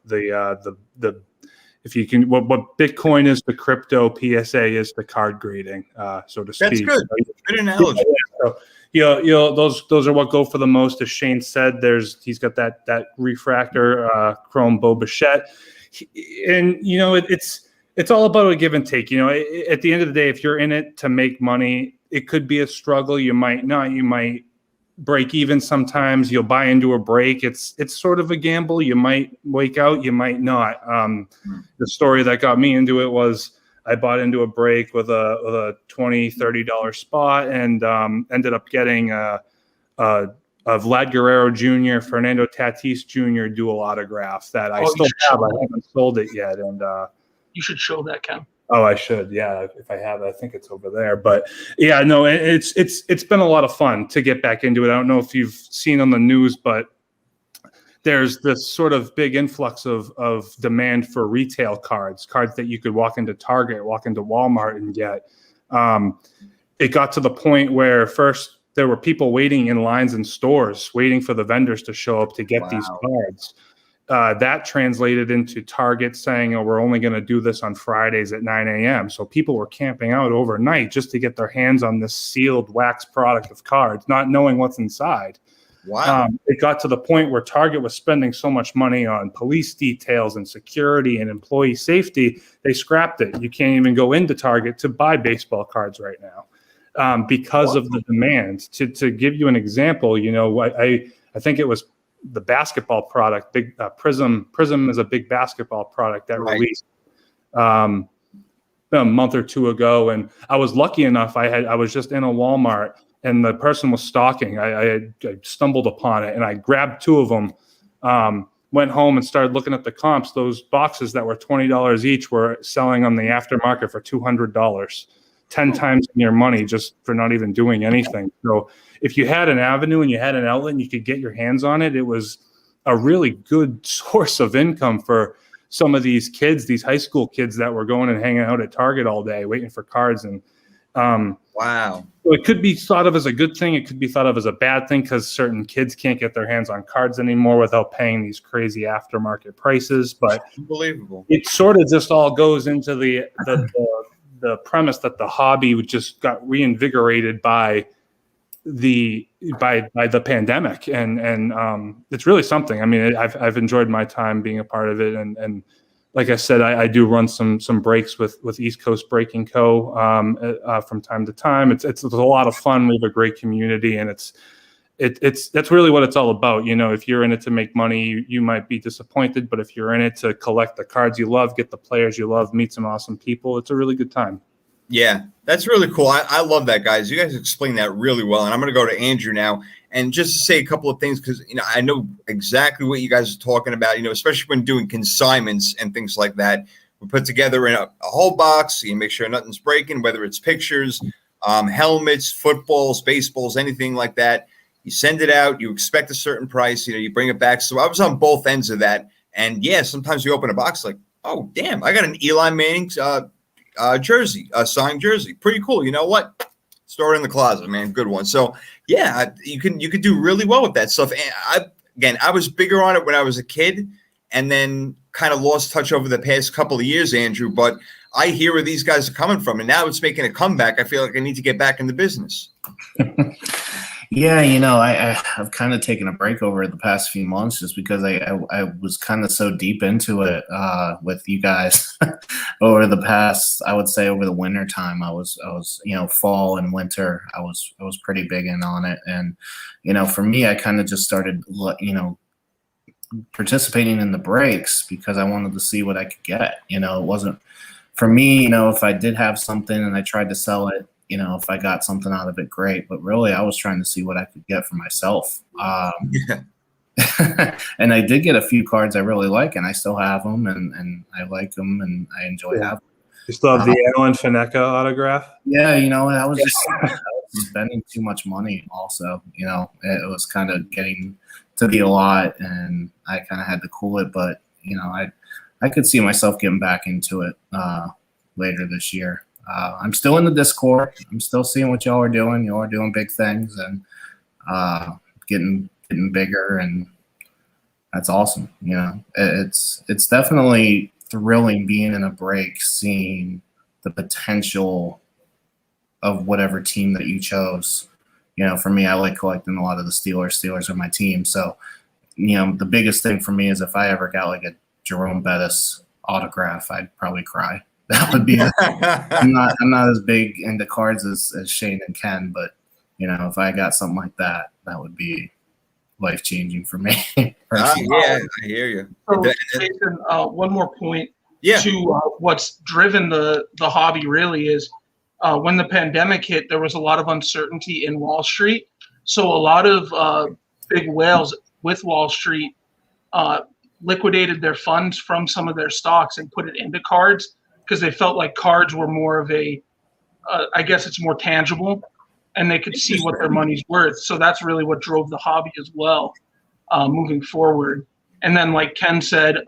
if you can, what Bitcoin is to crypto, PSA is to card grading, so to speak. That's good. Good analogy. So, those are what go for the most. As Shane said, he's got that refractor chrome Bo Bichette, and it's all about a give and take. At the end of the day, if you're in it to make money, it could be a struggle. You might not. You might break even sometimes. You'll buy into a break. It's sort of a gamble. You might wake out. You might not. The story that got me into it was I bought into a break with a $20-$30 spot and ended up getting a Vlad Guerrero Jr., Fernando Tatis Jr. dual autograph that I still have. I haven't sold it yet, and you should show that, Ken. Oh, I should. Yeah, if I have it, I think it's over there. But yeah, no, it's been a lot of fun to get back into it. I don't know if you've seen on the news, but there's this sort of big influx of demand for retail cards that you could walk into Target, walk into Walmart and get. It got to the point where first there were people waiting in lines in stores, waiting for the vendors to show up to get these cards. That translated into Target saying, we're only going to do this on Fridays at 9 a.m. So people were camping out overnight just to get their hands on this sealed wax product of cards, not knowing what's inside. Wow. It got to the point where Target was spending so much money on police details and security and employee safety, they scrapped it. You can't even go into Target to buy baseball cards right now because of the demand. To give you an example, I think it was the basketball product, big Prism. Prism is a big basketball product that released a month or two ago, and I was lucky enough. I was just in a Walmart, and the person was stocking. I stumbled upon it, and I grabbed two of them. Went home and started looking at the comps. Those boxes that were $20 each were selling on the aftermarket for $200. 10 times your money just for not even doing anything. So if you had an avenue and you had an outlet and you could get your hands on it, it was a really good source of income for some of these kids, these high school kids that were going and hanging out at Target all day waiting for cards. And wow. So it could be thought of as a good thing. It could be thought of as a bad thing because certain kids can't get their hands on cards anymore without paying these crazy aftermarket prices. But unbelievable. It sort of just all goes into the premise that the hobby just got reinvigorated by the pandemic, and it's really something. I mean, I've enjoyed my time being a part of it, and like I said, I do run some breaks with East Coast Breaking Co. From time to time. It's a lot of fun. We have a great community, and that's really what it's all about. If you're in it to make money, you might be disappointed, but if you're in it to collect the cards you love, get the players you love, meet some awesome people, it's a really good time. Yeah, that's really cool. I love that, guys. You guys explained that really well. And I'm going to go to Andrew now and just to say a couple of things because, I know exactly what you guys are talking about, especially when doing consignments and things like that. We put together in a whole box so you make sure nothing's breaking, whether it's pictures, helmets, footballs, baseballs, anything like that. You send it out. You expect a certain price. You bring it back. So I was on both ends of that. And, yeah, sometimes you open a box like, oh, damn, I got an Eli Manning jersey, a signed jersey. Pretty cool. You know what? Store it in the closet, man. Good one. So, yeah, you could do really well with that stuff. And I was bigger on it when I was a kid and then kind of lost touch over the past couple of years, Andrew. But I hear where these guys are coming from, and now it's making a comeback. I feel like I need to get back in the business. Yeah, I've kind of taken a break over the past few months just because I was kind of so deep into it with you guys over the past, I would say over the winter time. I was fall and winter, I was pretty big in on it. And, for me, I kind of just started, participating in the breaks because I wanted to see what I could get. It wasn't for me, if I did have something and I tried to sell it, if I got something out of it, great. But really, I was trying to see what I could get for myself. Yeah. And I did get a few cards I really like, and I still have them, and I like them, and I enjoy having them. You still have the Alan Faneca autograph? Yeah, I was spending too much money also. It was kind of getting to be a lot, and I kind of had to cool it. But, I could see myself getting back into it later this year. I'm still in the Discord. I'm still seeing what y'all are doing. Y'all are doing big things and getting bigger, and that's awesome. It's definitely thrilling being in a break, seeing the potential of whatever team that you chose. For me, I like collecting a lot of the Steelers. Steelers are my team. So, the biggest thing for me is if I ever got like a Jerome Bettis autograph, I'd probably cry. That would be. I'm not as big into cards as Shane and Ken, but if I got something like that, that would be life-changing for me. Yeah, I hear you. So, Jason, one more point Yeah. to what's driven the hobby really is when the pandemic hit, there was a lot of uncertainty in Wall Street. So a lot of big whales with Wall Street liquidated their funds from some of their stocks and put it into cards because they felt like cards were more of I guess it's more tangible, and they could see what their money's worth. So that's really what drove the hobby as well, moving forward. And then, like Ken said,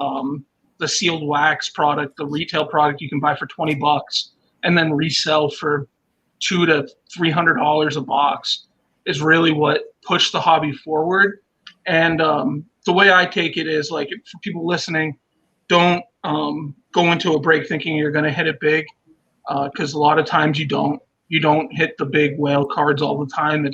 the sealed wax product, the retail product you can buy for $20 and then resell for $200 to $300 a box is really what pushed the hobby forward. And the way I take it is, like, for people listening, don't go into a break thinking you're going to hit it big, because a lot of times you don't hit the big whale cards all the time.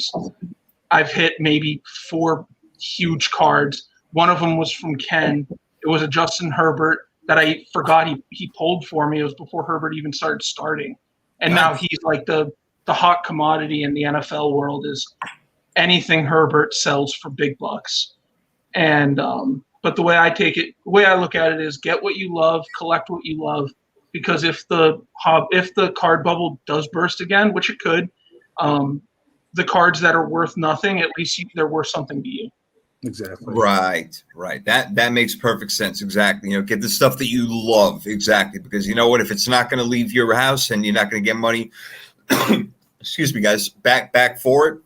I've hit maybe 4 huge cards. One of them was from Ken. It was a Justin Herbert that I forgot he pulled for me. It was before Herbert even starting. And now he's like the hot commodity in the NFL world. Is anything Herbert sells for big bucks. And but the way I look at it is get what you love, collect what you love, because if the card bubble does burst again, which it could, the cards that are worth nothing, at least they're worth something to you. Exactly. Right. That makes perfect sense. Exactly. Get the stuff that you love. Exactly. Because you know what? If it's not going to leave your house and you're not going to get money, excuse me, guys, back for it,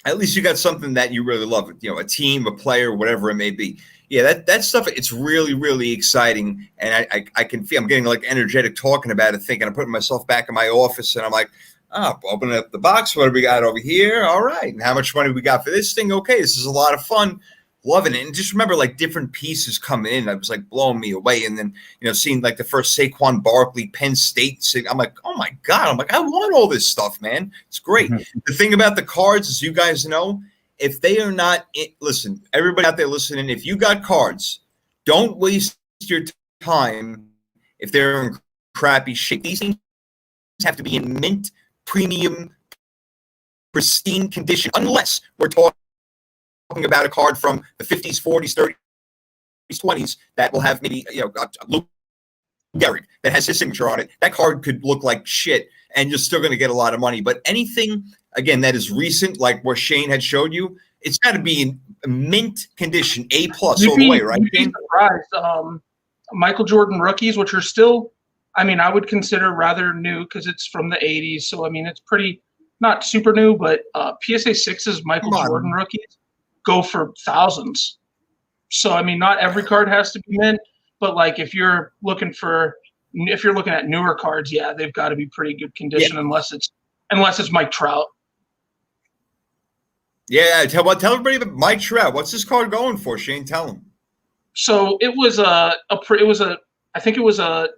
at least you got something that you really love. A team, a player, whatever it may be. Yeah, that stuff, it's really, really exciting. And I can feel I'm getting like energetic talking about it, thinking I'm putting myself back in my office and I'm like, opening up the box. What do we got over here? All right. And how much money we got for this thing? Okay, this is a lot of fun. Loving it. And just remember, like, different pieces coming in. I was like blowing me away. And then, seeing like the first Saquon Barkley, Penn State. I'm like, oh my God. I'm like, I want all this stuff, man. It's great. Mm-hmm. The thing about the cards, as you guys know, if they are not, listen, everybody out there listening, if you got cards, don't waste your time if they're in crappy shape. These things have to be in mint, premium, pristine condition, unless we're talking about a card from the 50s, 40s, 30s, 20s that will have maybe, Lou Gehrig that has his signature on it. That card could look like shit, and you're still going to get a lot of money. But anything, again, that is recent, like what Shane had showed you, it's got to be in mint condition, A+ all the way, right? You'd be surprised. Michael Jordan rookies, which are still, I would consider rather new because it's from the 80s. So, it's pretty, not super new, but PSA 6's Michael Jordan rookies go for thousands. So, not every card has to be mint, but like if you're looking at newer cards, yeah, they've got to be pretty good condition, unless it's Mike Trout. Yeah, tell everybody about Mike Trout. What's this card going for, Shane? Tell him. So it was I think it was a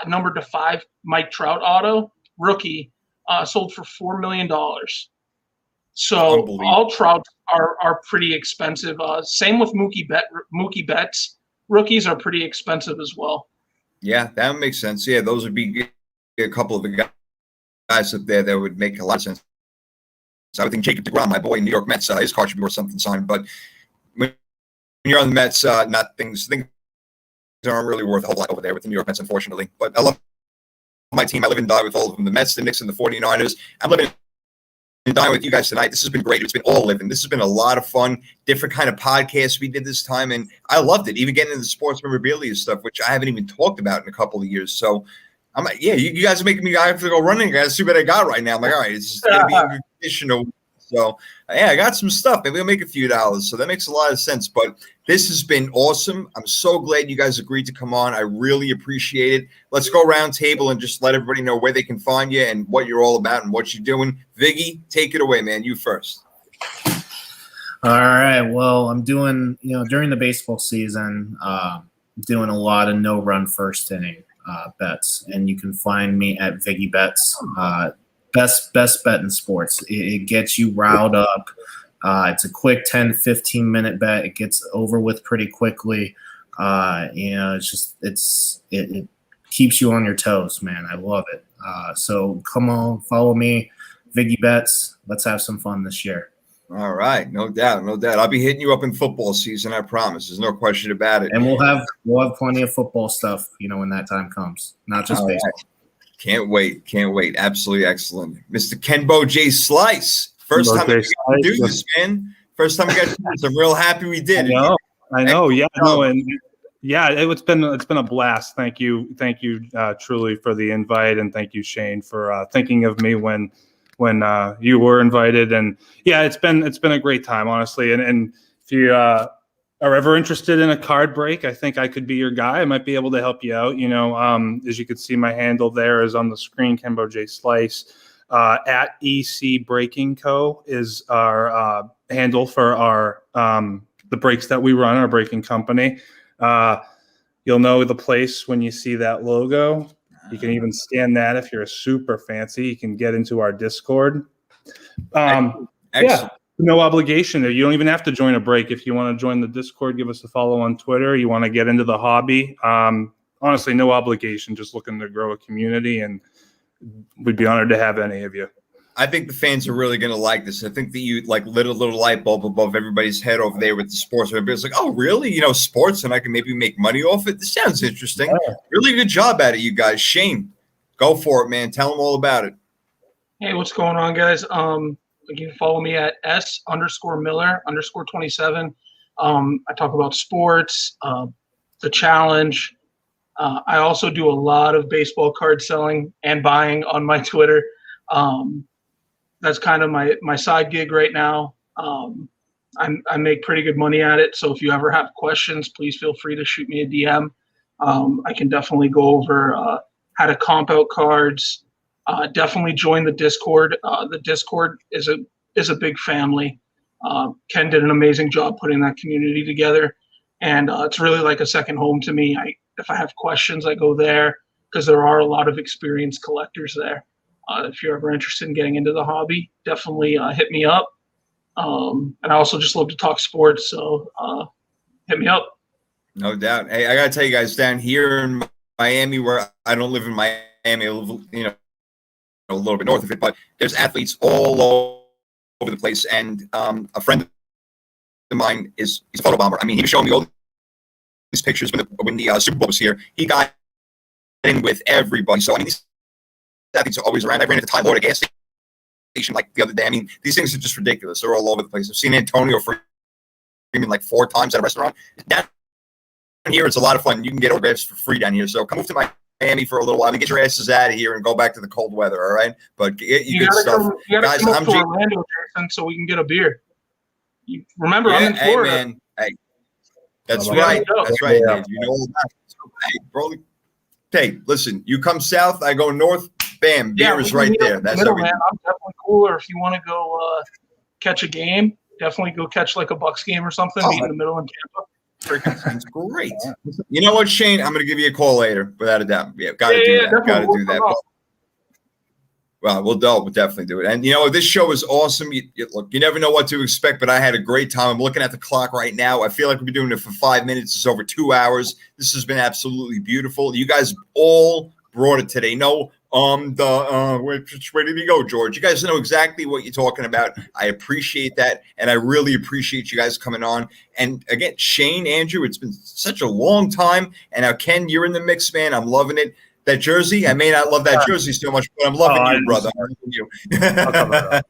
number to 5 Mike Trout auto rookie, sold for $4 million. So all Trouts are pretty expensive. Same with Mookie Betts. Rookies are pretty expensive as well. Yeah, that makes sense. Yeah, those would be a couple of the guys up there that would make a lot of sense. So I would think Jacob deGrom, my boy in New York Mets, his card should be worth something signed. But when you're on the Mets, things aren't really worth a whole lot over there with the New York Mets, unfortunately. But I love my team. I live and die with all of them, the Mets, the Knicks, and the 49ers. I'm living and dying with you guys tonight. This has been great. It's been all living. This has been a lot of fun, different kind of podcasts we did this time, and I loved it, even getting into the sports memorabilia stuff, which I haven't even talked about in a couple of years. So I'm like, yeah, you guys are making me, I have to go running. I got to see what I got right now. I'm like, all right, it's going to be in additional. So, yeah, I got some stuff. Maybe I'll make a few dollars. So that makes a lot of sense. But this has been awesome. I'm so glad you guys agreed to come on. I really appreciate it. Let's go round table and just let everybody know where they can find you and what you're all about and what you're doing. Viggy, take it away, man. You first. All right. Well, I'm doing, during the baseball season, doing a lot of no-run first inning bets. And you can find me at Viggy Bets. Best bet in sports. It gets you riled up. It's a quick 10, 15-minute bet. It gets over with pretty quickly. It keeps you on your toes, man. I love it. So come on, follow me, Viggy Bets. Let's have some fun this year. All right, no doubt. I'll be hitting you up in football season. I promise. There's no question about it. And we'll have plenty of football stuff, when that time comes. Not just baseball. Right. Can't wait. Absolutely excellent. Mr. Kenbo J. Slice. First time we got to do this, man. First time we got to do this. I'm real happy we did. I know. Yeah, no, and yeah, it's been a blast. Thank you, truly for the invite, and thank you, Shane, for thinking of me when you were invited. And yeah, it's been a great time, honestly. And if you are ever interested in a card break, I think I could be your guy. I might be able to help you out. As you can see, my handle there is on the screen, Kenbo J. Slice. At EC Breaking Co. is our handle for our the breaks that we run, our breaking company. You'll know the place when you see that logo. You can even scan that if you're a super fancy. You can get into our Discord. Excellent. Yeah. No obligation. You don't even have to join a break. If you want to join the Discord, give us a follow on Twitter. You want to get into the hobby. Honestly, no obligation. Just looking to grow a community, and we'd be honored to have any of you. I think the fans are really going to like this. I think that you lit a little light bulb above everybody's head over there with the sports. Everybody's like, oh, really? Sports, and I can maybe make money off it. This sounds interesting. Yeah. Really good job at it, you guys. Shane, go for it, man. Tell them all about it. Hey, what's going on, guys? You can follow me at S_Miller_27. I talk about sports, the challenge. I also do a lot of baseball card selling and buying on my Twitter. That's kind of my side gig right now. I make pretty good money at it. So if you ever have questions, please feel free to shoot me a DM. I can definitely go over how to comp out cards. Definitely join the Discord. The Discord is a big family. Ken did an amazing job putting that community together, and it's really like a second home to me. If I have questions, I go there because there are a lot of experienced collectors there. If you're ever interested in getting into the hobby, definitely hit me up. And I also just love to talk sports, so hit me up. No doubt. Hey, I gotta tell you guys, down here in Miami, where I don't live in Miami, I live, a little bit north of it, but there's athletes all over the place. And a friend of mine he's a photo bomber. I mean, he was showing me all these pictures when the Super Bowl was here. He got in with everybody. So I mean, these athletes are always around. I ran into Time Lord at a gas station like the other day. I mean, these things are just ridiculous. They're all over the place. I've seen Antonio Freeman like 4 times at a restaurant. Down here, it's a lot of fun. You can get autographs for free down here. So come move to Miami for a little while and get your asses out of here and go back to the cold weather. All right, but get you good stuff, guys. I'm to Orlando, Jason, so we can get a beer. Remember, I'm in Florida. Hey, man. Hey, that's right. That's right. Yeah. You know all about it. So, hey, bro. Hey, listen. You come south, I go north. Bam, beer is right there. That's how we do. I'm definitely cool. Or if you want to go catch a game, definitely go catch like a Bucks game or something. Meet in the middle in Tampa. Freaking great. You know what, Shane? I'm going to give you a call later, without a doubt. Yeah, got to do that. Got to do that. Well, we'll definitely do it. And, this show is awesome. Look, you never know what to expect, but I had a great time. I'm looking at the clock right now. I feel like we've been doing it for 5 minutes. It's over 2 hours. This has been absolutely beautiful. You guys all brought it today. No, where did he go, George? You guys know exactly what you're talking about. I appreciate that, and I really appreciate you guys coming on. And again, Shane, Andrew, it's been such a long time, and now Ken, you're in the mix, man. I'm loving it. That jersey, I may not love that jersey so much, but I'm loving you, brother. I'm loving you. I'll cover it up.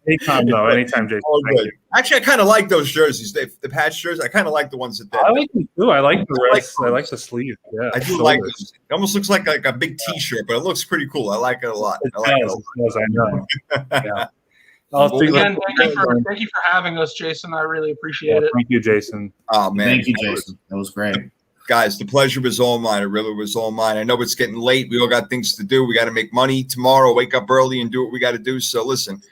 Anytime, though. Anytime, Jason. All Thank good. you. Actually, I kind of like those jerseys. The patch jerseys. I kind of like the ones that. I like them too. I like the I wrist. I like the sleeve. Yeah, I do like this. It almost looks like a big T-shirt, but it looks pretty cool. I like it a lot. I like it a lot. It does, I know. Yeah. Again, thank you for having us, Jason. I really appreciate it. Thank you, Jason. Oh man, Thank you, Jason. That was great. Guys, the pleasure was all mine. It really was all mine. I know it's getting late. We all got things to do. We got to make money tomorrow, wake up early and do what we got to do. So listen,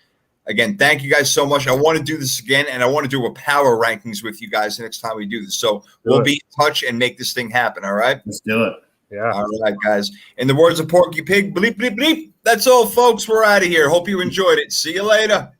again, thank you guys so much. I want to do this again, and I want to do a power rankings with you guys the next time we do this. So we'll be in touch and make this thing happen, all right? Let's do it. Yeah. All right, guys. In the words of Porky Pig, bleep, bleep, bleep. That's all, folks. We're out of here. Hope you enjoyed it. See you later.